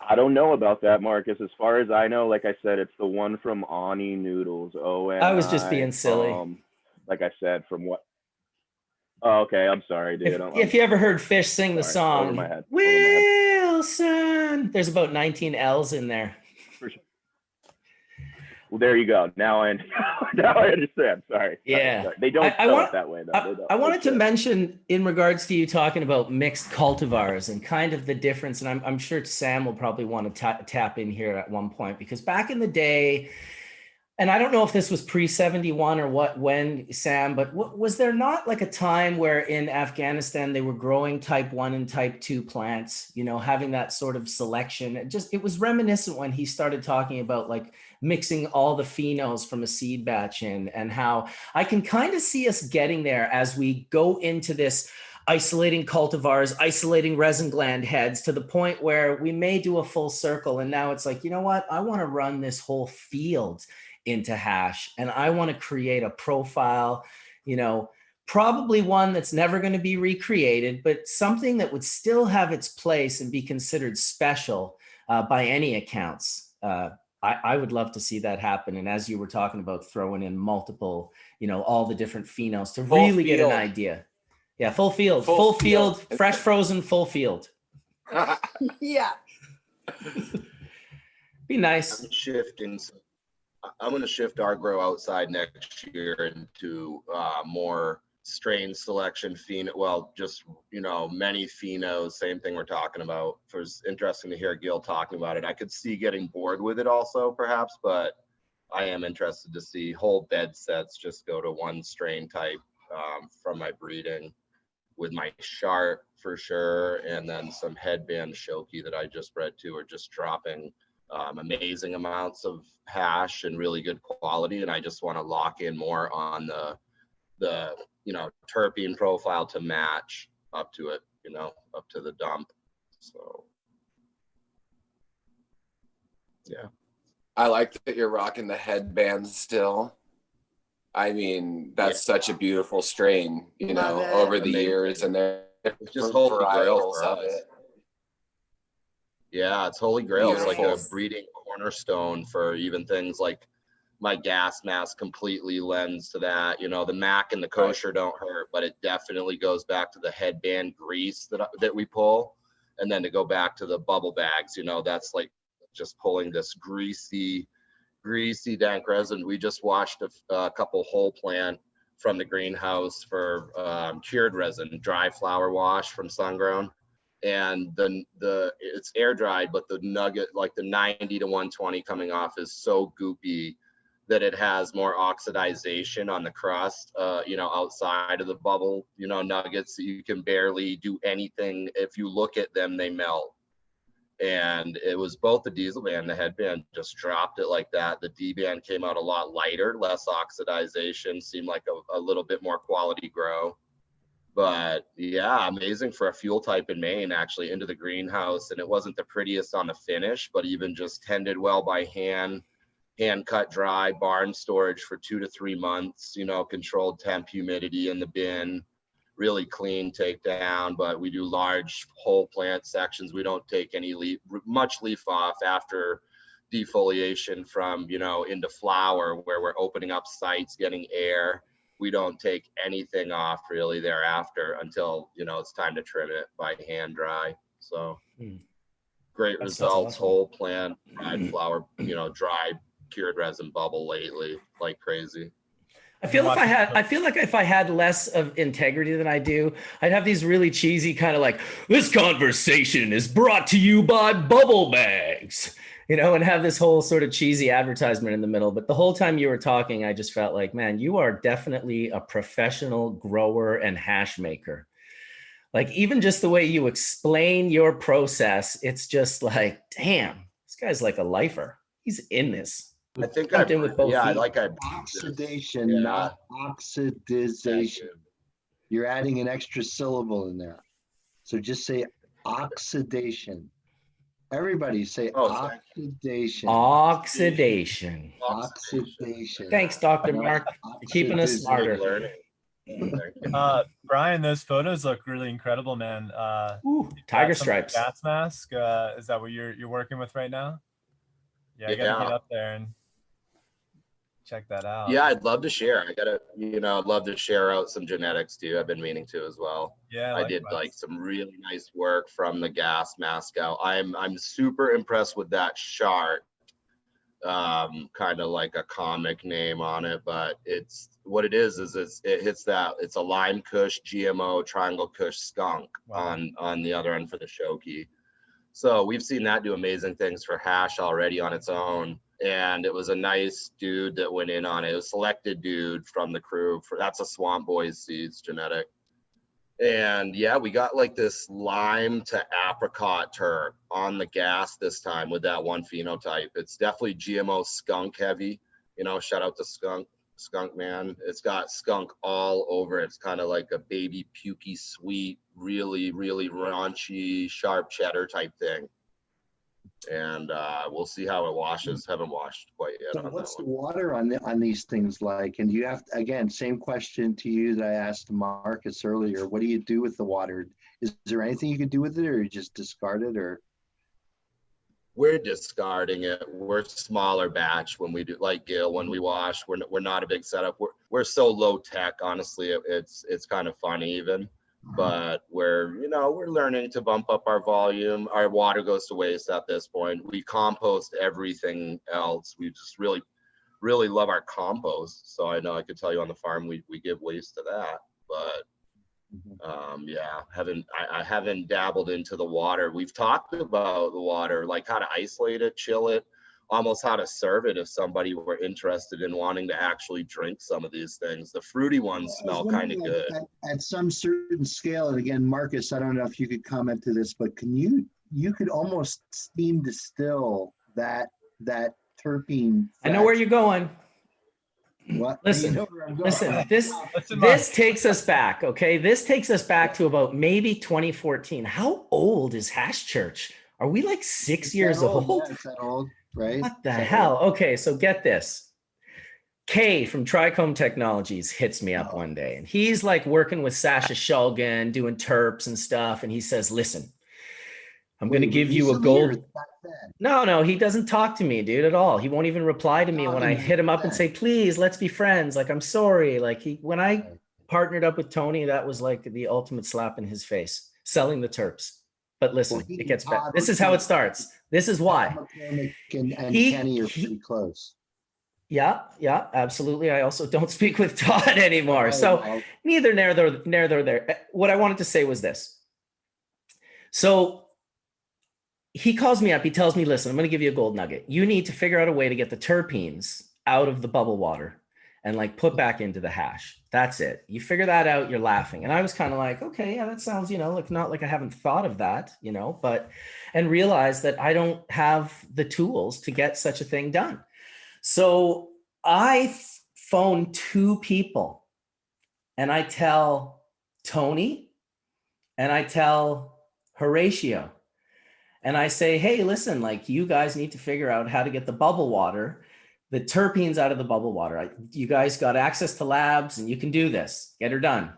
I don't know about that, Marcus. As far as I know, like I said, it's the one from Ani Noodles. I was just being silly. Like I said, from what? Oh, okay, I'm sorry, dude. If you ever heard Fish sing the sorry, over song, my head. Wilson, there's about 19 L's in there. Well, there you go. Now I understand. Sorry. Yeah. Sorry. They don't spell it that way, though. I wanted to mention, in regards to you talking about mixed cultivars and kind of the difference, and I'm sure Sam will probably want to tap in here at one point, because back in the day, and I don't know if this was pre-71 or when, Sam, but was there not like a time where in Afghanistan they were growing type 1 and type 2 plants, having that sort of selection? It was reminiscent when he started talking about like mixing all the phenos from a seed batch in, and how I can kind of see us getting there as we go into this isolating cultivars, isolating resin gland heads, to the point where we may do a full circle. And now it's like, you know what? I want to run this whole field into hash, and I want to create a profile, probably one that's never going to be recreated, but something that would still have its place and be considered special by any accounts. I would love to see that happen. And as you were talking about throwing in multiple, all the different phenos to really get an idea. Yeah, full field, full field, fresh frozen, full field. Yeah. Be nice. I'm going to shift our grow outside next year into more strain selection, many phenos, same thing we're talking about. It was interesting to hear Gil talking about it. I could see getting bored with it also, perhaps, but I am interested to see whole bed sets just go to one strain type from my breeding, with my Sharp for sure, and then some headband Shoki that I just bred to are just dropping amazing amounts of hash and really good quality, and I just want to lock in more on the terpene profile to match up to it, up to the dump. So yeah, I like that you're rocking the headband still. I mean, that's such a beautiful strain, over the years, and there are just holy grail varietals of it. Yeah, it's holy grail. Beautiful. It's like a breeding cornerstone for even things like my gas mask completely lends to that. The Mac and the kosher don't hurt, but it definitely goes back to the headband grease that we pull. And then to go back to the bubble bags, that's like just pulling this greasy dank resin. We just washed a couple whole plant from the greenhouse for cured resin, dry flower wash from Sungrown. And it's air dried, but the nugget, like the 90 to 120 coming off, is so goopy that it has more oxidization on the crust, outside of the bubble, nuggets that you can barely do anything. If you look at them, they melt. And it was both the diesel band, the headband just dropped it like that. The D band came out a lot lighter, less oxidization, seemed like a little bit more quality grow. But yeah, amazing for a fuel type in Maine, actually, into the greenhouse. And it wasn't the prettiest on the finish, but even just tended well by hand cut dry, barn storage for 2 to 3 months, controlled temp, humidity in the bin, really clean takedown. But we do large whole plant sections. We don't take much leaf off after defoliation from, into flower, where we're opening up sites, getting air. we don't take anything off really thereafter until, you know, it's time to trim it by hand dry. So great That's results. awesome. Whole plant, dried flower, you know, dry cured resin bubble lately like crazy. I feel like if I had less of integrity than I do, I'd have these really cheesy kind of like, this conversation is brought to you by Bubble Bags, you know, and have this whole sort of cheesy advertisement in the middle. But the whole time you were talking, I just felt like, man, you are definitely a professional grower and hash maker. Like even just the way you explain your process, it's just like, damn, this guy's like a lifer. He's in this. I think Jumped in with both feet. Oxidation, not oxidization. You're adding an extra syllable in there. So just say oxidation. Everybody say oxidation. Oxidation. Oxidation. Thanks, Dr. Mark. You're keeping us smarter. Brian, those photos look really incredible, man. Tiger stripes. Gas mask. Is that what you're working with right now? Yeah, I gotta get up there and check that out. Yeah, I'd love to share. I'd love to share out some genetics too. I've been meaning to as well. Yeah, I did like some really nice work from the gas mask out. I'm super impressed with that chart. Kind of like a comic name on it, but it's what it is it hits that. It's a Lime Kush GMO Triangle Kush skunk on the other end for the Shoki. So we've seen that do amazing things for hash already on its own. And it was a nice dude that went in on it. It was a selected dude from the crew. That's a Swamp Boys seeds genetic. And yeah, we got like this lime to apricot terp on the gas this time with that one phenotype. It's definitely GMO skunk heavy. You know, shout out to Skunk Man. It's got skunk all over it. It's kind of like a baby pukey sweet, really, really raunchy, sharp cheddar type thing. And we'll see how it washes. Haven't washed quite yet. So what's the water on these things like? And you have to, again, same question to you that I asked Marcus earlier. What do you do with the water? Is there anything you can do with it, or you just discard it, or? We're discarding it. We're smaller batch when we do, like Gil, when we wash. We're not a big setup. We're so low tech. Honestly, it's kind of funny even. But we're learning to bump up our volume. Our water goes to waste at this point. We compost everything else. We just really, really love our compost. So I know I could tell you on the farm we give waste to that. But I haven't dabbled into the water. We've talked about the water, like how to isolate it, chill it, almost how to serve it if somebody were interested in wanting to actually drink some of these things. The fruity ones smell kind of good. At some certain scale, and again, Marcus, I don't know if you could comment to this, but you could almost steam distill that terpene. I know where you're going. What? Listen, You know where I'm going. listen, this takes us back, okay? This takes us back to about maybe 2014. How old is Hash Church? Are we like 6 years old? Yeah, it's that old, right? What the hell? Okay, so get this. Kay from Trichome Technologies hits me up one day, and he's like working with Sasha Shulgin, doing terps and stuff, and he says, listen, I'm going to give you a gold. No, he doesn't talk to me, dude, at all. He won't even reply to me when I hit him up and say, please, let's be friends. Like, I'm sorry. Like when I partnered up with Tony, that was like the ultimate slap in his face, selling the terps. But listen, it gets better. This is how it starts. This is why. And Kenny are pretty close. Yeah, absolutely. I also don't speak with Todd anymore. So neither there. What I wanted to say was this. So he calls me up. He tells me, listen, I'm going to give you a gold nugget. You need to figure out a way to get the terpenes out of the bubble water and like put back into the hash. That's it. You figure that out, you're laughing. And I was kind of like, okay, yeah, that sounds, like not like I haven't thought of that, and realized that I don't have the tools to get such a thing done. So I phone two people and I tell Tony and I tell Horatio. And I say, hey, listen, like you guys need to figure out how to get the bubble water, the terpenes out of the bubble water. You guys got access to labs and you can do this. Get her done.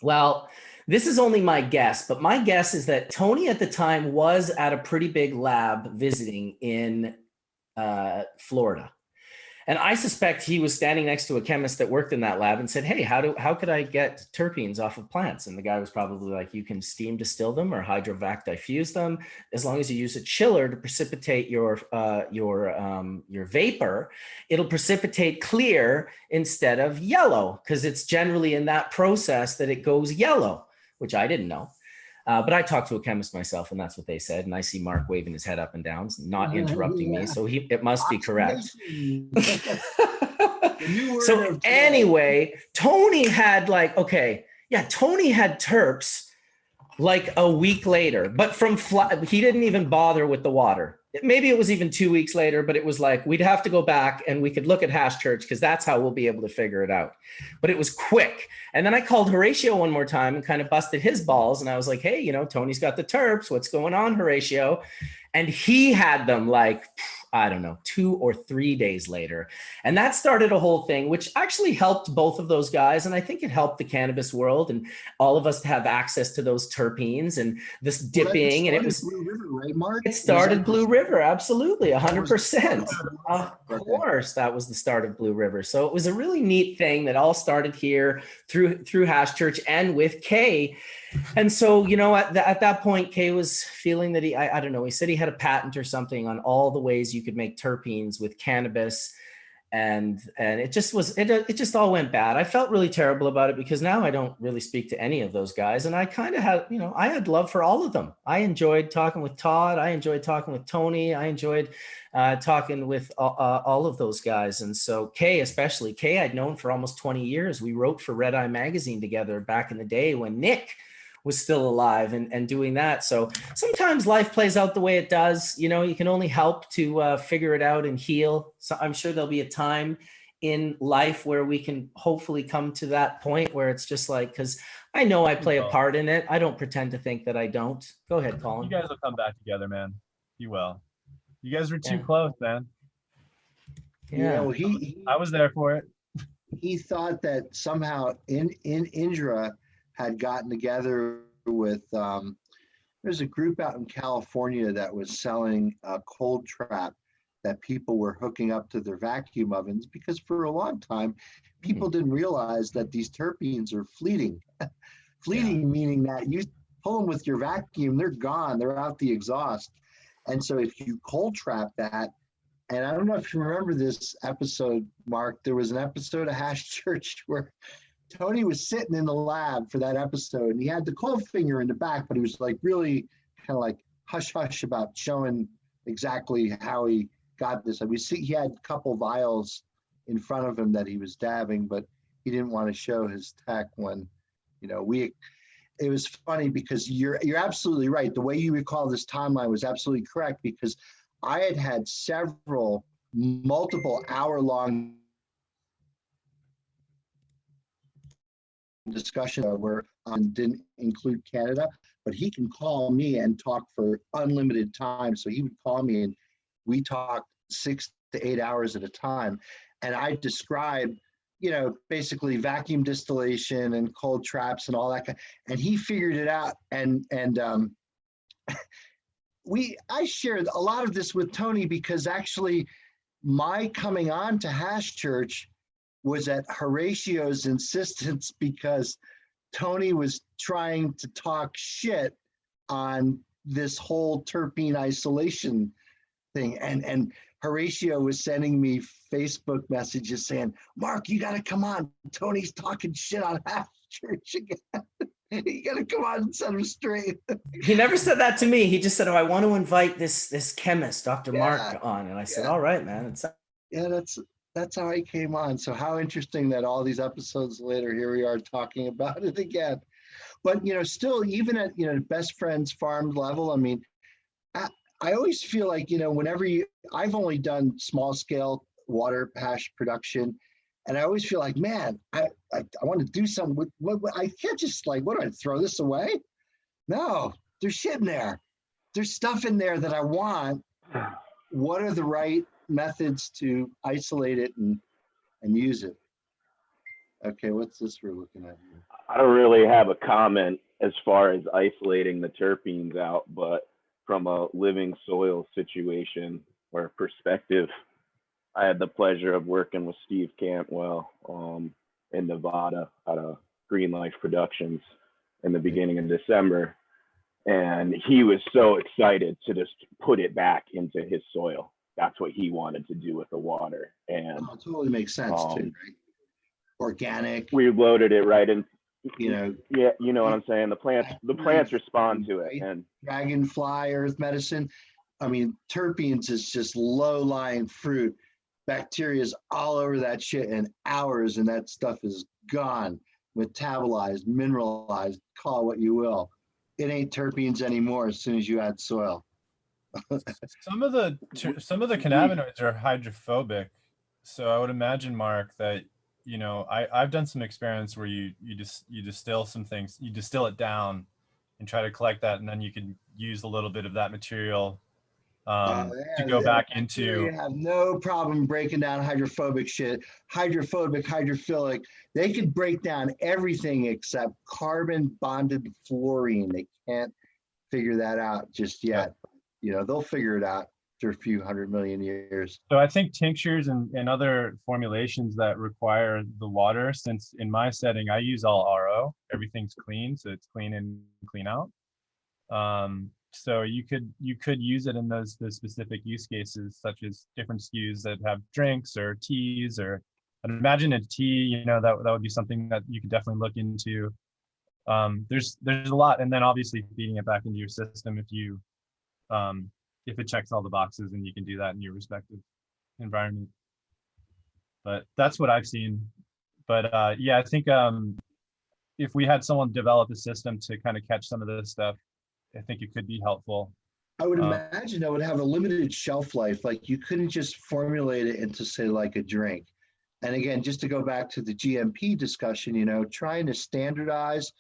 Well, this is only my guess, but my guess is that Tony at the time was at a pretty big lab visiting in Florida. And I suspect he was standing next to a chemist that worked in that lab and said, hey, how could I get terpenes off of plants? And the guy was probably like, you can steam distill them or hydrovac diffuse them, as long as you use a chiller to precipitate your vapor, it'll precipitate clear instead of yellow, because it's generally in that process that it goes yellow, which I didn't know. But I talked to a chemist myself, and that's what they said. And I see Mark waving his head up and down, not interrupting me. So it must be correct. So anyway, Tony had Tony had terps like a week later, but he didn't even bother with the water. Maybe it was even 2 weeks later, but it was like, we'd have to go back and we could look at Hash Church because that's how we'll be able to figure it out. But it was quick. And then I called Horatio one more time and kind of busted his balls. And I was like, hey, Tony's got the terps. What's going on, Horatio? And he had them like, I don't know, 2 or 3 days later. And that started a whole thing, which actually helped both of those guys. And I think it helped the cannabis world and all of us to have access to those terpenes and this dipping. And it was Blue River, right, Mark? It started Blue River. Absolutely. 100%. Of course, that was the start of Blue River. So it was a really neat thing that all started here through Hash Church and with Kay. And so, at that point, Kay was feeling that I don't know, he said he had a patent or something on all the ways you could make terpenes with cannabis. And it just all went bad. I felt really terrible about it because now I don't really speak to any of those guys. And I kind of had, I had love for all of them. I enjoyed talking with Todd. I enjoyed talking with Tony. I enjoyed talking with all of those guys. And so Kay, especially Kay, I'd known for almost 20 years. We wrote for Red Eye Magazine together back in the day when Nick was still alive and doing that. So sometimes life plays out the way it does. You can only help to figure it out and heal. So I'm sure there'll be a time in life where we can hopefully come to that point where it's just like, because I know I play a part in it. I don't pretend to think that I don't. Go ahead, Colin. You guys will come back together, man. You will. You guys were too close, man. Yeah. Well, I was there for it. He thought that somehow Indra had gotten together with there's a group out in California that was selling a cold trap that people were hooking up to their vacuum ovens, because for a long time people didn't realize that these terpenes are fleeting. Meaning that you pull them with your vacuum, they're gone, they're out the exhaust. And so if you cold trap that, and I don't know if you remember this episode, Mark, there was an episode of Hash Church where Tony was sitting in the lab for that episode, and he had the cold finger in the back, but he was like really kind of like hush hush about showing exactly how he got this. And we see he had a couple vials in front of him that he was dabbing, but he didn't want to show his tech when, it was funny because you're absolutely right. The way you recall this timeline was absolutely correct, because I had several multiple hour-long discussion where didn't include Canada, but he can call me and talk for unlimited time. So he would call me and we talked 6 to 8 hours at a time. And I described, basically vacuum distillation and cold traps and all that. And he figured it out. And I shared a lot of this with Tony, because actually my coming on to Hash Church was at Horatio's insistence, because Tony was trying to talk shit on this whole terpene isolation thing. And Horatio was sending me Facebook messages saying, Mark, you got to come on. Tony's talking shit on Hash Church again. You got to come on and set him straight. He never said that to me. He just said, I want to invite this chemist, Dr. Mark, on. And I said, all right, man. That's how I came on. So how interesting that all these episodes later, here we are talking about it again. But, still, even at, best friends farm level, I mean, I always feel like, whenever I've only done small scale water hash production, and I always feel like, man, I want to do something with what I can't just what do I throw this away? No, there's shit in there. There's stuff in there that I want. What are the right methods to isolate it and use it? Okay, what's this we're looking at here? I don't really have a comment as far as isolating the terpenes out, but from a living soil situation or perspective, I had the pleasure of working with Steve Cantwell in Nevada out of Green Life Productions in the beginning of December. And he was so excited to just put it back into his soil. That's what he wanted to do with the water. And it totally makes sense too, right? Organic. We loaded it right in. You know. Yeah, you know what I'm saying. The plants respond to it, and dragonfly, earth medicine. I mean, terpenes is just low-lying fruit. Bacteria is all over that shit in hours, and that stuff is gone, metabolized, mineralized. Call it what you will. It ain't terpenes anymore as soon as you add soil. Some of the cannabinoids are hydrophobic, so I would imagine, Mark, that I've done some experiments where you distill some things, you distill it down, and try to collect that, and then you can use a little bit of that material to go back into. You have no problem breaking down hydrophobic shit. Hydrophobic, hydrophilic. They could break down everything except carbon bonded fluorine. They can't figure that out just yet. They'll figure it out after a few 100 million years. So I think tinctures and other formulations that require the water, since in my setting, I use all RO, everything's clean. So it's clean in, clean out. So you could use it in those specific use cases, such as different SKUs that have drinks or teas, or I'd imagine a tea, that would be something that you could definitely look into. There's a lot, and then obviously feeding it back into your system if it checks all the boxes, and you can do that in your respective environment. But that's what I've seen. But yeah, I think if we had someone develop a system to kind of catch some of this stuff, I think it could be helpful. I would imagine that would have a limited shelf life. Like you couldn't just formulate it into, say, like a drink. And again, just to go back to the GMP discussion, trying to standardize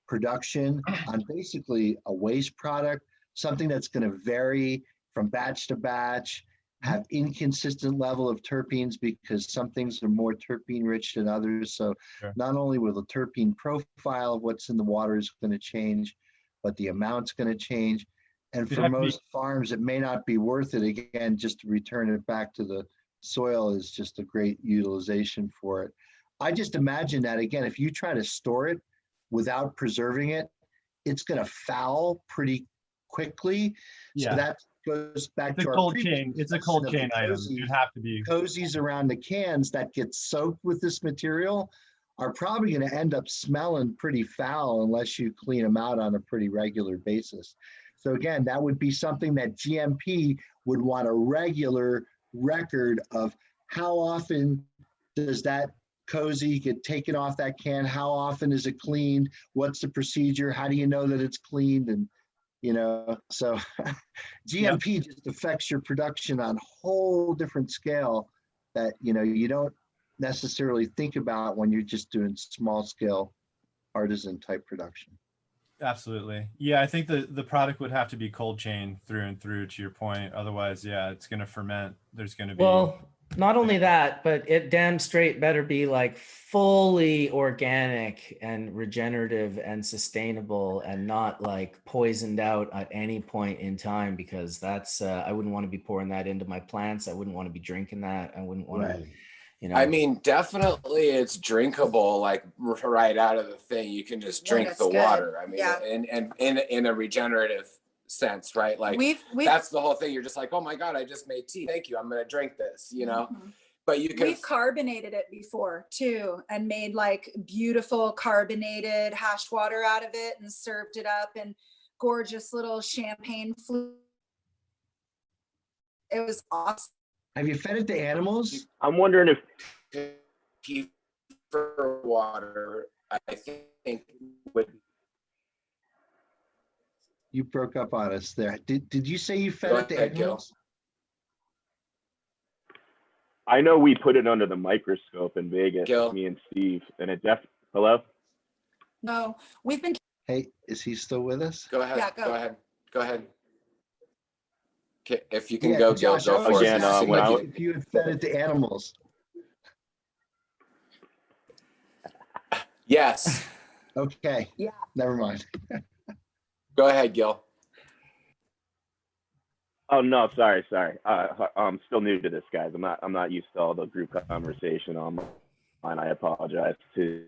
production on basically a waste product, something that's going to vary from batch to batch, have inconsistent level of terpenes because some things are more terpene rich than others. So not only will the terpene profile of what's in the water is going to change, but the amount's going to change. And for most farms, it may not be worth it. Again, just to return it back to the soil is just a great utilization for it. I just imagine that, again, if you try to store it without preserving it, it's going to foul pretty quickly. Yeah. So that goes back to our cold chain. It's a cold chain item. You'd have to be. Cozies around the cans that get soaked with this material are probably going to end up smelling pretty foul unless you clean them out on a pretty regular basis. So again, that would be something that GMP would want a regular record of how often does that cozy get taken off that can, how often is it cleaned, what's the procedure, how do you know that it's cleaned, and so GMP just affects your production on a whole different scale that you don't necessarily think about when you're just doing small scale artisan type production. Absolutely. Yeah, I think the product would have to be cold chain through and through, to your point. Otherwise, yeah, it's going to ferment. There's going to be. Well, not only that, but it damn straight better be like fully organic and regenerative and sustainable and not like poisoned out at any point in time, because that's, I wouldn't want to be pouring that into my plants. I wouldn't want to be drinking that. I wouldn't want to. I mean, definitely it's drinkable, like right out of the thing. You can just drink the water. I mean, and in a regenerative sense, right? Like that's the whole thing. You're just like, oh my God, I just made tea. Thank you. I'm going to drink this, But you can. We've carbonated it before too, and made like beautiful carbonated hash water out of it and served it up in gorgeous little champagne flute. It was awesome. Have you fed it to animals? I'm wondering if for water, I think would. You broke up on us there. Did you say you fed it to animals? I know we put it under the microscope in Vegas, me and Steve, and it hello? No, we've been. Hey, is he still with us? Go ahead. Yeah, go ahead. Okay, if you can go, Josh, go for again, it. If you had fed it to animals. Yes. Okay. Yeah. Never mind. Go ahead, Gil. Oh no, sorry. I'm still new to this, guys. I'm not used to all the group conversation online. I apologize to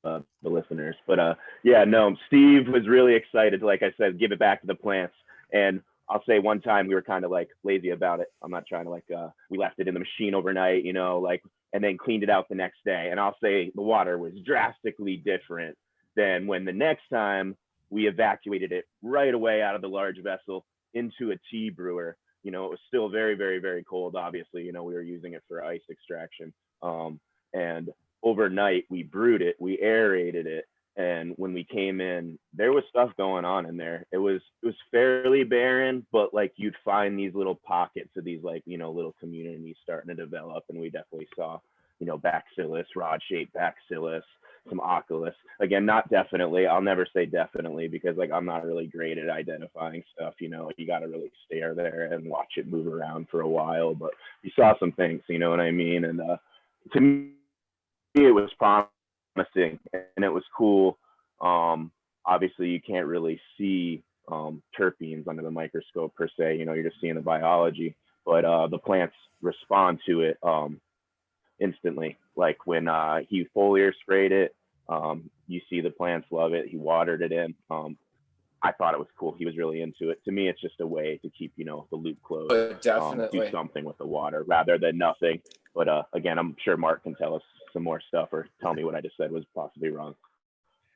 the listeners, but yeah, no. Steve was really excited to, like I said, give it back to the plants. And I'll say one time we were kind of like lazy about it. I'm not trying to like we left it in the machine overnight, you know, like, and then cleaned it out the next day. And I'll say the water was drastically different than when the next time we evacuated it right away out of the large vessel into a tea brewer. You know, it was still very, very, very cold. Obviously, you know, we were using it for ice extraction. And overnight we brewed it, we aerated it. And when we came in, there was stuff going on in there. It was fairly barren, but like you'd find these little pockets of these, like, you know, little communities starting to develop. And we definitely saw, you know, Bacillus, rod-shaped Bacillus, some Oculus. Again, not definitely. I'll never say definitely because like I'm not really great at identifying stuff. You know, you got to really stare there and watch it move around for a while. But you saw some things, you know what I mean? And to me, it was promising and it was cool. Obviously, you can't really see terpenes under the microscope per se. You know, you're just seeing the biology, but the plants respond to it instantly. Like when he foliar sprayed it, you see the plants love it. He watered it in. I thought it was cool. He was really into it. To me, it's just a way to keep, you know, the loop closed. Definitely. Do something with the water rather than nothing. But again, I'm sure Mark can tell us some more stuff or tell me what I just said was possibly wrong.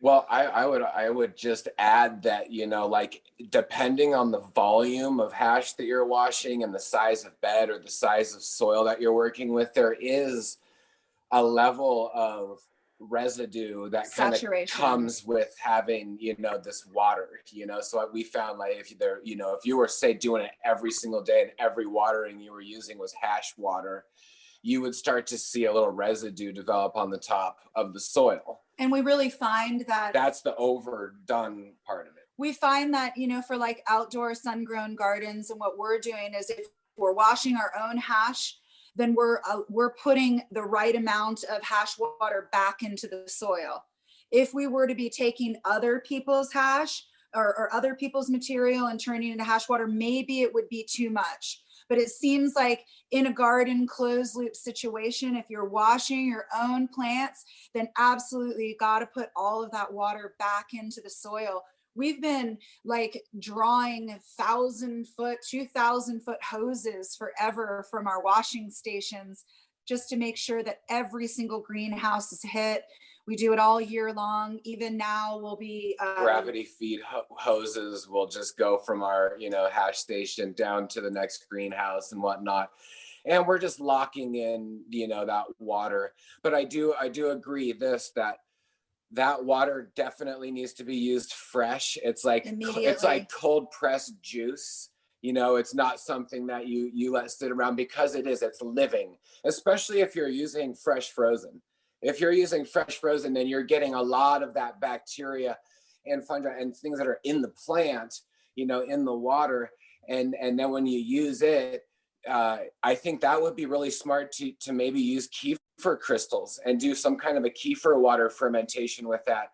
Well, I would just add that, you know, like depending on the volume of hash that you're washing and the size of bed or the size of soil that you're working with, there is a level of residue that kind of comes with having, you know, this water, you know. So we found like if there, you know, if you were say doing it every single day and every watering you were using was hash water, you would start to see a little residue develop on the top of the soil. And we really find that that's the overdone part of it. We find that, you know, for like outdoor sun-grown gardens, and what we're doing is if we're washing our own hash, then we're putting the right amount of hash water back into the soil. If we were to be taking other people's hash or other people's material and turning it into hash water, maybe it would be too much. But it seems like in a garden closed loop situation, if you're washing your own plants, then absolutely you got to put all of that water back into the soil. We've been like drawing 1,000-foot, 2,000-foot hoses forever from our washing stations just to make sure that every single greenhouse is hit. We do it all year long. Even now we'll be gravity feed hoses will just go from our, you know, hash station down to the next greenhouse and whatnot. And we're just locking in, you know, that water. But I do agree that water definitely needs to be used fresh. It's like cold pressed juice. You know, it's not something that you let sit around because it's living, especially if you're using fresh frozen. If you're using fresh frozen, then you're getting a lot of that bacteria and fungi and things that are in the plant, you know, in the water. And then when you use it, I think that would be really smart to maybe use kefir crystals and do some kind of a kefir water fermentation with that.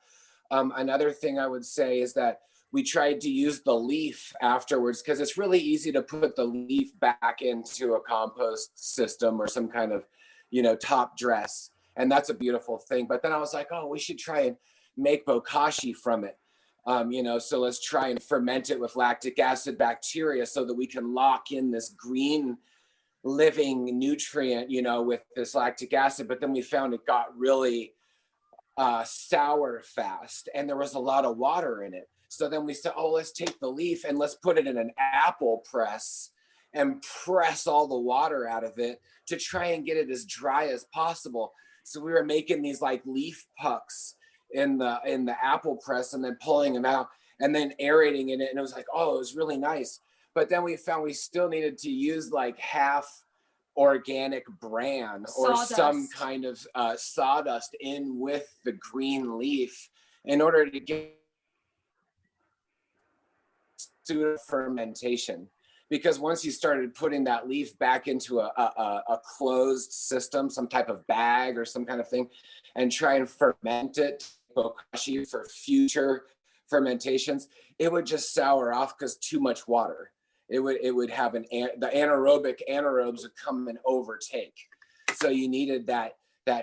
Another thing I would say is that we tried to use the leaf afterwards because it's really easy to put the leaf back into a compost system or some kind of, you know, top dress. And that's a beautiful thing. But then I was like, oh, we should try and make bokashi from it. You know, so let's try and ferment it with lactic acid bacteria so that we can lock in this green living nutrient, you know, with this lactic acid. But then we found it got really sour fast and there was a lot of water in it. So then we said, oh, let's take the leaf and let's put it in an apple press and press all the water out of it to try and get it as dry as possible. So we were making these like leaf pucks in the apple press and then pulling them out and then aerating in it. And it was like, oh, it was really nice. But then we found we still needed to use like half organic bran or some kind of sawdust in with the green leaf in order to get pseudo fermentation. Because once you started putting that leaf back into a closed system, some type of bag or some kind of thing, and try and ferment it, bokashi, for future fermentations, it would just sour off because too much water. it would have the anaerobes would come and overtake. So you needed that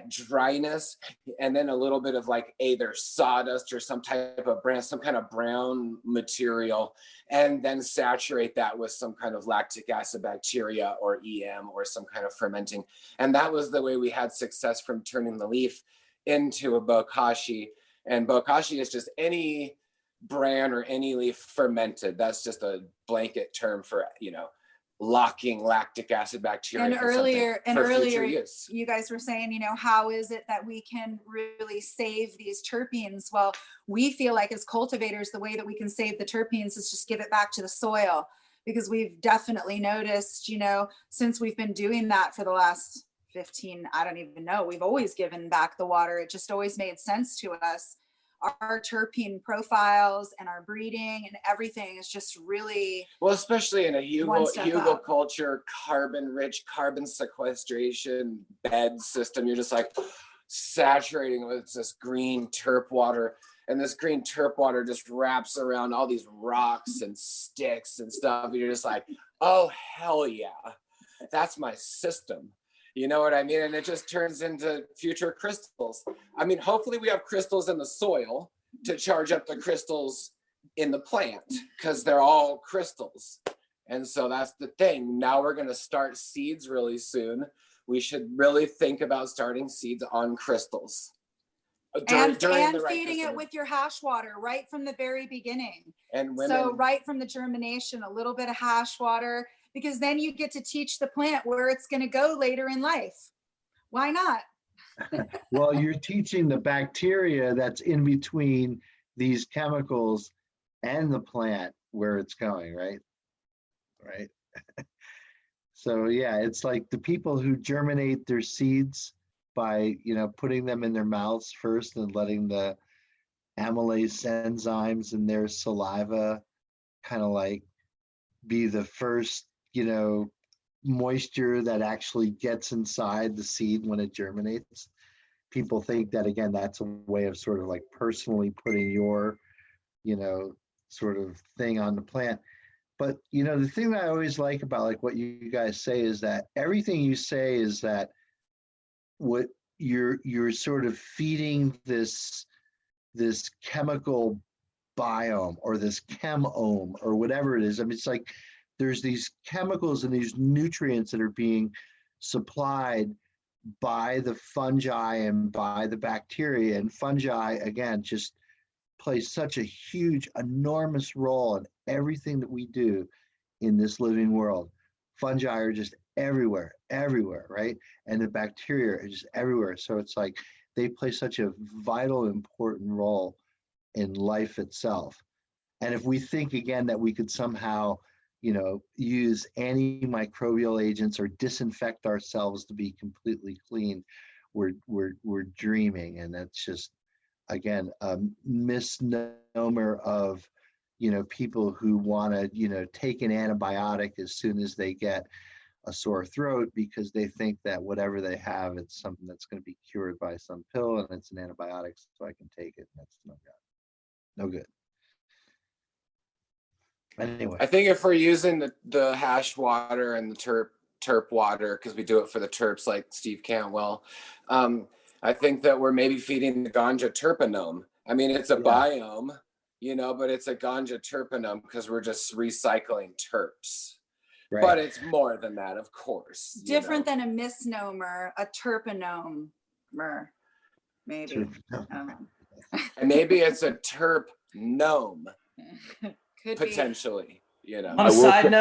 dryness, and then a little bit of like either sawdust or some kind of brown material, and then saturate that with some kind of lactic acid bacteria or EM or some kind of fermenting. And that was the way we had success from turning the leaf into a bokashi. And bokashi is just any bran or any leaf fermented. That's just a blanket term for, locking lactic acid bacteria. And earlier, you guys were saying, how is it that we can really save these terpenes? Well, we feel like as cultivators, the way that we can save the terpenes is just give it back to the soil, because we've definitely noticed, since we've been doing that for the last 15, I don't even know, we've always given back the water. It just always made sense to us. Our terpene profiles and our breeding and everything is just really well, especially in a Hugo culture, carbon-rich, carbon sequestration bed system. You're just like saturating with this green terp water, and this green terp water just wraps around all these rocks and sticks and stuff. And you're just like, oh hell yeah, that's my system. You know what I mean? And it just turns into future crystals. I mean, hopefully we have crystals in the soil to charge up the crystals in the plant, because they're all crystals. And so that's the thing. Now we're going to start seeds really soon. We should really think about starting seeds on crystals. And feeding it with your hash water right from the very beginning. And so right from the germination, a little bit of hash water, because then you get to teach the plant where it's going to go later in life. Why not? Well, you're teaching the bacteria that's in between these chemicals and the plant where it's going, right? Right. So yeah, it's like the people who germinate their seeds by, putting them in their mouths first and letting the amylase enzymes in their saliva kind of like be the first, moisture that actually gets inside the seed when it germinates. People think that, again, that's a way of sort of like personally putting your, sort of thing on the plant. But, the thing that I always like about like what you guys say is that everything you say is that what you're sort of feeding this chemical biome or this chemome or whatever it is. I mean, it's like there's these chemicals and these nutrients that are being supplied by the fungi and by the bacteria. And fungi, again, just plays such a huge, enormous role in everything that we do in this living world. Fungi are just everywhere, right? And the bacteria are just everywhere. So it's like they play such a vital, important role in life itself. And if we think, again, that we could somehow use antimicrobial agents or disinfect ourselves to be completely clean, we're dreaming. And that's just, again, a misnomer of, people who want to, take an antibiotic as soon as they get a sore throat because they think that whatever they have, it's something that's going to be cured by some pill and it's an antibiotic, so I can take it. That's no good. Anyway, I think if we're using the hash water and the terp water, because we do it for the terps like Steve Cantwell, I think that we're maybe feeding the ganja terpenome. I mean, it's a biome, but it's a ganja terpenome because we're just recycling terps. Right. But it's more than that, of course. Different than a misnomer, a terpenome, maybe. And maybe it's a terp gnome. Could potentially, On a side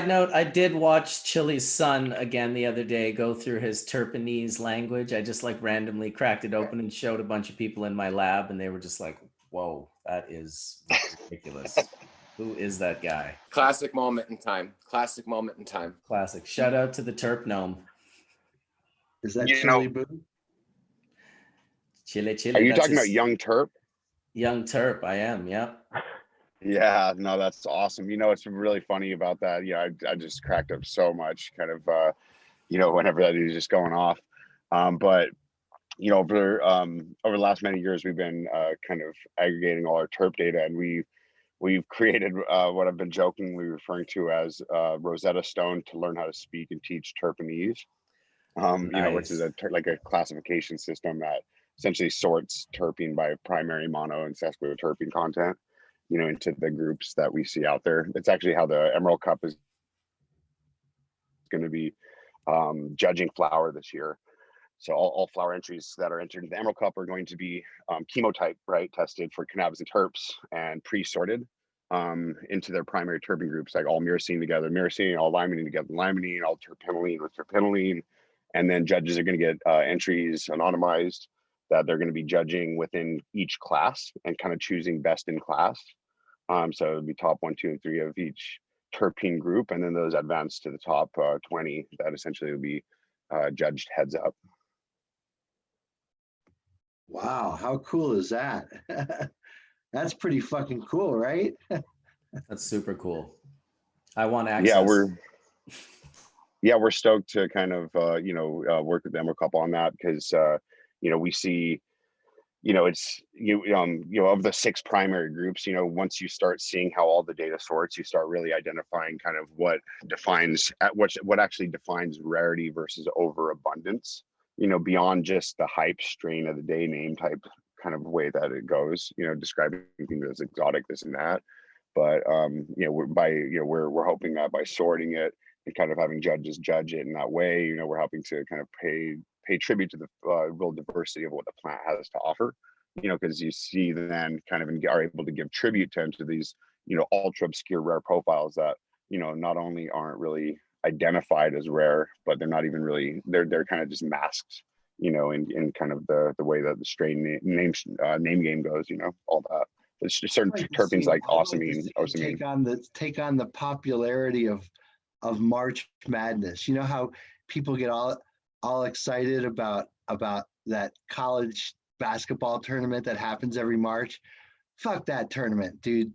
note, I did watch Chili's son again the other day go through his Terpenese language. I just like randomly cracked it open and showed a bunch of people in my lab, and they were just like, "Whoa, that is ridiculous." Who is that guy? Classic moment in time. Classic. Shout out to the Terp gnome. Is that Chili Boo? Chili. Are you talking about Young Terp? Young Terp, I am. Yeah. Yeah, no, that's awesome. It's really funny about that. I just cracked up so much, kind of, whenever that is just going off. But over the last many years, we've been kind of aggregating all our terp data, and we we've created what I've been jokingly referring to as Rosetta Stone to learn how to speak and teach Terpenese. You know, which is like a classification system that essentially sorts terpene by primary, mono, and sesquiterpene content, you know, into the groups that we see out there. It's actually how the Emerald Cup is going to be judging flower this year. So all flower entries that are entered in the Emerald Cup are going to be chemotype, right, tested for cannabis and terps and pre-sorted into their primary terpene groups, like all myrcene together, myrcene, all limonene together, limonene, all terpinolene with terpinolene. And then judges are going to get entries anonymized that they're going to be judging within each class and kind of choosing best in class. So it'll be top 1, 2, and 3 of each terpene group, and then those advance to the top 20 that essentially will be judged heads up. Wow, how cool is that? That's pretty fucking cool, right? That's super cool. I want access. Yeah, we're stoked to kind of work with them a couple on that, because you know, we see, you know, it's you know, of the 6 primary groups, you know, once you start seeing how all the data sorts, you start really identifying kind of what defines what actually defines rarity versus overabundance, you know, beyond just the hype strain of the day name type kind of way that it goes, you know, describing things as exotic, this and that. But you know, we're hoping that by sorting it and kind of having judges judge it in that way, you know, we're helping to kind of pay tribute to the real diversity of what the plant has to offer, you know, because you see then kind of are able to give tribute to these, you know, ultra obscure rare profiles that, you know, not only aren't really identified as rare, but they're not even really, they're kind of just masked, you know, in kind of the way that the strain name game goes, you know, all that. There's just certain terpenes like ausamine, take on the popularity of March Madness. You know how people get all excited about that college basketball tournament that happens every March? Fuck that tournament, dude.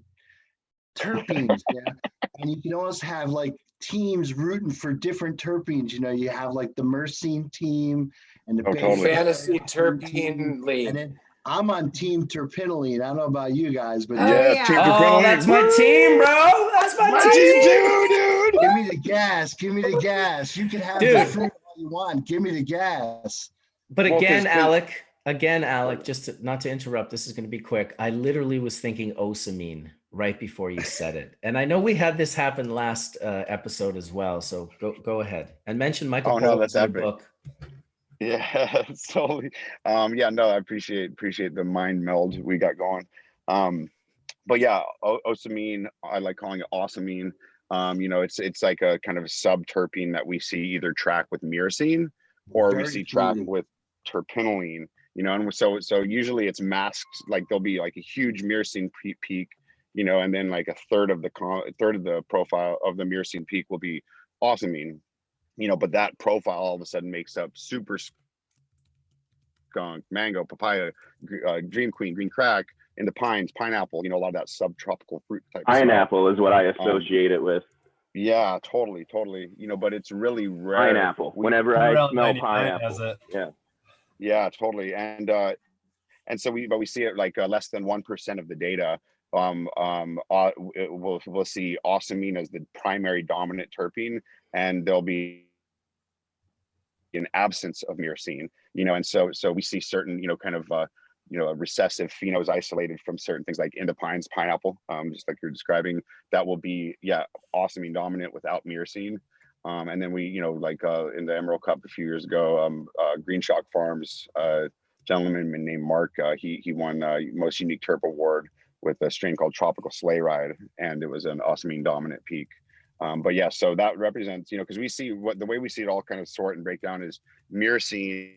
Terpenes, yeah. And you can almost have like teams rooting for different terpenes. You know, you have like the myrcene team and the fantasy terpene league. And then I'm on team terpinolene. I don't know about you guys, but that's my team, bro. That's my team too, dude. Give me the gas. Give me the gas. You can have the fruit all you want. Give me the gas. But again, Alec, just not to interrupt, this is going to be quick. I literally was thinking ausamine right before you said it. And I know we had this happen last episode as well. So go ahead and mention Michael Pollan's new book. Yeah, totally. Yeah, no, I appreciate the mind meld we got going. But yeah, ausamine, I like calling it ausamine. You know, it's like a kind of subterpene that we see either track with myrcene or we see track with terpinolene, you know, and so usually it's masked, like there'll be like a huge myrcene peak, you know, and then like a third of the profile of the myrcene peak will be ausamine. You know, but that profile all of a sudden makes up super skunk, mango, papaya, dream queen, green crack, in the pines, pineapple, you know, a lot of that subtropical fruit type pineapple is what I associate it with. Yeah, totally. You know, but it's really rare. Pineapple. Whenever I smell pineapple. Yeah, totally. And so we see it like less than 1% of the data. We'll see ausamine as the primary dominant terpene, and there'll be an absence of myrcene, you know, and so we see certain, you know, kind of you know, recessive phenos isolated from certain things like in the pines, pineapple, just like you're describing, that will be ausamine dominant without myrcene. And then we, you know, like in the Emerald Cup a few years ago, Green Shock Farms, gentleman named Mark, he won most unique terp award with a strain called Tropical Sleigh Ride, and it was an ausamine dominant peak. But yeah, so that represents, you know, because we see the way we see it all kind of sort and break down is myrcene,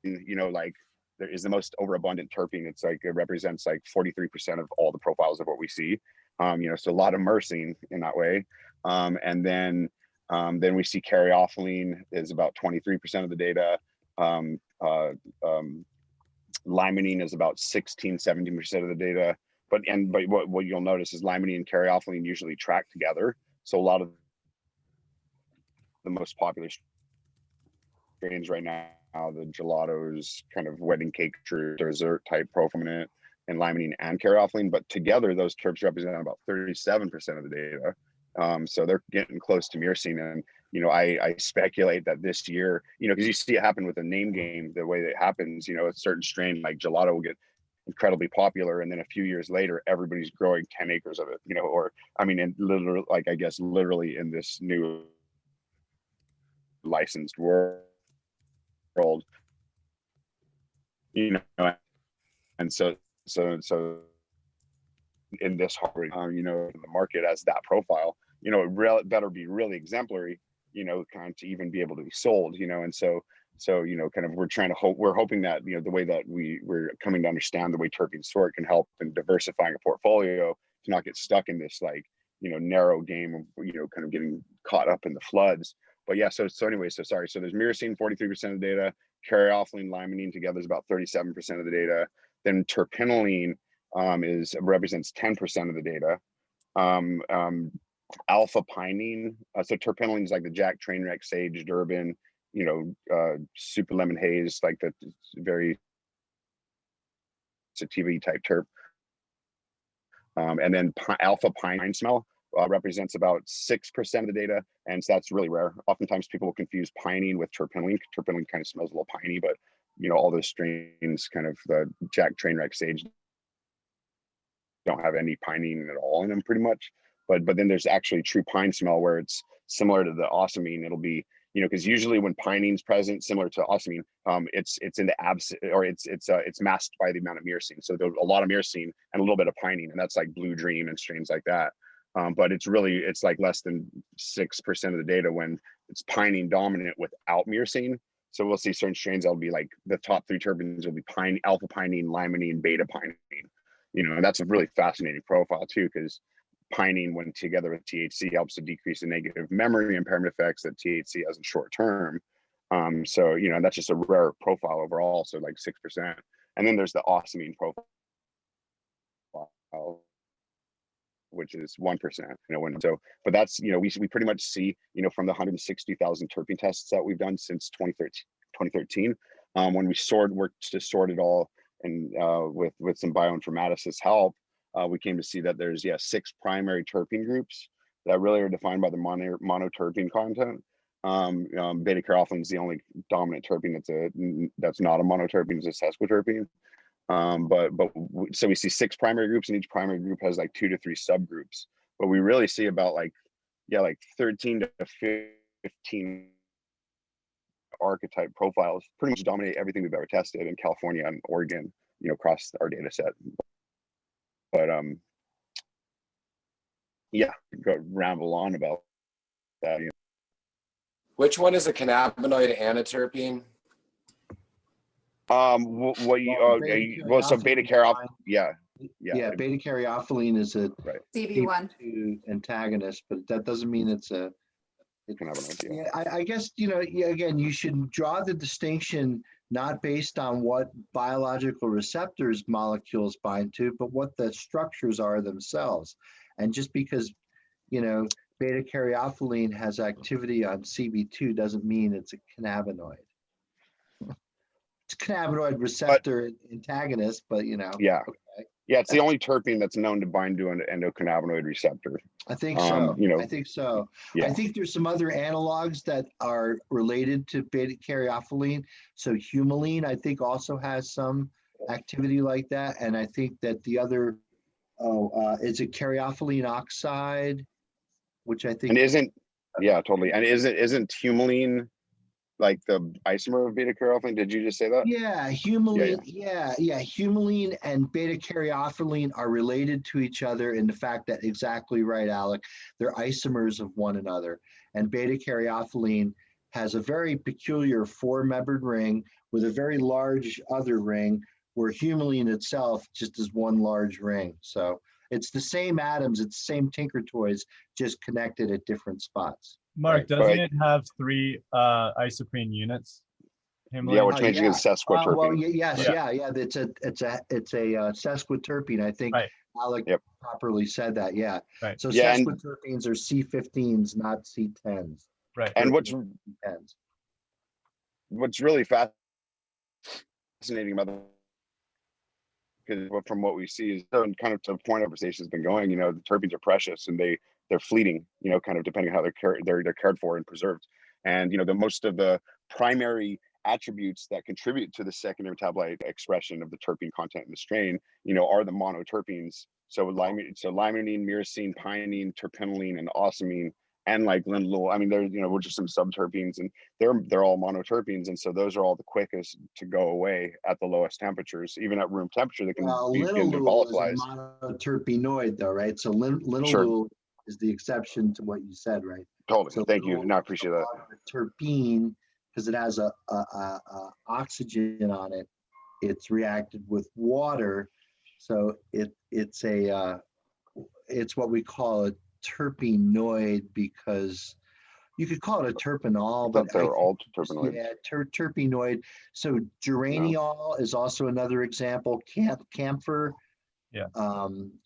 you know, like there is the most overabundant terpene. It's like it represents like 43% of all the profiles of what we see. You know, so a lot of myrcene in that way. And then we see caryophyllene is about 23% of the data. Limonene is about 16-17% of the data. But what you'll notice is limonene and caryophyllene usually track together. So a lot of the most popular strains right now, the gelatos, kind of wedding cake dessert type profile, limonene and caryophyllene, but together those terps represent about 37% of the data. So they're getting close to myrcene. And, you know, I speculate that this year, you know, because you see it happen with a name game, the way that it happens, you know, a certain strain like gelato will get incredibly popular, and then a few years later everybody's growing 10 acres of it, you know, or I mean, in literally, like I guess literally in this new licensed world, you know, and so in this you know, the market as that profile, you know, it better be really exemplary, you know, kind of to even be able to be sold, you know. And so you know, kind of we're hoping that, you know, the way that we're coming to understand the way terpene sort can help in diversifying a portfolio to not get stuck in this, like, you know, narrow game of, you know, kind of getting caught up in the floods. But yeah, so anyway, so sorry. So there's myrcene, 43% of the data, caryophyllene, limonene together is about 37% of the data. Then terpinolene represents 10% of the data. Alpha pinene, so terpinolene is like the Jack, Trainwreck, Sage, Durban, you know, super lemon haze, like the very sativa type terp. And then alpha pine smell represents about 6% of the data, and so that's really rare. Oftentimes people will confuse pinene with terpinolene. Terpinolene kind of smells a little piney, but you know, all those strains, kind of the Jack, Trainwreck, Sage, don't have any pinene at all in them pretty much. But then there's actually true pine smell where it's similar to the osmine. It'll be, you know, because usually when pinene's present, similar to osmine, it's in the absence, or it's masked by the amount of myrcene. So there's a lot of myrcene and a little bit of pinene, and that's like Blue Dream and strains like that. But it's like less than 6% of the data when it's pinene dominant without myrcene. So we'll see certain strains that'll be like the top 3 terpenes will be alpha pinene, limonene, beta pinene. You know, and that's a really fascinating profile too, because pinene, when together with THC, helps to decrease the negative memory impairment effects that THC has in short term. So, you know, that's just a rare profile overall. So like 6%. And then there's the osmine profile, which is 1%, you know, but that's, you know, we pretty much see, you know, from the 160,000 terpene tests that we've done since 2013, when we worked to sort it all, and with some bioinformaticists' help, we came to see that there's 6 primary terpene groups that really are defined by the monoterpene content. Beta caryophyllene is the only dominant terpene that's not a monoterpene, it's a sesquiterpene. So we see 6 primary groups, and each primary group has like 2 to 3 subgroups. But we really see about like 13 to 15 archetype profiles pretty much dominate everything we've ever tested in California and Oregon, you know, across our data set. But go ramble on about that. You know. Which one is a cannabinoid and a terpene? So beta caryophyllene, yeah, beta caryophyllene is a CB1 antagonist, but that doesn't mean it's a I guess, you know, again, you should draw the distinction not based on what biological receptors molecules bind to, but what the structures are themselves. And just because, you know, beta caryophyllene has activity on CB2 doesn't mean it's a cannabinoid. It's a cannabinoid receptor antagonist, but you know. Yeah. Okay. Yeah, it's the only terpene that's known to bind to an endocannabinoid receptor. I think so. You know, I think so. Yeah. I think there's some other analogs that are related to beta caryophyllene. So humulene, I think, also has some activity like that. And I think that the other, is it caryophyllene oxide, which I think. And totally. And isn't humulene like the isomer of beta caryophyllene? Did you just say that? Yeah, humulene. Yeah. Humulene and beta caryophyllene are related to each other in the fact that, exactly right, Alec, they're isomers of one another. And beta caryophyllene has a very peculiar 4-membered ring with a very large other ring, where humulene itself just is one large ring. So it's the same atoms, it's the same Tinker Toys, just connected at different spots. Mark, doesn't it have 3 isoprene units? Yeah, which means it's sesquiterpene. Well, yes, yeah. It's a sesquiterpene. I think Alec properly said that. Yeah. Right. So sesquiterpenes are C15s, not C10s. Right. And what's really fascinating about because from what we see is kind of to the point conversation has been going, you know, the terpenes are precious and they're fleeting, you know, kind of depending on how they're cared for and preserved. And, you know, the most of the primary attributes that contribute to the secondary metabolite expression of the terpene content in the strain, you know, are the monoterpenes. So limonene, myrcene, pinene, terpinolene, and ocimene, and like linalool. I mean, there's, you know, which are some subterpenes, and they're all monoterpenes, and so those are all the quickest to go away at the lowest temperatures. Even at room temperature, they can begin to linalool is volatilize. a monoterpenoid, though, right? So linalool is the exception to what you said, right? Totally. So Thank you. No, I appreciate that. Terpene, because it has a oxygen on it, it's reacted with water, so it's what we call a terpenoid, because you could call it a terpenol, but they're all terpenoids. Yeah, terpenoid. So geraniol is also another example. Camphor,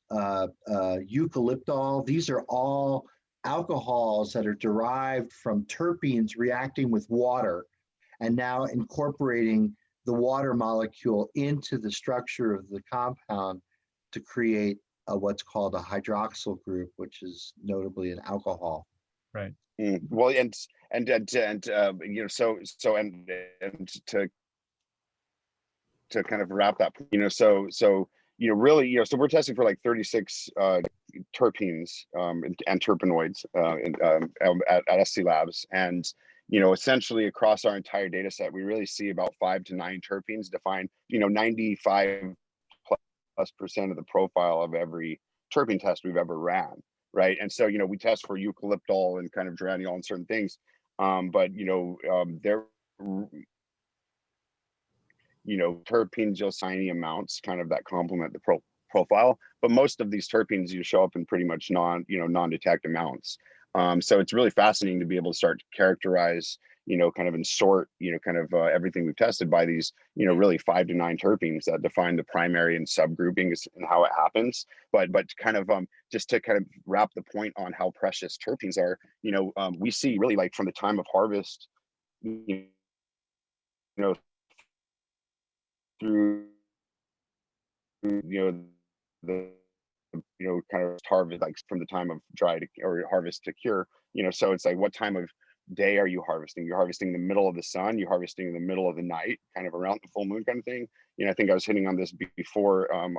eucalyptol. These are all alcohols that are derived from terpenes reacting with water and now incorporating the water molecule into the structure of the compound to create what's called a hydroxyl group, which is notably an alcohol. Right. Well, and you know, so and to kind of wrap that, you know, so you know, really, you know, so we're testing for like 36 terpenes and terpenoids at SC Labs, and you know, essentially across our entire data set, we really see about 5 to 9 terpenes define, you know, 95+% of the profile of every terpene test we've ever ran, right? And so, you know, we test for eucalyptol and kind of geraniol and certain things, but you know, they're, you know, terpenes, just tiny amounts kind of that complement the profile, but most of these terpenes you show up in pretty much non-detect amounts. So it's really fascinating to be able to start to characterize, you know, kind of and sort, you know, kind of everything we've tested by these, you know, really 5 to 9 terpenes that define the primary and subgroupings and how it happens. But kind of just to kind of wrap the point on how precious terpenes are, you know, we see really like from the time of harvest, you know, through, you know, the, you know, kind of harvest, like from the time of dry to, or harvest to cure, you know, so it's like, what time of day are you harvesting? You're harvesting in the middle of the sun, you're harvesting in the middle of the night, kind of around the full moon kind of thing. You know, I think I was hitting on this before on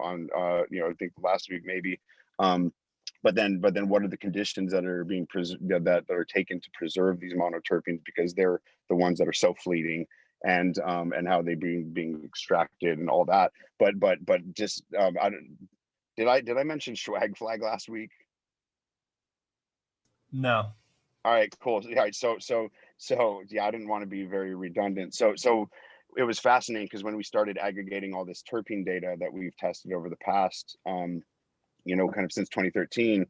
you know, I think last week maybe, but then what are the conditions that are being that are taken to preserve these monoterpenes, because they're the ones that are so fleeting, and how they being extracted and all that. But just did I mention swag flag last week? No. All right, cool. All right, so yeah, I didn't want to be very redundant. So it was fascinating because when we started aggregating all this terpene data that we've tested over the past, you know, kind of since 2013,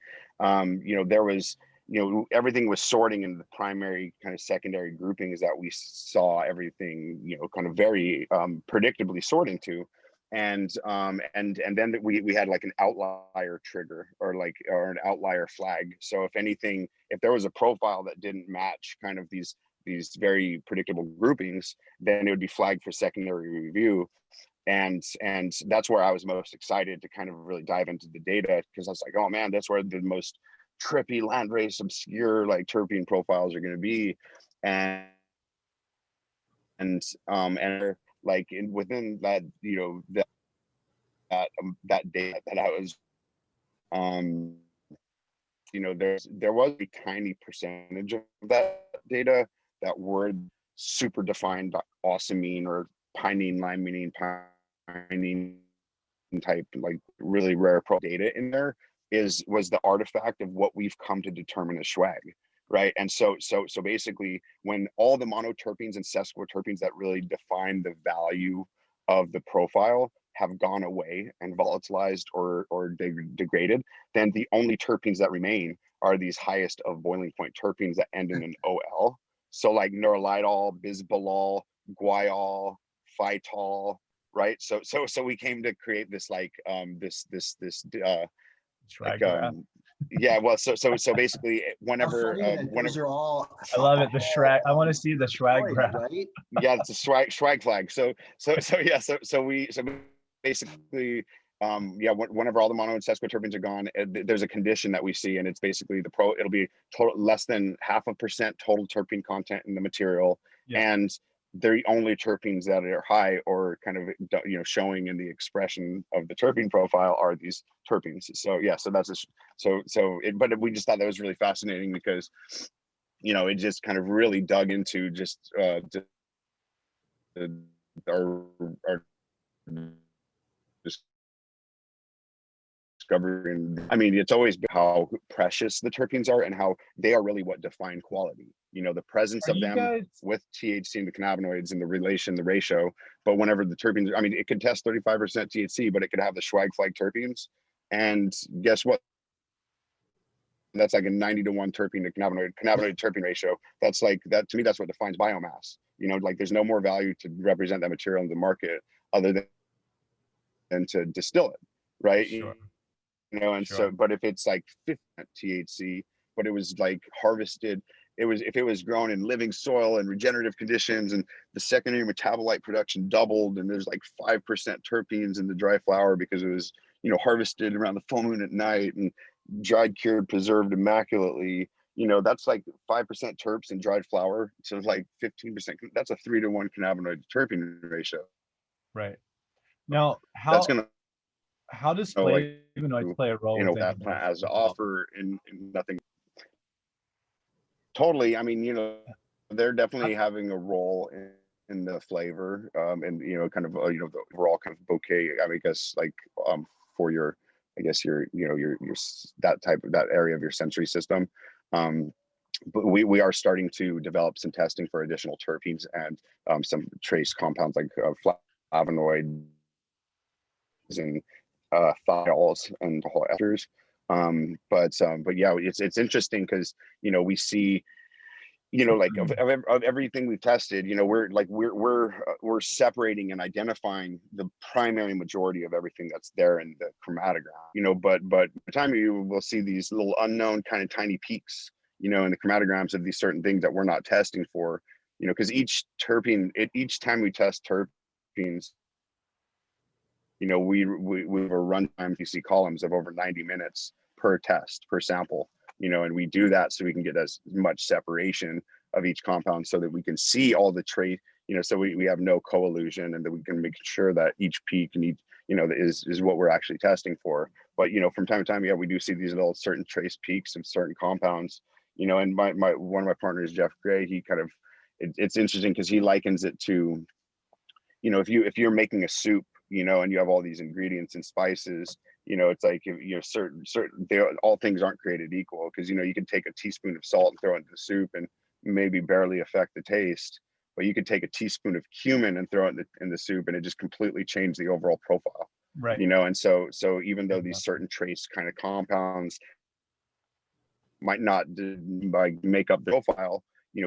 you know, there was, you know, everything was sorting in the primary kind of secondary groupings that we saw everything, you know, kind of very predictably sorting to. And then we had like an outlier trigger or an outlier flag. So if anything, if there was a profile that didn't match kind of these very predictable groupings, then it would be flagged for secondary review. And that's where I was most excited to kind of really dive into the data, because I was like, oh man, that's where the most trippy landrace obscure like terpene profiles are going to be. And like within that, you know, that data that I was, you know, there was a tiny percentage of that data that were super defined ocimene or pinene, limonene, pinene type, like really rare pro data in there was the artifact of what we've come to determine as swag. Right. And so basically, when all the monoterpenes and sesquiterpenes that really define the value of the profile have gone away and volatilized or degraded, then the only terpenes that remain are these highest of boiling point terpenes that end in an OL. So like neurolidol, bisbolol, guaiol, phytol, right? So we came to create this like yeah, well, so basically, whenever those are all. I love it. The swag. I want to see the swag graph. Right? Yeah, it's a swag flag. So basically, whenever all the mono and sesquiterpenes are gone, there's a condition that we see, and it's basically it'll be total less than 0.5% total terpene content in the material, and the only terpenes that are high or kind of showing in the expression of the terpene profile are these terpenes. So yeah, so that's but we just thought that was really fascinating because it just kind of really dug into just our discovering. I mean, it's always how precious the terpenes are and how they are really what define quality. The presence of them with THC and the cannabinoids and the ratio. But whenever the terpenes, I mean, it could test 35% THC, but it could have the Schwag flag terpenes. And guess what? That's like a 90-to-1 terpene to cannabinoid terpene ratio. That's like that to me. That's what defines biomass. Like there's no more value to represent that material in the market other than to distill it, right? Sure. And so, but if it's like 50% THC, but it was like harvested, if it was grown in living soil and regenerative conditions, and the secondary metabolite production doubled, and there's like 5% terpenes in the dry flower because it was harvested around the full moon at night and dried, cured, preserved immaculately. That's like 5% terps in dried flower. So like 15%. That's a 3-to-1 cannabinoid to terpene ratio. Right. Now, how does flavonoids play a role? That plant has to offer in nothing. Totally. I mean, they're definitely having a role in the flavor, and kind of the overall kind of bouquet. I mean, I guess like for your that area of your sensory system. But we are starting to develop some testing for additional terpenes and some trace compounds like flavonoids and thiols and whole esters. But yeah, it's interesting because we see like of everything we've tested, we're separating and identifying the primary majority of everything that's there in the chromatogram. But by the time you will see these little unknown kind of tiny peaks, in the chromatograms of these certain things that we're not testing for, because each time we test terpenes, we have a runtime QC columns of over 90 minutes per test, per sample, and we do that so we can get as much separation of each compound so that we can see all the trait, so we have no co-illusion, and that we can make sure that each peak and each, is what we're actually testing for. But, from time to time, yeah, we do see these little certain trace peaks of certain compounds, and one of my partners, Jeff Gray, he kind of, it's interesting because he likens it to, if you're making a soup, and you have all these ingredients and spices, it's like, certain all things aren't created equal, because you can take a teaspoon of salt and throw it into the soup and maybe barely affect the taste, but you could take a teaspoon of cumin and throw it in the soup and it just completely changed the overall profile, right? And so even though these certain trace kind of compounds might not make up the profile,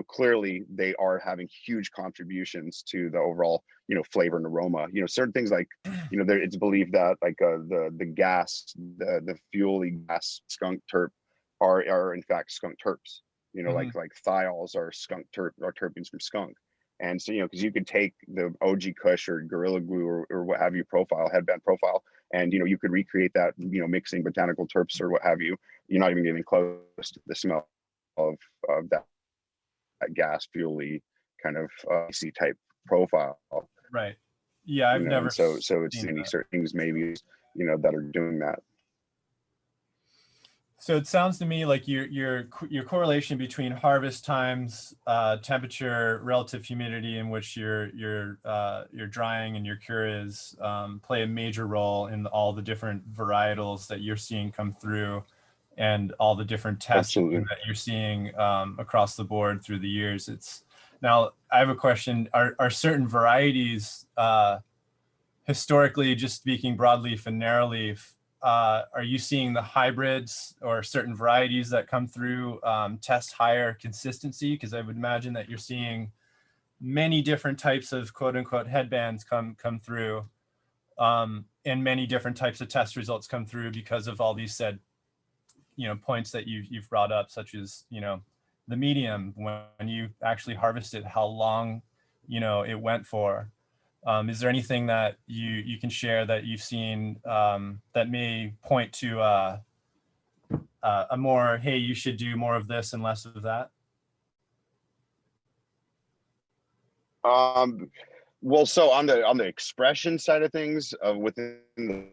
clearly they are having huge contributions to the overall, flavor and aroma. Certain things like, it's believed that like the gas, the fuely gas skunk terp are in fact skunk terps. Like thiols are skunk terpenes from skunk. And so, because you could take the OG Kush or Gorilla Glue or what have you headband profile, and you could recreate that, mixing botanical terps or what have you. You're not even getting close to the smell of that gas fuely kind of AC type profile. Right. Yeah, I've never. So it's any certain things maybe that are doing that. So it sounds to me like your correlation between harvest times, temperature, relative humidity in which your drying and your cure is play a major role in all the different varietals that you're seeing come through, and all the different tests that you're seeing across the board through the years. Now I have a question: Are certain varieties historically, just speaking broadleaf and narrowleaf, are you seeing the hybrids or certain varieties that come through test higher consistency? Because I would imagine that you're seeing many different types of quote unquote headbands come through, and many different types of test results come through because of all these said, points that you've brought up, such as, the medium, when you actually harvested, how long, it went for. Is there anything that you can share that you've seen that may point to a more, hey, you should do more of this and less of that? Well, so on the expression side of things within the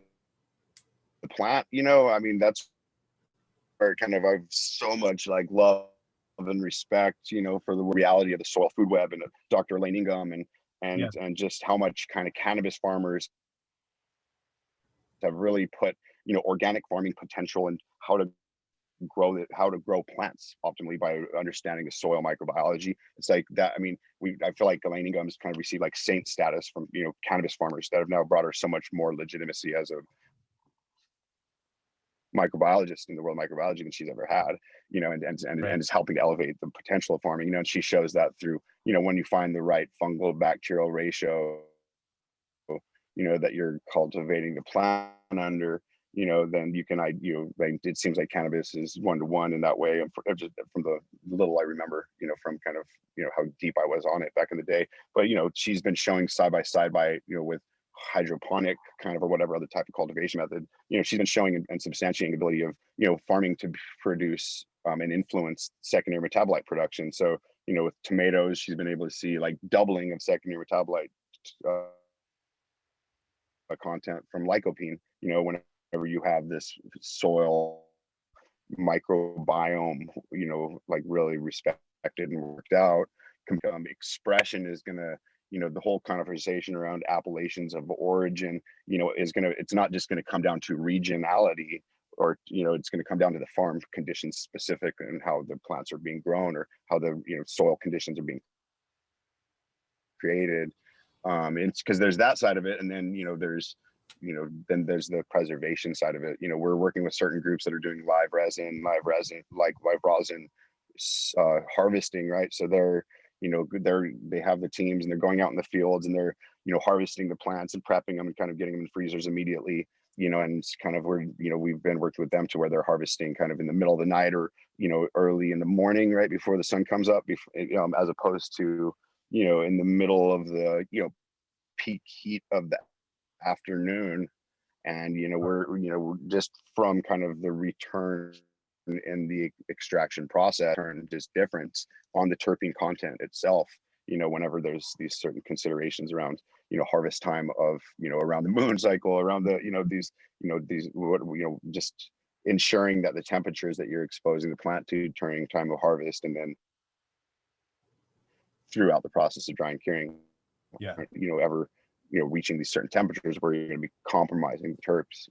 plant, you know, I mean, that's where kind of I've so much like love and respect, you know, for the reality of the soil food web and Dr. Elaine Ingham and just how much kind of cannabis farmers have really put, you know, organic farming potential and how to grow plants optimally by understanding the soil microbiology. It's like that. I mean, I feel like Elaine Ingham's kind of received like saint status from, you know, cannabis farmers that have now brought her so much more legitimacy as a microbiologist in the world of microbiology than she's ever had, you know, and is helping to elevate the potential of farming, you know, and she shows that through, you know, when you find the right fungal bacterial ratio, you know, that you're cultivating the plant under, you know, then you can, like, it seems like cannabis is 1-to-1 in that way. And just from the little I remember, you know, from kind of, you know, how deep I was on it back in the day. But, you know, she's been showing side by side you know, with hydroponic kind of or whatever other type of cultivation method, you know, she's been showing and substantiating the ability of, you know, farming to produce and influence secondary metabolite production. So, you know, with tomatoes, she's been able to see like doubling of secondary metabolite content from lycopene, you know, whenever you have this soil microbiome, you know, like really respected and worked out. Expression is going to, you know, the whole conversation around appellations of origin, you know, it's not just going to come down to regionality, or, you know, it's going to come down to the farm conditions specific and how the plants are being grown or how the, you know, soil conditions are being created. It's because there's that side of it. And then, you know, then there's the preservation side of it. You know, we're working with certain groups that are doing live rosin, harvesting, right? So they're, you know, they have the teams and they're going out in the fields and they're, you know, harvesting the plants and prepping them and kind of getting them in freezers immediately, you know, and it's kind of where, you know, we've been worked with them to where they're harvesting kind of in the middle of the night or, you know, early in the morning, right before the sun comes up, as opposed to, you know, in the middle of the, you know, peak heat of the afternoon. And, you know, we're just from kind of the return in the extraction process and just difference on the terpene content itself, you know, whenever there's these certain considerations around, you know, harvest time of, you know, around the moon cycle, around the, you know, just ensuring that the temperatures that you're exposing the plant to during time of harvest and then throughout the process of drying curing, you know, ever, you know, reaching these certain temperatures where you're going to be compromising the terps.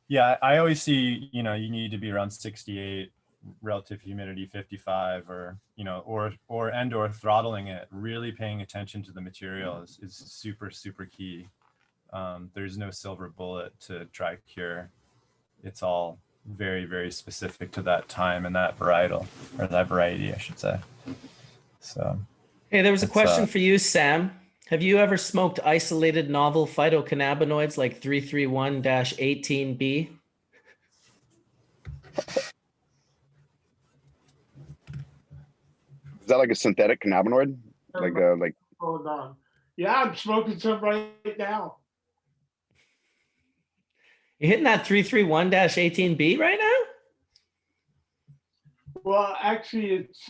Yeah, I always see, you know, you need to be around 68, relative humidity 55, or, you know, or throttling it. Really paying attention to the material is super, super key. There's no silver bullet to dry cure. It's all very, very specific to that time and that varietal, or that variety, I should say. So, hey, there was a question for you, Sam. Have you ever smoked isolated novel phytocannabinoids like 331-18B? Is that like a synthetic cannabinoid? Like Hold on. Yeah, I'm smoking some right now. You hitting that 331-18B right now? Well, actually, it's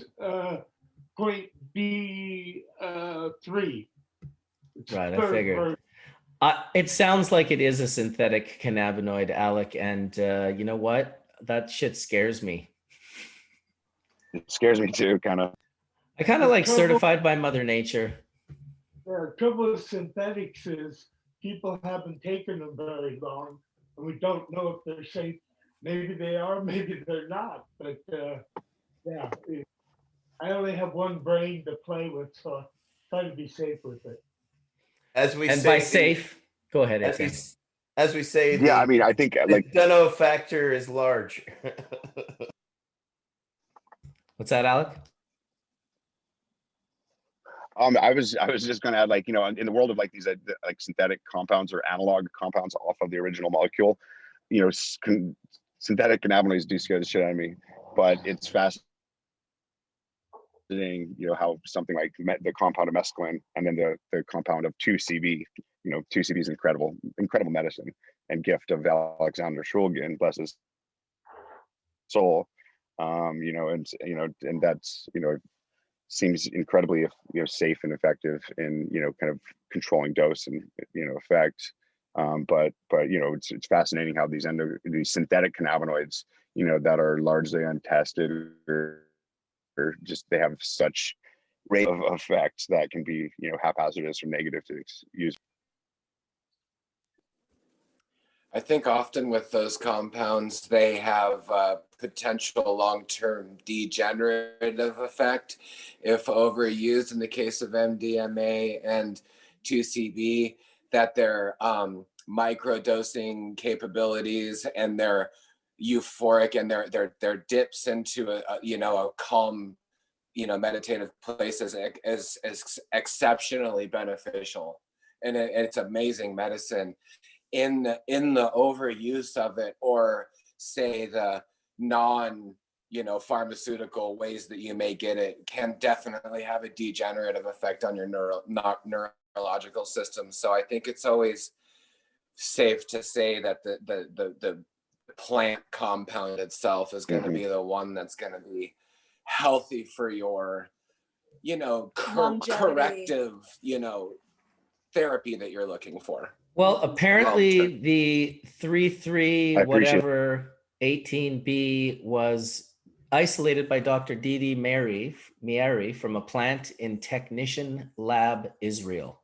point B3. Right, I figured. It sounds like it is a synthetic cannabinoid, Alec, and you know what? That shit scares me. It scares me too, kind of. I kind of like certified by Mother Nature. The trouble with synthetics is people haven't taken them very long, and we don't know if they're safe. Maybe they are, maybe they're not. But yeah, I only have one brain to play with, so I try to be safe with it. As we and say, by safe, go ahead. As we say, yeah, I mean, I think the Deno factor is large. What's that, Alec? I was just going to add, like, you know, in the world of like these like synthetic compounds or analog compounds off of the original molecule, you know, synthetic cannabinoids do scare the shit out of me, but it's fascinating you know, how something like the compound of mescaline and then the compound of 2CB, you know, 2CB is incredible medicine and gift of Alexander Shulgin, bless his soul. You know, and that's, you know, seems incredibly, you know, safe and effective in, you know, kind of controlling dose and, you know, effect. But you know, it's fascinating how these synthetic cannabinoids, you know, that are largely untested or just they have such rate of effects that can be, you know, haphazardous or negative to use. I think often with those compounds, they have potential long-term degenerative effect if overused. In the case of MDMA and 2CB, that their microdosing capabilities and their euphoric and their dips into a you know, a calm, you know, meditative place is exceptionally beneficial, and it's amazing medicine. In the overuse of it, or say the non, you know, pharmaceutical ways that you may get it, can definitely have a degenerative effect on your neurological system. So I think it's always safe to say that the plant compound itself is going to be the one that's going to be healthy for your, you know, corrective, you know, therapy that you're looking for. Well, apparently the 3,3 whatever 18B was isolated by Dr. Didi Meiri from a plant in Technician Lab, Israel.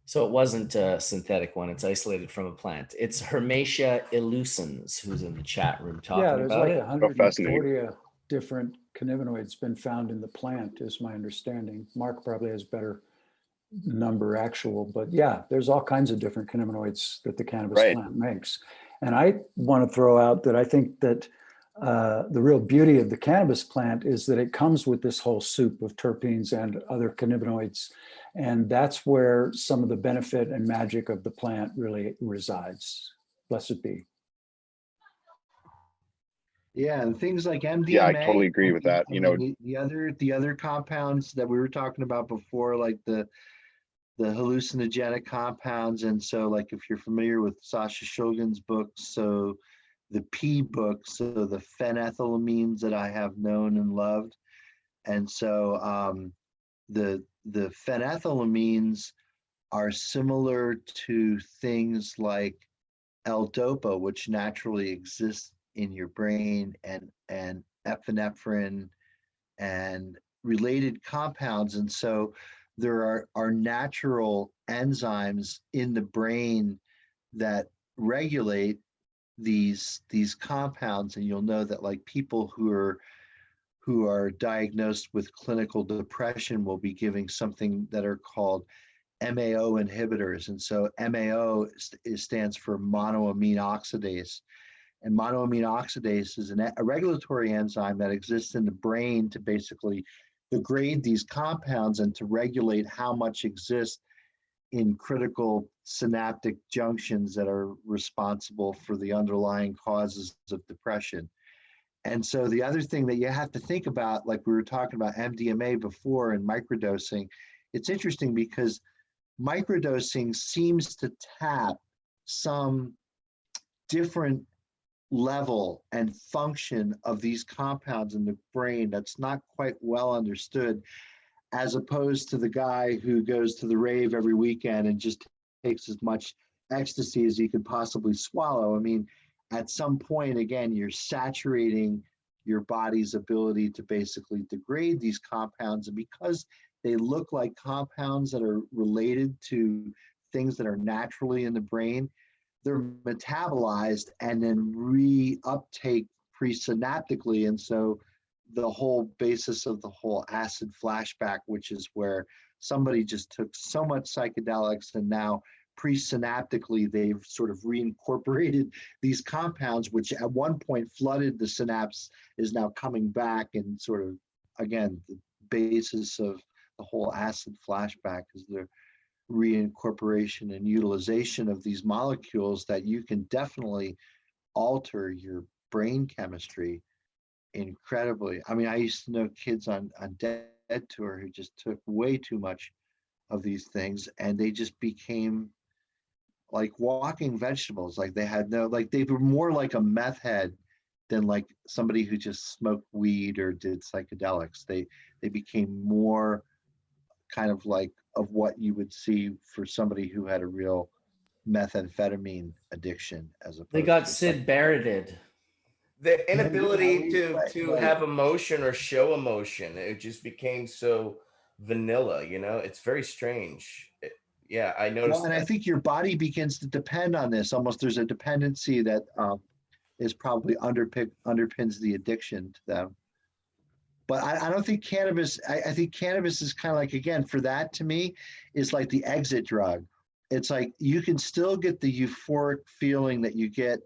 So it wasn't a synthetic one. It's isolated from a plant. It's Hermetia illucens, who's in the chat room talking about it. Yeah, there's like 140 different cannabinoids been found in the plant, is my understanding. Mark probably has better number actual, but yeah, there's all kinds of different cannabinoids that the cannabis plant makes. And I want to throw out that I think that the real beauty of the cannabis plant is that it comes with this whole soup of terpenes and other cannabinoids. And that's where some of the benefit and magic of the plant really resides. Blessed be. Yeah, and things like MDMA. Yeah, I totally agree with that. You know, the other compounds that we were talking about before, like the hallucinogenic compounds. And so, like, if you're familiar with Sasha Shulgin's books, so the P books, so the phenethylamines that I have known and loved. And so the phenethylamines are similar to things like L-DOPA, which naturally exists in your brain, and epinephrine and related compounds. And so there are natural enzymes in the brain that regulate these compounds. And you'll know that, like, people who are diagnosed with clinical depression will be giving something that are called MAO inhibitors. And so MAO stands for monoamine oxidase. And monoamine oxidase is a regulatory enzyme that exists in the brain to basically degrade these compounds and to regulate how much exists in critical synaptic junctions that are responsible for the underlying causes of depression. And so the other thing that you have to think about, like we were talking about MDMA before and microdosing, it's interesting because microdosing seems to tap some different level and function of these compounds in the brain that's not quite well understood, as opposed to the guy who goes to the rave every weekend and just takes as much ecstasy as he could possibly swallow. I mean, at some point, again, you're saturating your body's ability to basically degrade these compounds. And because they look like compounds that are related to things that are naturally in the brain, they're metabolized and then reuptake presynaptically. And so the whole basis of the whole acid flashback, which is where somebody just took so much psychedelics and now presynaptically they've sort of reincorporated these compounds, which at one point flooded the synapse, is now coming back. And sort of, again, the basis of the whole acid flashback is the reincorporation and utilization of these molecules that you can definitely alter your brain chemistry. incredibly. I mean, I used to know kids on Dead Tour who just took way too much of these things, and they just became like walking vegetables. Like they had no, like they were more like a meth head than like somebody who just smoked weed or did psychedelics. They became more kind of like of what you would see for somebody who had a real methamphetamine addiction, as opposed They got to Sid Barretted. The inability Right, to right. have emotion or show emotion, it just became so vanilla, it's very strange. Yeah, I Well, noticed and I that. think your body begins to depend on this. Almost there's a dependency that is probably underpins the addiction to them. But I don't think cannabis, I think cannabis is kind of like, again, for that to me, is like the exit drug. It's like you can still get the euphoric feeling that you get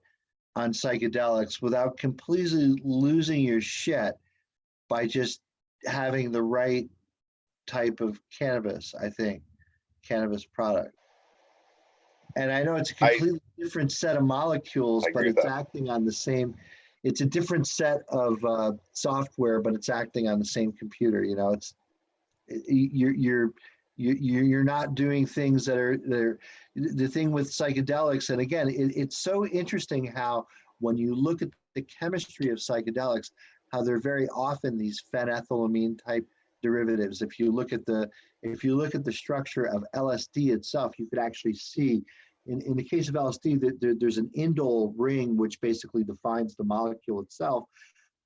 on psychedelics without completely losing your shit by just having the right type of cannabis, I think, cannabis product. And I know it's a I completely different set of molecules, I but agree with it's that. acting on the same, it's a different set of software, but it's acting on the same computer. You're not doing things that are the thing with psychedelics. And again, it's so interesting how when you look at the chemistry of psychedelics, how they're very often these phenethylamine type derivatives. If you look at the structure of LSD itself, you could actually see in the case of LSD that there's an indole ring which basically defines the molecule itself,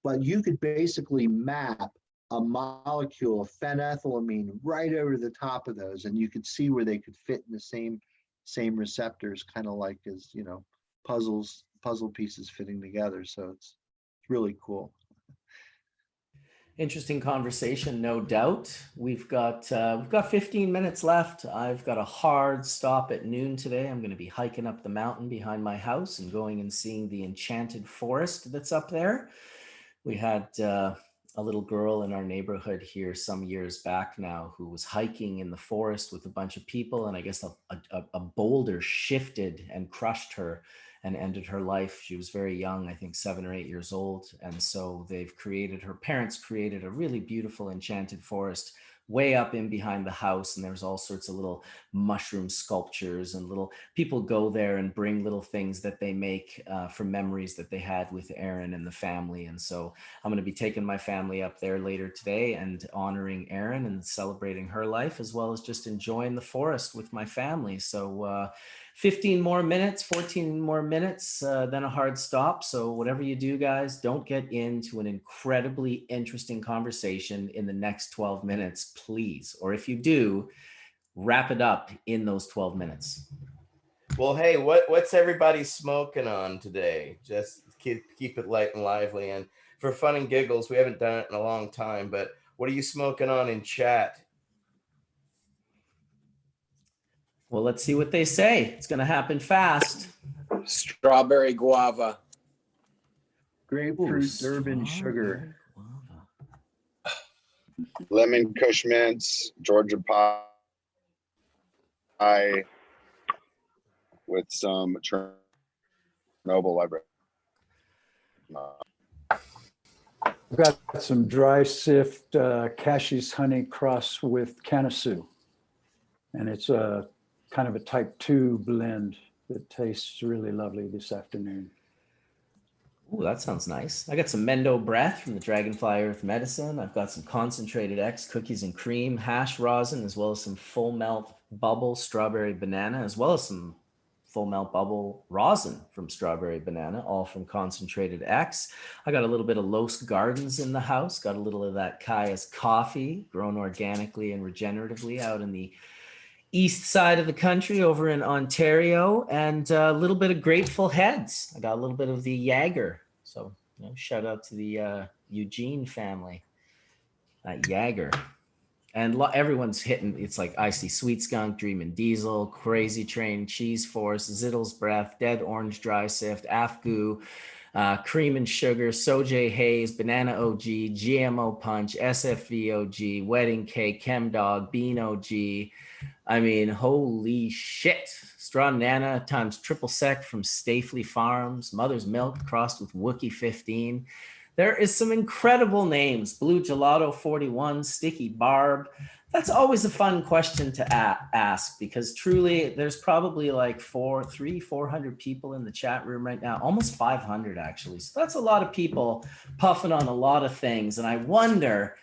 but you could basically map a molecule of phenethylamine right over the top of those, and you could see where they could fit in the same receptors, kind of like as puzzle pieces fitting together. So it's really cool. Interesting conversation, no doubt. We've got 15 minutes left. I've got a hard stop at noon today. I'm going to be hiking up the mountain behind my house and going and seeing the enchanted forest that's up there. We had a little girl in our neighborhood here some years back now who was hiking in the forest with a bunch of people, and I guess a boulder shifted and crushed her and ended her life. She was very young, I think 7 or 8 years old. And so her parents created a really beautiful enchanted forest way up in behind the house. And there's all sorts of little mushroom sculptures, and little people go there and bring little things that they make from memories that they had with Erin and the family. And so I'm going to be taking my family up there later today and honoring Erin and celebrating her life, as well as just enjoying the forest with my family. So 15 more minutes, 14 more minutes, then a hard stop. So whatever you do, guys, don't get into an incredibly interesting conversation in the next 12 minutes, please. Or if you do, wrap it up in those 12 minutes. Well, hey, what's everybody smoking on today? Just keep it light and lively. And for fun and giggles, we haven't done it in a long time, but what are you smoking on in chat? Well, let's see what they say. It's going to happen fast. Strawberry guava. Grapefruit Durban sugar. Lemon Kush mints, Georgia pie with some Chernobyl library. I've got some dry sift Cashie's honey cross with Canasu. And it's a kind of a type 2 blend that tastes really lovely this afternoon. Ooh, that sounds nice. I got some Mendo Breath from the Dragonfly Earth Medicine. I've got some Concentrated X cookies and cream, hash rosin, as well as some full melt bubble strawberry banana, as well as some full melt bubble rosin from strawberry banana, all from Concentrated X. I got a little bit of Los Gardens in the house, got a little of that Kaya's coffee, grown organically and regeneratively out in the east side of the country over in Ontario, and a little bit of Grateful Heads. I got a little bit of the Jaeger. So shout out to the Eugene family at Jaeger. And everyone's hitting, it's like Icy Sweet Skunk, Dreamin' Diesel, Crazy Train, Cheese Force, Zittle's Breath, Dead Orange Dry Sift, Afgoo, Cream and Sugar, Sojay Haze, Banana OG, GMO Punch, SFV OG, Wedding Cake, Chem Dog, Bean OG. I mean, holy shit. Straw Nana times triple sec from Stafley Farms, Mother's Milk crossed with Wookie 15. There is some incredible names. Blue Gelato 41, Sticky Barb. That's always a fun question to ask because truly there's probably like 400 people in the chat room right now, almost 500 actually. So that's a lot of people puffing on a lot of things. And I wonder,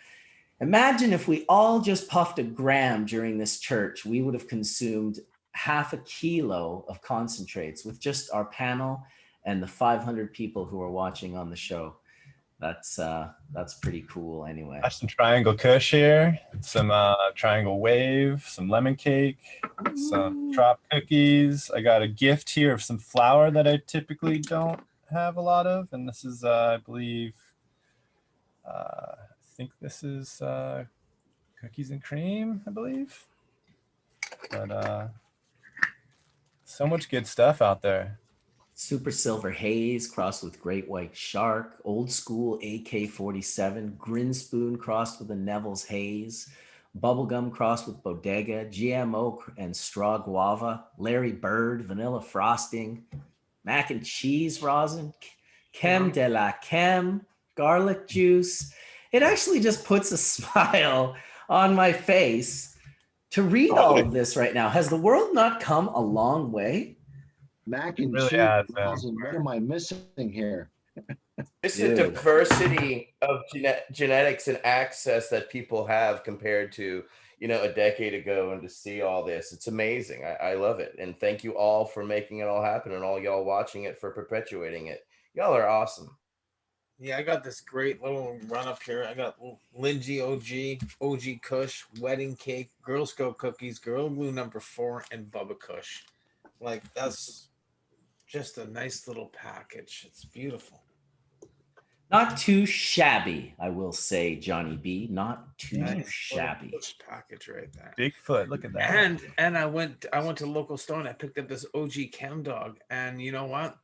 imagine if we all just puffed a gram during this church, we would have consumed half a kilo of concentrates with just our panel and the 500 people who are watching on the show. That's pretty cool anyway. Got some Triangle Kush here, some Triangle Wave, some lemon cake, some Trop cookies. I got a gift here of some flour that I typically don't have a lot of. And this is, I believe, I think this is cookies and cream, I believe. But so much good stuff out there. Super Silver Haze crossed with Great White Shark, Old School AK-47, Grinspoon crossed with a Neville's Haze, Bubblegum crossed with Bodega, GMO and Straw Guava, Larry Bird, Vanilla Frosting, Mac and Cheese Rosin, Creme de la Creme, Garlic Juice. It actually just puts a smile on my face to read all of this right now. Has the world not come a long way? Mac and Really cheese. has, What am I missing here? It's the diversity of genetics and access that people have compared to, a decade ago, and to see all this, it's amazing. I love it. And thank you all for making it all happen, and all y'all watching it for perpetuating it. Y'all are awesome. Yeah, I got this great little run up here. I got Lindsay OG Kush, Wedding Cake, Girl Scout Cookies, Girl Glue number 4, and Bubba Kush. Like, that's just a nice little package. It's beautiful. Not too shabby, I will say, Johnny B. Not too Nice shabby. Package right there. Bigfoot, look at that. And I went to the local store and I picked up this OG Chem Dog, and you know what?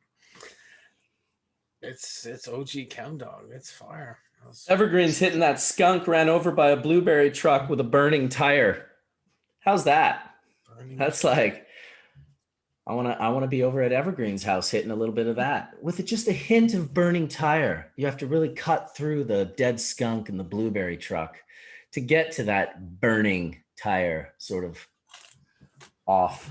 It's OG Chem Dog. It's fire. Evergreen's hitting that skunk ran over by a blueberry truck with a burning tire. How's that? That's like, I want to be over at Evergreen's house hitting a little bit of that with just a hint of burning tire. You have to really cut through the dead skunk and the blueberry truck to get to that burning tire, sort of off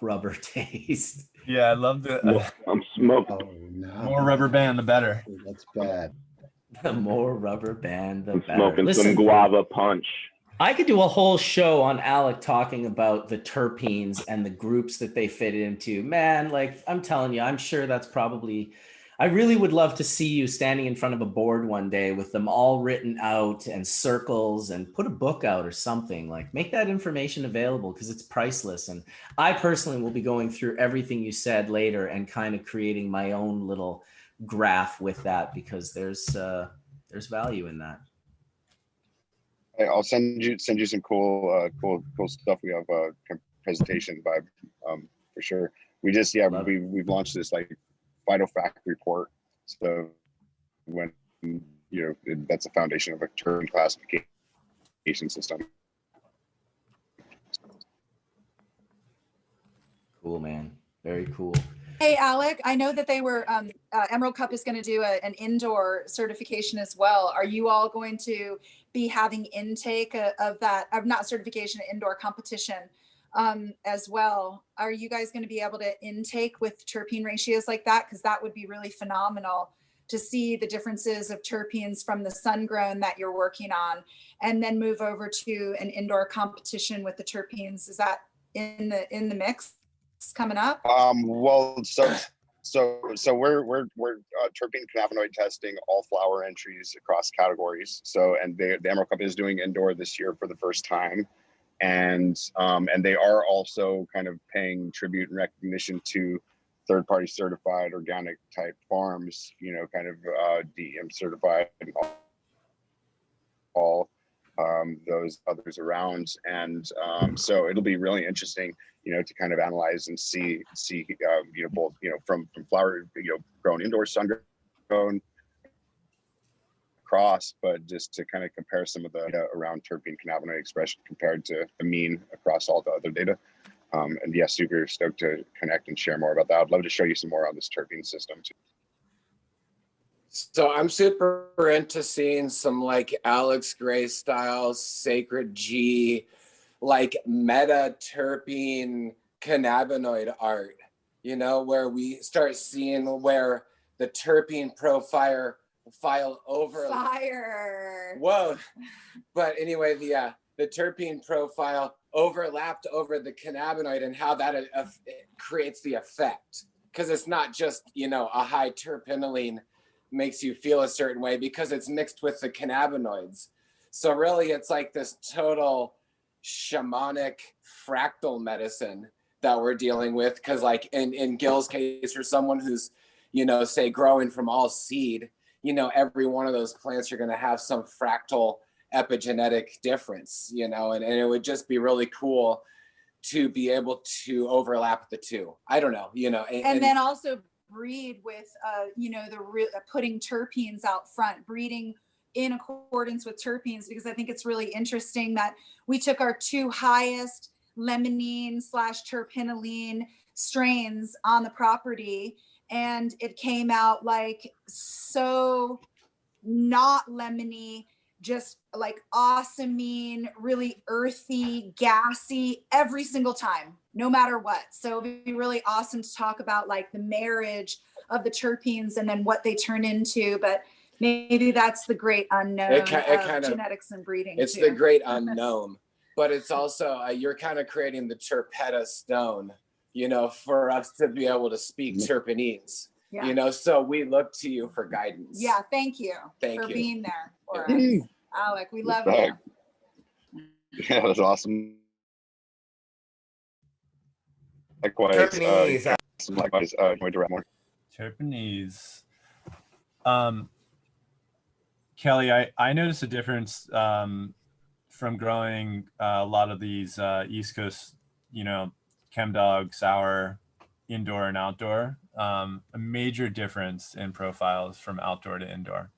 rubber taste. Yeah, I love the I'm smoking. Oh, no. more rubber band, the better. That's bad. The more rubber band, the I'm better. smoking Listen, some guava punch. I could do a whole show on Alec talking about the terpenes and the groups that they fit into. Man, like I'm telling you, I'm sure that's probably, I really would love to see you standing in front of a board one day with them all written out and circles, and put a book out or something. Like, make that information available because it's priceless. And I personally will be going through everything you said later and kind of creating my own little graph with that, because there's value in that. Hey, I'll send you some cool stuff. We have a presentation vibe for sure. We just we've launched this like vital fact report. So when that's the foundation of a term classification system. Cool, man. Very cool. Hey, Alec, I know that they were, Emerald Cup is going to do an indoor certification as well. Are you all going to be having intake of that, not certification, indoor competition as well? Are you guys going to be able to intake with terpene ratios like that? Because that would be really phenomenal to see the differences of terpenes from the sun grown that you're working on, and then move over to an indoor competition with the terpenes. Is that in the mix coming up? Well, so we're terpene cannabinoid testing all flower entries across categories. So, and the Emerald Cup is doing indoor this year for the first time, and they are also kind of paying tribute and recognition to third-party certified organic type farms, kind of DEM certified and all those others around. And so it'll be really interesting, to kind of analyze and see both, from flower, grown indoor, sun grown, across, but just to kind of compare some of the data around terpene cannabinoid expression compared to the mean across all the other data. And yeah, super stoked to connect and share more about that. I'd love to show you some more on this terpene system too. So I'm super into seeing some like Alex Gray style Sacred G, like meta terpene cannabinoid art, you know, where we start seeing where the terpene profile over Fire. Whoa. But anyway, the terpene profile overlapped over the cannabinoid and how that creates the effect. Because it's not just, you know, a high terpinolene makes you feel a certain way, because it's mixed with the cannabinoids. So really it's like this total shamanic fractal medicine that we're dealing with. Because like in Gil's case, for someone who's, you know, say growing from all seed, you know, every one of those plants are going to have some fractal epigenetic difference, you know, and it would just be really cool to be able to overlap the two. I don't know, you know. And then also breed with, you know, putting terpenes out front, breeding in accordance with terpenes, because I think it's really interesting that we took our 2 highest limonene / terpinolene strains on the property, and it came out like so not lemony, just like awesomine, really earthy, gassy every single time, no matter what. So it'd be really awesome to talk about like the marriage of the terpenes and then what they turn into. But maybe that's the great unknown of genetics and breeding. It's too. the great unknown, but it's also, you're kind of creating the terpeta stone, you know, for us to be able to speak terpenes. Yeah. You know, so we look to you for guidance. Yeah, thank you Thank for you. being there for us. Alec, we love you. Yeah, that's awesome. Likewise, Terpenes. likewise, going to wrap more. Terpenes. Kelly, I noticed a difference from growing a lot of these East Coast, you know, ChemDog sour indoor and outdoor. A major difference in profiles from outdoor to indoor.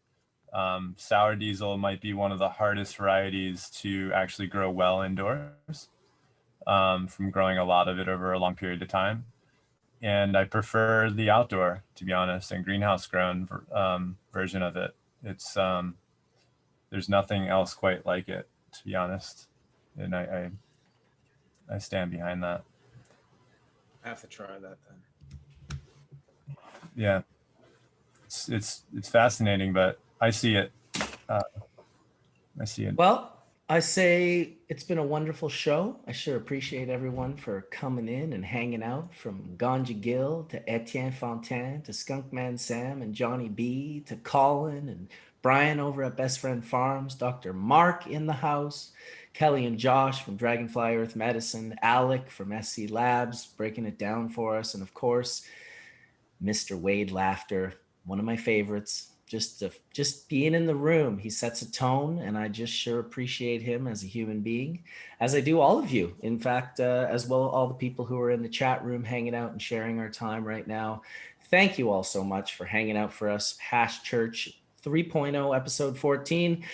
Sour diesel might be one of the hardest varieties to actually grow well indoors, from growing a lot of it over a long period of time. And I prefer the outdoor, to be honest, and greenhouse grown version of it. It's there's nothing else quite like it, to be honest. And I stand behind that. I have to try that then. Yeah, it's fascinating, but I see it. I see it. Well, I say it's been a wonderful show. I sure appreciate everyone for coming in and hanging out, from Ganja Gill to Etienne Fontaine to Skunkman Sam and Johnny B to Colin and Brian over at Best Friend Farms, Dr. Mark in the house, Kelly and Josh from Dragonfly Earth Medicine, Alec from SC Labs breaking it down for us, and of course, Mr. Wade Laughter, one of my favorites. Just being in the room, he sets a tone, and I just sure appreciate him as a human being, as I do all of you. In fact, as well, all the people who are in the chat room hanging out and sharing our time right now. Thank you all so much for hanging out for us. Hash Church 3.0, episode 14.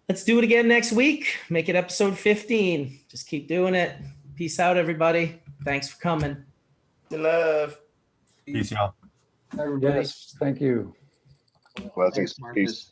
Let's do it again next week. Make it episode 15. Just keep doing it. Peace out, everybody. Thanks for coming. Good love. Peace, y'all. Everybody, thank you. Blessings. Peace.